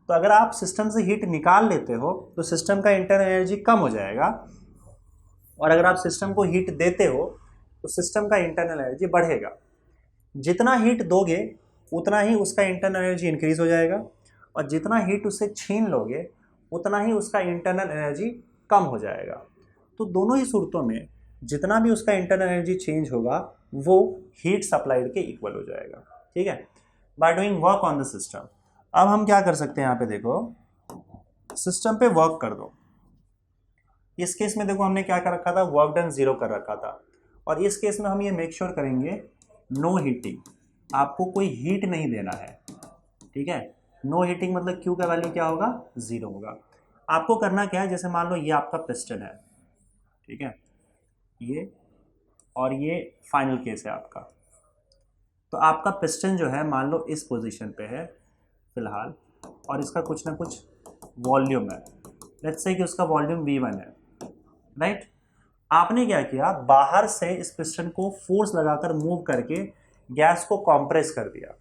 तो अगर आप सिस्टम से हीट निकाल लेते हो तो सिस्टम का इंटरनल एनर्जी कम हो जाएगा, और अगर आप सिस्टम को हीट देते हो तो सिस्टम का इंटरनल एनर्जी बढ़ेगा। जितना हीट दोगे उतना ही उसका इंटरनल एनर्जी इंक्रीज हो जाएगा, और जितना हीट उससे छीन लोगे उतना ही उसका इंटरनल एनर्जी कम हो जाएगा। तो दोनों ही सूरतों में जितना भी उसका इंटरनल एनर्जी चेंज होगा वो हीट सप्लाइड के इक्वल हो जाएगा, ठीक है, by doing work on the system. अब हम क्या कर सकते हैं? यहाँ पे देखो, सिस्टम पे वर्क कर दो। इस केस में देखो हमने क्या कर रखा था? वर्क डन जीरो कर रखा था, और इस केस में हम ये मेक श्योर करेंगे नो हीटिंग, आपको कोई हीट नहीं देना है, ठीक है। नो हीटिंग मतलब क्यू का वैल्यू क्या होगा? जीरो होगा। आपको करना क्या है? जैसे मान लो ये आपका पिस्टन है, ठीक है, ये, और ये फाइनल केस है आपका। तो आपका पिस्टन जो है मान लो इस पोजीशन पे है फिलहाल, और इसका कुछ ना कुछ वॉल्यूम है, लेट्स से कि उसका वॉल्यूम V1 है, राइट। आपने क्या किया? बाहर से इस पिस्टन को फोर्स लगाकर मूव करके गैस को कॉम्प्रेस कर दिया।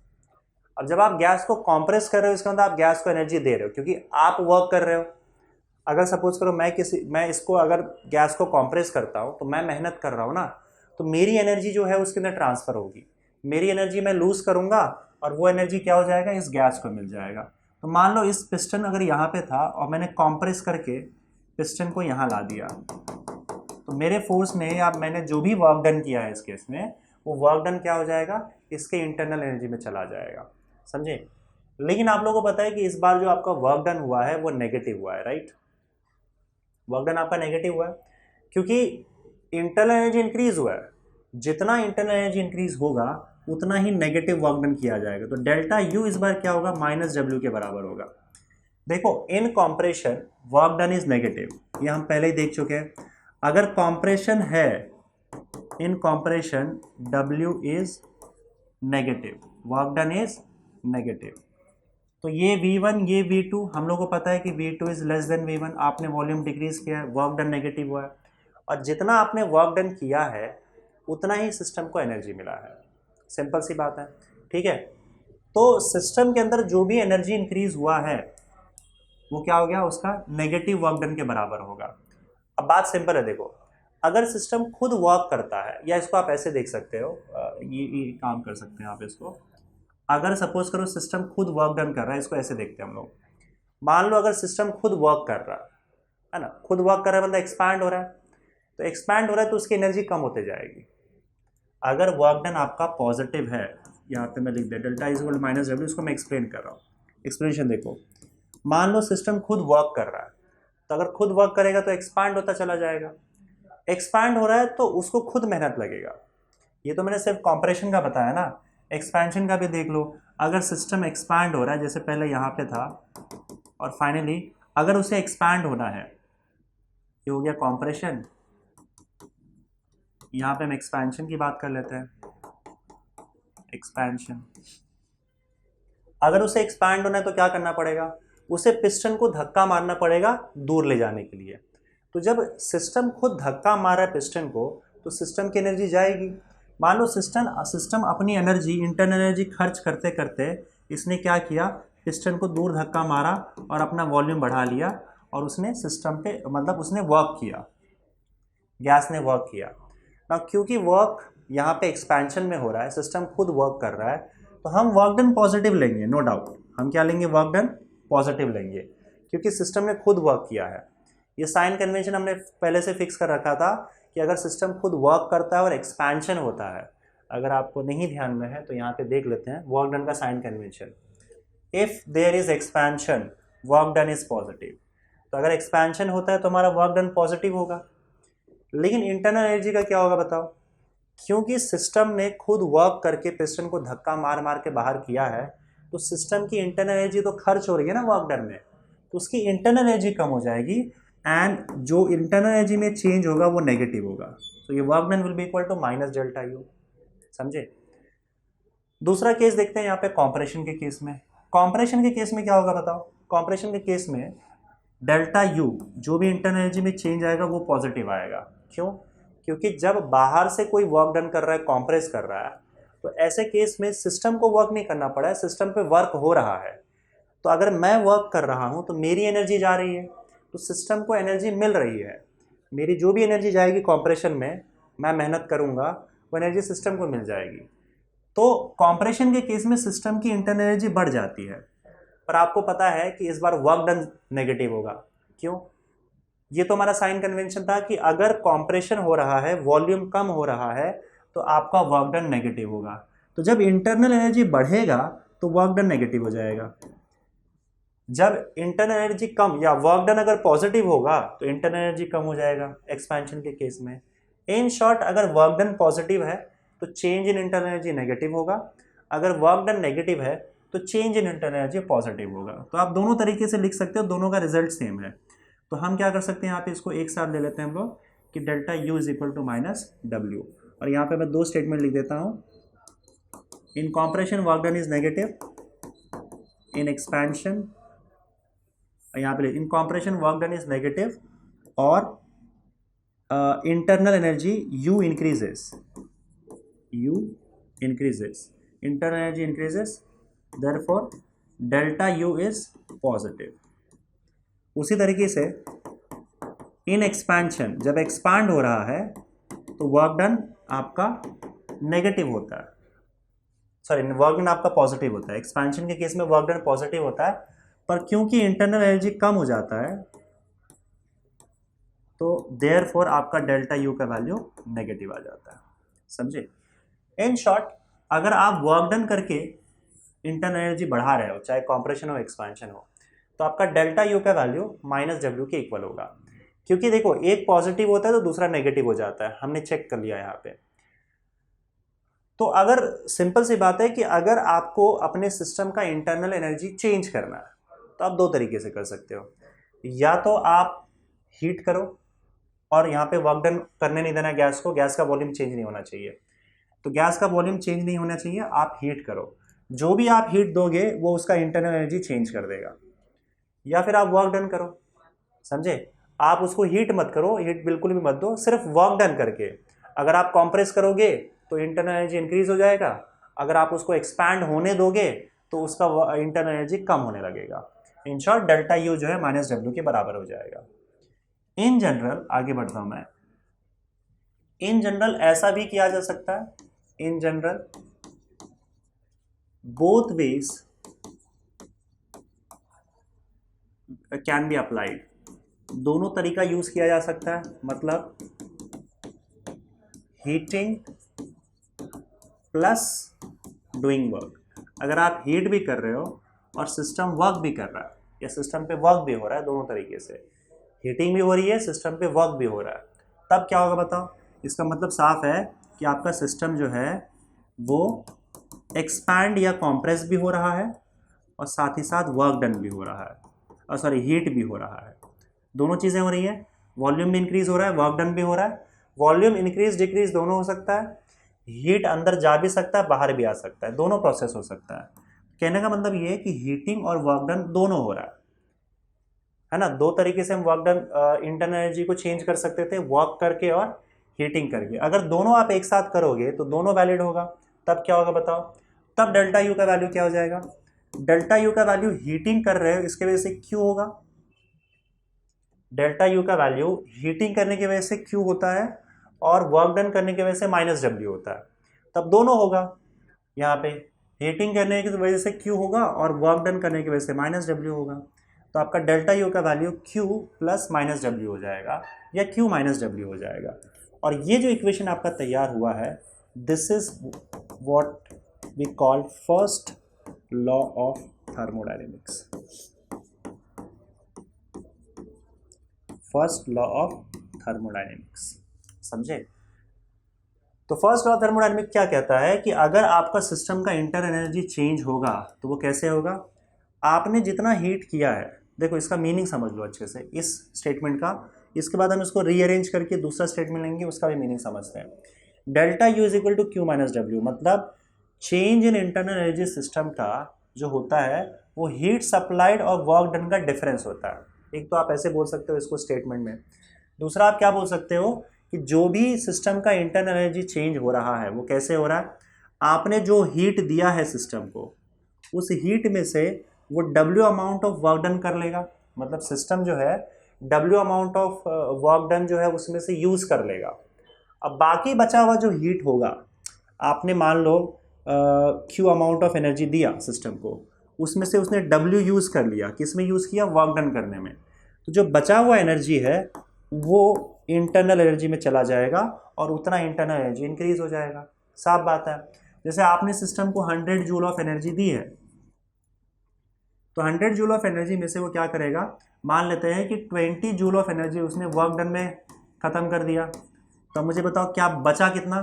अब जब आप गैस को कॉम्प्रेस कर रहे हो, इसका मतलब आप गैस को एनर्जी दे रहे हो, क्योंकि आप वर्क कर रहे हो। अगर सपोज करो मैं इसको अगर गैस को कॉम्प्रेस करता हूँ तो मैं मेहनत कर रहा हूँ ना, तो मेरी एनर्जी जो है उसके अंदर ट्रांसफर होगी। मेरी एनर्जी मैं लूज करूँगा और वो एनर्जी क्या हो जाएगा? इस गैस को मिल जाएगा। तो मान लो इस पिस्टन अगर यहाँ पे था और मैंने कॉम्प्रेस करके पिस्टन को यहाँ ला दिया, तो मेरे फोर्स ने या मैंने जो भी वर्क डन किया है इस केस में, वो वर्क डन क्या हो जाएगा? इसके इंटरनल एनर्जी में चला जाएगा, समझे। लेकिन आप लोगों को पता है कि इस बार जो आपका वर्क डन हुआ है वो नेगेटिव हुआ है, राइट। वर्क डन आपका नेगेटिव हुआ है क्योंकि इंटरनल एनर्जी इंक्रीज हुआ है। जितना इंटरनल एनर्जी इंक्रीज होगा उतना ही नेगेटिव वर्क डन किया जाएगा। तो डेल्टा यू इस बार क्या होगा? -W के बराबर होगा। देखो, in compression work done is negative, ये हम पहले ही देख चुके हैं। अगर कॉम्प्रेशन है, in compression W is negative, work done is negative. तो ये V1 ये V2, हम लोग को पता है कि V2 is less than V1। आपने वॉल्यूम डिक्रीज किया है, वर्क डन नेगेटिव हुआ है, और जितना आपने वर्क डन किया है उतना ही सिस्टम को एनर्जी मिला है। सिंपल सी बात है, ठीक है। तो सिस्टम के अंदर जो भी एनर्जी इंक्रीज हुआ है वो क्या हो गया? उसका नेगेटिव वर्क डन के बराबर होगा। अब बात सिंपल है, देखो, अगर सिस्टम खुद वर्क करता है, या इसको आप ऐसे देख सकते हो, ये काम कर सकते हैं आप इसको। अगर सपोज करो सिस्टम खुद वर्क डन कर रहा है, इसको ऐसे देखते हैं हम लोग। मान लो अगर सिस्टम खुद वर्क कर रहा है ना, खुद वर्क कर रहा है मतलब एक्सपैंड हो रहा है, तो एक्सपैंड हो रहा है तो उसकी एनर्जी कम होते जाएगी। अगर वर्क डन आपका पॉजिटिव है, यहाँ पे मैं लिख दे डेल्टा इज इक्वल -W, इसको मैं एक्सप्लेन कर रहा हूँ। एक्सप्लेनेशन देखो, मान लो सिस्टम खुद वर्क कर रहा है, तो अगर खुद वर्क करेगा तो एक्सपैंड होता चला जाएगा। एक्सपैंड हो रहा है तो उसको खुद मेहनत लगेगा। ये तो मैंने सिर्फ कॉम्प्रेशन का बताया ना, एक्सपेंशन का भी देख लो। अगर सिस्टम एक्सपैंड हो रहा है, जैसे पहले यहाँ पे था, और फाइनली अगर उसे एक्सपैंड होना है, ये हो गया कॉम्प्रेशन। यहाँ पे हम एक्सपेंशन की बात कर लेते हैं, एक्सपेंशन। अगर उसे एक्सपैंड होना है तो क्या करना पड़ेगा? उसे पिस्टन को धक्का मारना पड़ेगा दूर ले जाने के लिए। तो जब सिस्टम खुद धक्का मार रहा है पिस्टन को, तो सिस्टम की एनर्जी जाएगी। मान लो सिस्टम अपनी एनर्जी, इंटरनल एनर्जी खर्च करते करते इसने क्या किया? पिस्टन को दूर धक्का मारा और अपना वॉल्यूम बढ़ा लिया, और उसने सिस्टम पे मतलब उसने वर्क किया, गैस ने वर्क किया ना। क्योंकि वर्क यहाँ पे एक्सपेंशन में हो रहा है, सिस्टम खुद वर्क कर रहा है, तो हम वर्क डन पॉजिटिव लेंगे, नो डाउट। हम क्या लेंगे? वर्क डन पॉजिटिव लेंगे, क्योंकि सिस्टम ने खुद वर्क किया है। ये साइन कन्वेंशन हमने पहले से फिक्स कर रखा था कि अगर सिस्टम खुद वर्क करता है और एक्सपेंशन होता है, अगर आपको नहीं ध्यान में है तो यहाँ पे देख लेते हैं वर्क डन का sign convention. If there is expansion work done is positive, तो अगर एक्सपेंशन होता है तो हमारा वर्क डन पॉजिटिव होगा। लेकिन इंटरनल एनर्जी का क्या होगा बताओ? क्योंकि सिस्टम ने खुद वर्क करके पिस्टन को धक्का मार मार के बाहर किया है, तो सिस्टम की इंटरनल एनर्जी तो खर्च हो रही है ना वर्क डन में, तो उसकी इंटरनल एनर्जी कम हो जाएगी एंड जो इंटरनल एनर्जी में चेंज होगा वो नेगेटिव होगा। तो ये work done will be equal to minus delta U. समझे? दूसरा केस देखते हैं यहाँ पे कॉम्प्रेशन के केस में। कॉम्प्रेशन के केस में क्या होगा बताओ? कॉम्प्रेशन के केस में डेल्टा यू जो भी इंटरनल एनर्जी में चेंज आएगा वो पॉजिटिव आएगा। क्यों? क्योंकि जब बाहर से कोई वर्क डन कर रहा है, कॉम्प्रेस कर रहा है, तो ऐसे केस में सिस्टम को वर्क नहीं करना पड़ा है, सिस्टम पे वर्क हो रहा है। तो अगर मैं वर्क कर रहा हूँ तो मेरी एनर्जी जा रही है, तो सिस्टम को एनर्जी मिल रही है। मेरी जो भी एनर्जी जाएगी कॉम्प्रेशन में, मैं मेहनत करूँगा, वो एनर्जी सिस्टम को मिल जाएगी। तो कॉम्प्रेशन के केस में सिस्टम की इंटरनल एनर्जी बढ़ जाती है, पर आपको पता है कि इस बार वर्क डन नेगेटिव होगा। क्यों? ये तो हमारा साइन कन्वेंशन था कि अगर कॉम्प्रेशन हो रहा है, वॉल्यूम कम हो रहा है, तो आपका वर्क डन नेगेटिव होगा। तो जब इंटरनल एनर्जी बढ़ेगा तो वर्क डन नेगेटिव हो जाएगा। जब इंटरनल एनर्जी कम या वर्क डन अगर पॉजिटिव होगा तो इंटरनल एनर्जी कम हो जाएगा एक्सपेंशन के केस में। इन शॉर्ट, अगर वर्क डन पॉजिटिव है तो change in internal energy negative होगा, अगर वर्क डन नेगेटिव है तो change in internal energy positive होगा। तो आप दोनों तरीके से लिख सकते हो, दोनों का रिजल्ट सेम है। तो हम क्या कर सकते हैं, यहाँ पे इसको एक साथ ले लेते हैं हम लोग कि delta U is equal to minus W, और यहाँ पे मैं दो स्टेटमेंट लिख देता हूँ। In compression work done is negative, in expansion, यहाँ पे in compression work done is negative, और internal energy U increases, internal energy increases, therefore delta U is positive. उसी तरीके से इन एक्सपेंशन, जब एक्सपांड हो रहा है तो वर्क डन आपका नेगेटिव होता है, सॉरी वर्क डन आपका पॉजिटिव होता है। एक्सपेंशन के केस में वर्क डन पॉजिटिव होता है, पर क्योंकि इंटरनल एनर्जी कम हो जाता है तो देयरफॉर आपका डेल्टा यू का वैल्यू नेगेटिव आ जाता है। समझे? इन शॉर्ट, अगर आप वर्क डन करके इंटरनल एनर्जी बढ़ा रहे हो, चाहे कॉम्प्रेशन हो एक्सपेंशन हो, तो आपका डेल्टा यू का वैल्यू माइनस डब्ल्यू के इक्वल होगा। क्योंकि देखो, एक पॉजिटिव होता है तो दूसरा नेगेटिव हो जाता है, हमने चेक कर लिया यहाँ पे। तो अगर सिंपल सी बात है कि अगर आपको अपने सिस्टम का इंटरनल एनर्जी चेंज करना है तो आप दो तरीके से कर सकते हो। या तो आप हीट करो और यहाँ पे वर्क डन करने नहीं देना गैस को, गैस का वॉल्यूम चेंज नहीं होना चाहिए, तो गैस का वॉल्यूम चेंज नहीं होना चाहिए, आप हीट करो। जो भी आप हीट दोगे वो उसका इंटरनल एनर्जी चेंज कर देगा। या फिर आप वर्क डन करो। समझे? आप उसको हीट मत करो, हीट बिल्कुल भी मत दो, सिर्फ वर्क डन करके। अगर आप कॉम्प्रेस करोगे तो इंटरनल एनर्जी इंक्रीज हो जाएगा, अगर आप उसको एक्सपैंड होने दोगे तो उसका इंटरनल एनर्जी कम होने लगेगा। इन शॉर्ट, डेल्टा यू जो है माइनस डब्ल्यू के बराबर हो जाएगा। इन जनरल, आगे बढ़ता हूं मैं, इन जनरल ऐसा भी किया जा सकता है, in general both ways can be applied, दोनों तरीका यूज किया जा सकता है। मतलब हीटिंग प्लस डूइंग वर्क। अगर आप हीट भी कर रहे हो और सिस्टम वर्क भी कर रहा है, या सिस्टम पे वर्क भी हो रहा है, दोनों तरीके से हीटिंग भी हो रही है, सिस्टम पे वर्क भी हो रहा है, तब क्या होगा बताओ? इसका मतलब साफ है कि आपका सिस्टम जो है वो एक्सपैंड या कॉम्प्रेस भी हो रहा है और साथ ही साथ वर्क डन भी हो रहा है, और सॉरी हीट भी हो रहा है। दोनों चीज़ें हो रही हैं, वॉल्यूम भी इंक्रीज हो रहा है, वर्क डन भी हो रहा है। वॉल्यूम इंक्रीज डिक्रीज दोनों हो सकता है, हीट अंदर जा भी सकता है, बाहर भी आ सकता है, दोनों प्रोसेस हो सकता है। कहने का मतलब ये है कि हीटिंग और वर्क डन दोनों हो रहा है ना। दो तरीके से हम वर्क डन इंटरनल एनर्जी को चेंज कर सकते थे, वर्क करके और हीटिंग करके। अगर दोनों आप एक साथ करोगे तो दोनों वैलिड होगा। तब क्या होगा बताओ? तब डेल्टा यू का वैल्यू क्या हो जाएगा? डेल्टा यू का वैल्यू हीटिंग कर रहे हो इसके वजह से क्यू होगा, डेल्टा यू का वैल्यू हीटिंग करने की वजह से क्यू होता है और वर्क डन करने की वजह से माइनस डब्ल्यू होता है। तब दोनों होगा, यहाँ पे हीटिंग करने की वजह से क्यू होगा और वर्क डन करने की वजह से माइनस डब्ल्यू होगा। तो आपका डेल्टा यू का value Q plus minus W हो जाएगा या Q माइनस डब्ल्यू हो जाएगा। और ये जो इक्वेशन आपका तैयार हुआ है, this is what we call first law of thermodynamics. First law of thermodynamics, समझे? तो फर्स्ट लॉ ऑफ थर्मोडायनेमिक्स क्या कहता है कि अगर आपका सिस्टम का इंटर एनर्जी चेंज होगा तो वो कैसे होगा? आपने जितना हीट किया है, देखो इसका मीनिंग समझ लो अच्छे से इस स्टेटमेंट का, इसके बाद हम इसको रीअरेंज करके दूसरा स्टेटमेंट लेंगे, उसका भी मीनिंग समझते हैं। Delta U is equal to Q minus W, मतलब change in internal energy system का जो होता है वो हीट सप्लाइड और वर्क डन का डिफरेंस होता है। एक तो आप ऐसे बोल सकते हो इसको स्टेटमेंट में। दूसरा आप क्या बोल सकते हो कि जो भी सिस्टम का इंटरनल एनर्जी चेंज हो रहा है वो कैसे हो रहा है? आपने जो हीट दिया है सिस्टम को, उस हीट में से वो W amount of work done कर लेगा, मतलब सिस्टम जो है W amount of work done जो है उसमें से यूज़ कर लेगा। अब बाकी बचा हुआ जो हीट होगा, आपने मान लो Q अमाउंट ऑफ एनर्जी दिया सिस्टम को, उसमें से उसने W यूज़ कर लिया, किस में यूज़ किया? वर्क डन करने में। तो जो बचा हुआ एनर्जी है वो इंटरनल एनर्जी में चला जाएगा और उतना इंटरनल एनर्जी इंक्रीज हो जाएगा। साफ बात है। जैसे आपने सिस्टम को 100 जूल ऑफ एनर्जी दी है, तो 100 जूल ऑफ एनर्जी में से वो क्या करेगा? मान लेते हैं कि 20 जूल ऑफ एनर्जी उसने वर्क डन में ख़त्म कर दिया। तो मुझे बताओ क्या बचा कितना?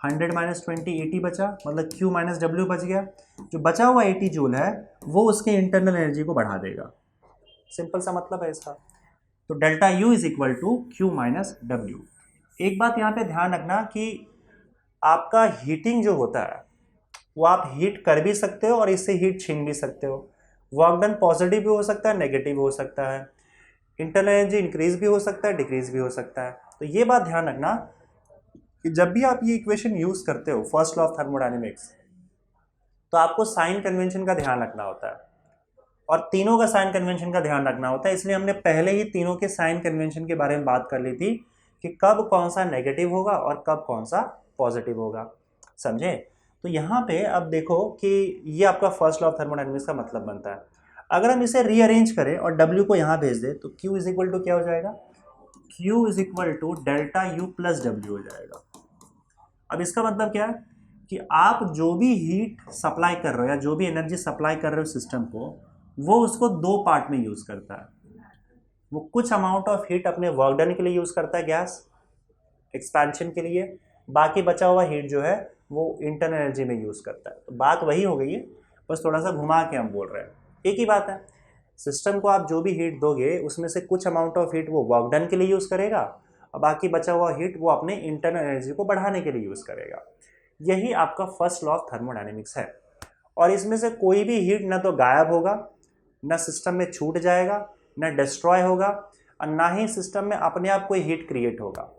100 माइनस 20 80 बचा, मतलब Q माइनस डब्ल्यू बच गया। जो बचा हुआ 80 जूल है वो उसके इंटरनल एनर्जी को बढ़ा देगा। सिंपल सा मतलब है इसका। तो delta U is equal to Q minus W. एक बात यहाँ पे ध्यान रखना कि आपका हीटिंग जो होता है वो आप हीट कर भी सकते हो और इससे हीट छीन भी सकते हो। वर्क डन पॉजिटिव भी हो सकता है, नेगेटिव भी हो सकता है, इंटरनल एनर्जी इंक्रीज भी हो सकता है, डिक्रीज भी हो सकता है। तो ये बात ध्यान रखना कि जब भी आप ये इक्वेशन यूज करते हो फर्स्ट लॉ ऑफ थर्मोडायनेमिक्स, तो आपको साइन कन्वेंशन का ध्यान रखना होता है और तीनों का साइन कन्वेंशन का ध्यान रखना होता है। इसलिए हमने पहले ही तीनों के साइन कन्वेंशन के बारे में बात कर ली थी कि कब कौन सा नेगेटिव होगा और कब कौन सा पॉजिटिव होगा, समझे? तो यहाँ पे अब देखो कि ये आपका फर्स्ट लॉ ऑफ थर्मोडायनेमिक्स का मतलब बनता है। अगर हम इसे रीअरेंज करें और W को यहाँ भेज दें तो Q इज इक्वल टू क्या हो जाएगा? Q is equal to delta U plus W हो जाएगा। अब इसका मतलब क्या है कि आप जो भी हीट सप्लाई कर रहे हो या जो भी एनर्जी सप्लाई कर रहे हो सिस्टम को, वो उसको दो पार्ट में यूज करता है। वो कुछ अमाउंट ऑफ हीट अपने वर्क डन के लिए यूज करता है, गैस एक्सपेंशन के लिए, बाकी बचा हुआ हीट जो है वो इंटरनल एनर्जी में यूज करता है। तो बात वही हो गई है, बस थोड़ा सा घुमा के हम बोल रहे हैं, एक ही बात है। सिस्टम को आप जो भी हीट दोगे उसमें से कुछ अमाउंट ऑफ हीट वो वर्क डन के लिए यूज करेगा और बाकी बचा हुआ हीट वो अपने इंटरनल एनर्जी को बढ़ाने के लिए यूज करेगा। यही आपका फर्स्ट लॉ ऑफ थर्मोडायनेमिक्स है। और इसमें से कोई भी हीट ना तो गायब होगा, ना सिस्टम में छूट जाएगा, ना डिस्ट्रॉय होगा, और ना ही सिस्टम में अपने आप कोई हीट क्रिएट होगा।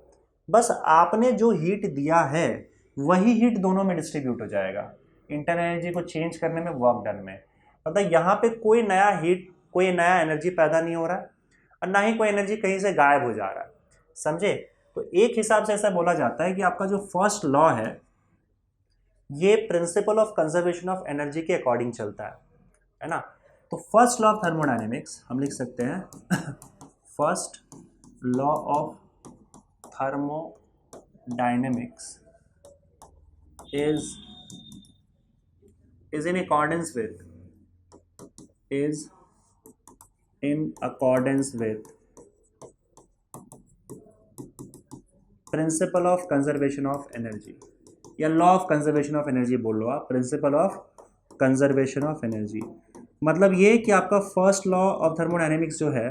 बस आपने जो हीट दिया है वही हीट दोनों में डिस्ट्रीब्यूट हो जाएगा, इंटरनल एनर्जी को चेंज करने में, वर्क डन में। मतलब यहाँ पे कोई नया हीट, कोई नया एनर्जी पैदा नहीं हो रहा है और ना ही कोई एनर्जी कहीं से गायब हो जा रहा है, समझे? तो एक हिसाब से ऐसा बोला जाता है कि आपका जो फर्स्ट लॉ है ये principle of conservation of energy के अकॉर्डिंग चलता है ना? तो फर्स्ट लॉ ऑफ थर्मोडायनेमिक्स हम लिख सकते हैं first law of thermodynamics is in accordance with principle of conservation of energy, या law of conservation of energy बोल लो आप, principle of conservation of energy. मतलब ये कि आपका फर्स्ट लॉ ऑफ थर्मोडायनेमिक्स जो है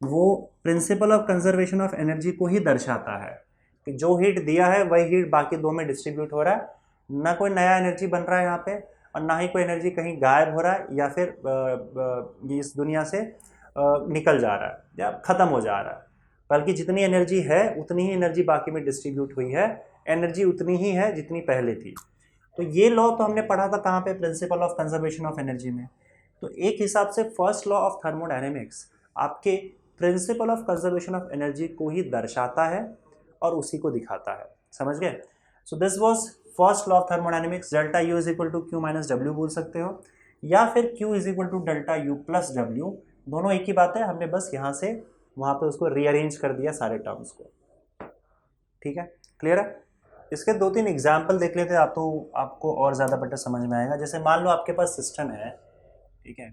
वो principle of conservation of energy को ही दर्शाता है कि जो हीट दिया है वही हीट बाकी दो में डिस्ट्रीब्यूट हो रहा है, ना कोई नया एनर्जी बन रहा है यहाँ पे और ना ही कोई एनर्जी कहीं गायब हो रहा है या फिर इस दुनिया से निकल जा रहा है या ख़त्म हो जा रहा है, बल्कि जितनी एनर्जी है उतनी ही एनर्जी बाकी में डिस्ट्रीब्यूट हुई है, एनर्जी उतनी ही है जितनी पहले थी। तो ये लॉ तो हमने पढ़ा था कहाँ पे? Principle of conservation of energy में। तो एक हिसाब से फर्स्ट लॉ ऑफ थर्मोडायनेमिक्स आपके principle of conservation of energy को ही दर्शाता है और उसी को दिखाता है, समझ गए? So this was first law of thermodynamics. Delta U is equal to Q minus W बोल सकते हो या फिर Q is equal to delta U plus W, दोनों एक ही बात है, हमने बस यहाँ से वहाँ पे उसको रीअरेंज कर दिया सारे टर्म्स को। ठीक है, क्लियर है? इसके 2-3 एग्जाम्पल देख लेते हैं आप, तो आपको और ज़्यादा बेटर समझ में आएगा। जैसे मान लो आपके पास सिस्टम है, ठीक है,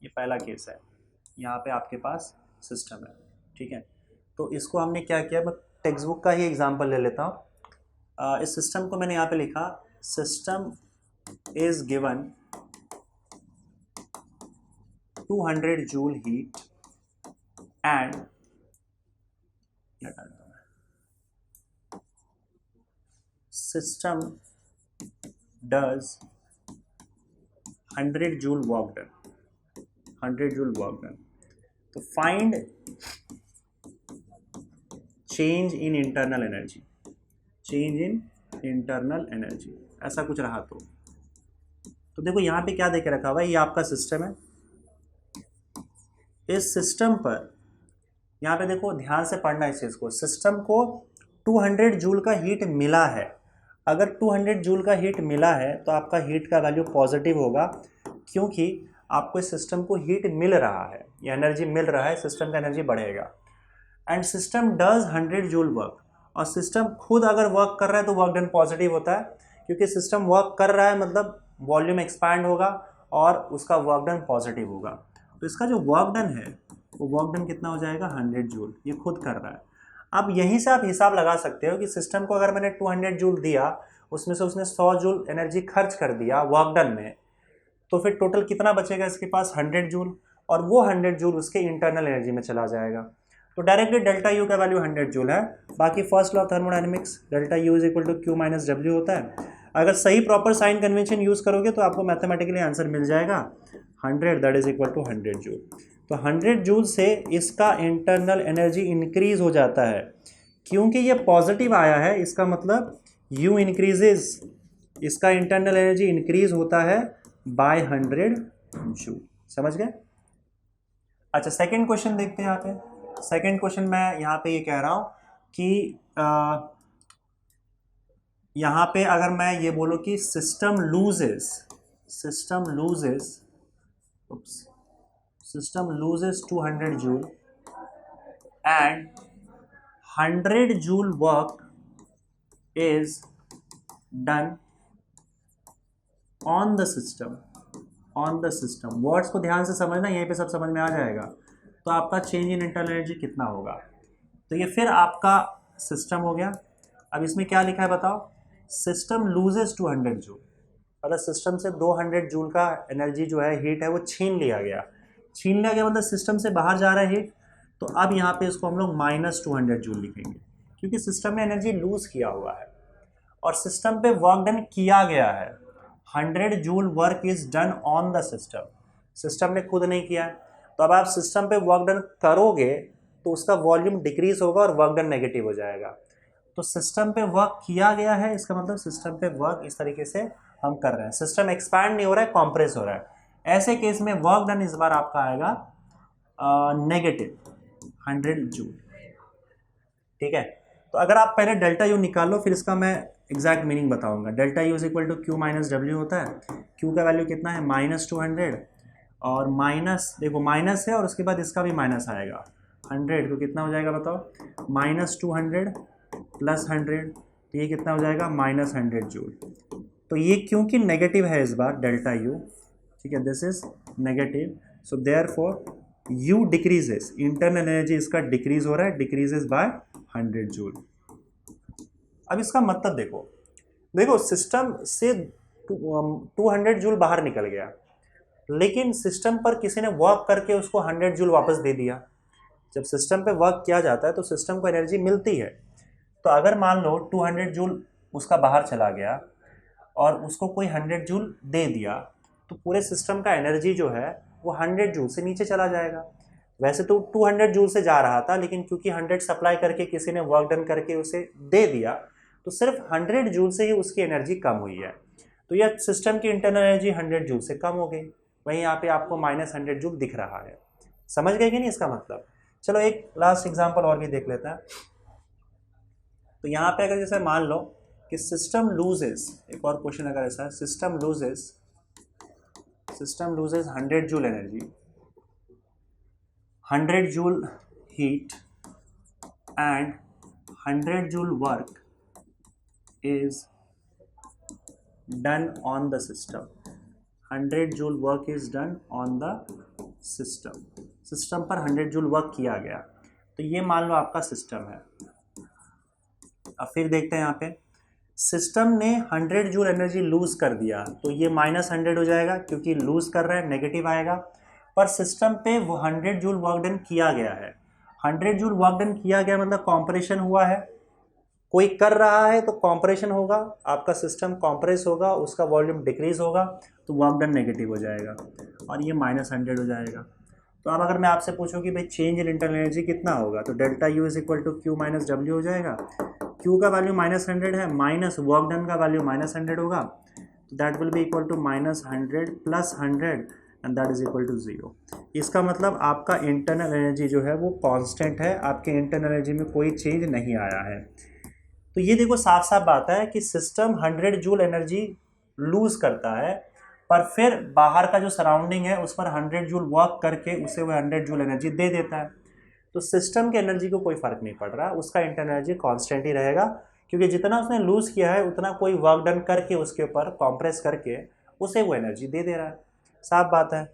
ये पहला केस है, यहाँ पे आपके पास सिस्टम है, ठीक है। तो इसको हमने क्या किया, मैं टेक्स्ट बुक का ही एग्जाम्पल ले लेता हूँ। इस सिस्टम को मैंने यहाँ पे लिखा, system is given 200 joule heat and, क्या डालता हूँ, system does 100 joule work done, 100 joule work done. तो find change in internal energy, change in internal energy, ऐसा कुछ रहा तो देखो यहाँ पे क्या देके रखा हुआ है, ये आपका सिस्टम है। इस सिस्टम पर यहाँ पे देखो, ध्यान से पढ़ना इस चीज़ को, सिस्टम को 200 जूल का हीट मिला है। अगर 200 जूल का हीट मिला है तो आपका हीट का वैल्यू पॉजिटिव होगा, क्योंकि आपको इस सिस्टम को हीट मिल रहा है, ये एनर्जी मिल रहा है, सिस्टम का एनर्जी बढ़ेगा। And system does 100 joule work, और सिस्टम खुद अगर वर्क कर रहा है तो वर्क डन पॉजिटिव होता है, क्योंकि सिस्टम वर्क कर रहा है मतलब वॉल्यूम एक्सपैंड होगा और उसका वर्क डन पॉजिटिव होगा। तो इसका जो वर्क डन है वो वर्क डन कितना हो जाएगा, 100 जूल, ये खुद कर रहा है। अब यहीं से आप हिसाब लगा सकते हो कि सिस्टम को अगर मैंने 200 जूल दिया, उसमें से उसने 100 जूल एनर्जी खर्च कर दिया वर्क डन में, तो फिर टोटल कितना बचेगा इसके पास, 100 जूल, और वो 100 जूल उसके इंटरनल एनर्जी में चला जाएगा। तो डायरेक्टली डेल्टा यू का वैल्यू 100 जूल है। बाकी first law of thermodynamics, delta U is equal to Q minus W होता है। अगर सही प्रॉपर साइन कन्वेंशन यूज करोगे तो आपको मैथमेटिकली आंसर मिल जाएगा 100, that is equal to 100 joule. तो 100 जूल से इसका इंटरनल एनर्जी इंक्रीज हो जाता है, क्योंकि ये पॉजिटिव आया है, इसका मतलब यू इंक्रीजेज, इसका इंटरनल एनर्जी इंक्रीज होता है बाय 100 जूल। समझ गए? अच्छा, सेकंड क्वेश्चन देखते हैं यहाँ पे। सेकंड क्वेश्चन मैं यहाँ पे ये कह रहा हूँ कि यहाँ पे अगर मैं ये बोलूँ कि system loses 200 joule and 100 joule work is done on the system. Words को ध्यान से समझना, यहीं पे सब समझ में आ जाएगा। तो आपका चेंज इन इंटरनल एनर्जी कितना होगा, तो ये फिर आपका सिस्टम हो गया। अब इसमें क्या लिखा है बताओ, सिस्टम लूजेस 200 जूल, अगर सिस्टम से 200 जूल का एनर्जी जो है, हीट है, वो छीन लिया गया मतलब सिस्टम से बाहर जा रहा है हीट। तो अब यहाँ पे इसको हम लोग -200 जूल लिखेंगे, क्योंकि सिस्टम ने एनर्जी लूज किया हुआ है और सिस्टम पे वर्क डन किया गया है। 100 joule work is done on the system ने खुद नहीं किया है। तो अब आप सिस्टम पे वर्क डन करोगे तो उसका वॉल्यूम डिक्रीज होगा और वर्क डन नेगेटिव हो जाएगा। तो सिस्टम पे वर्क किया गया है, इसका मतलब सिस्टम पे वर्क इस तरीके से हम कर रहे हैं, सिस्टम एक्सपैंड नहीं हो रहा है, कॉम्प्रेस हो रहा है। ऐसे केस में वर्क डन इस बार आपका आएगा नेगेटिव 100 जूल। ठीक है, तो अगर आप पहले डेल्टा यू निकाल लो, फिर इसका मैं एग्जैक्ट मीनिंग बताऊंगा। Delta U is equal to Q minus W होता है। क्यू का वैल्यू कितना है, -200, और माइनस, देखो माइनस है और उसके बाद इसका भी माइनस आएगा 100, तो कितना हो जाएगा बताओ, -200 + 100, तो ये कितना हो जाएगा, -100 जूल। तो ये क्योंकि नेगेटिव है इस बार डेल्टा यू, ठीक है, this is negative, so therefore you decreases, internal energy इसका डिक्रीज हो रहा है, डिक्रीजेस बाय 100 जूल। अब इसका मतलब देखो सिस्टम से 200 जूल बाहर निकल गया, लेकिन सिस्टम पर किसी ने वर्क करके उसको 100 जूल वापस दे दिया। जब सिस्टम पे वर्क किया जाता है तो सिस्टम को एनर्जी मिलती है। तो अगर मान लो 200 जूल उसका बाहर चला गया और उसको कोई 100 जूल दे दिया, तो पूरे सिस्टम का एनर्जी जो है वो 100 जूल से नीचे चला जाएगा। वैसे तो 200 जूल से जा रहा था, लेकिन क्योंकि 100 सप्लाई करके किसी ने वर्क डन करके उसे दे दिया, तो सिर्फ 100 जूल से ही उसकी एनर्जी कम हुई है। तो यह सिस्टम की इंटरनल एनर्जी 100 जूल से कम हो गई। वहीं यहाँ पे आपको -100 जूल दिख रहा है। समझ गए कि नहीं इसका मतलब? चलो एक लास्ट एग्जांपल और भी देख लेते हैं। तो यहाँ पे अगर जैसे मान लो कि सिस्टम लूजेस, एक और क्वेश्चन अगर ऐसा है, system loses 100 joule energy 100 joule heat and 100 joule work is done on the system. 100 joule work is done on the system. System पर 100 जूल वर्क किया गया, तो ये मान लो आपका सिस्टम है। अब फिर देखते हैं यहाँ पे सिस्टम ने 100 जूल एनर्जी लूज कर दिया, तो ये -100 हो जाएगा क्योंकि लूज कर रहा है, नेगेटिव आएगा। पर सिस्टम पे वो 100 जूल वर्क डन किया गया है। 100 जूल वर्क डन किया गया मतलब कॉम्प्रेशन हुआ है, कोई कर रहा है तो कॉम्प्रेशन होगा, आपका सिस्टम कॉम्प्रेस होगा, उसका वॉल्यूम डिक्रीज होगा, तो वर्क डन नेगेटिव हो जाएगा और ये -100 हो जाएगा। तो अब अगर मैं आपसे पूछूं कि भाई चेंज इन इंटरनल एनर्जी कितना होगा, तो delta U is equal to Q minus W हो जाएगा। क्यू का वैल्यू -100 है, माइनस वर्क डन का वैल्यू -100 होगा, तो that will be equal to -100 plus 100 and that is equal to 0। इसका मतलब आपका इंटरनल एनर्जी जो है वो कांस्टेंट है, आपके इंटरनल एनर्जी में कोई चेंज नहीं आया है। तो ये देखो साफ साफ बात है कि सिस्टम 100 जूल एनर्जी लूज करता है, पर फिर बाहर का जो सराउंडिंग है उस पर 100 जूल वर्क करके उसे वो 100 जूल एनर्जी दे देता है। तो सिस्टम के एनर्जी को कोई फर्क नहीं पड़ रहा, उसका इंटरनल एनर्जी कांस्टेंट ही रहेगा, क्योंकि जितना उसने लूज किया है उतना कोई वर्क डन करके उसके ऊपर कॉम्प्रेस करके उसे वो एनर्जी दे दे रहा है। साफ बात है।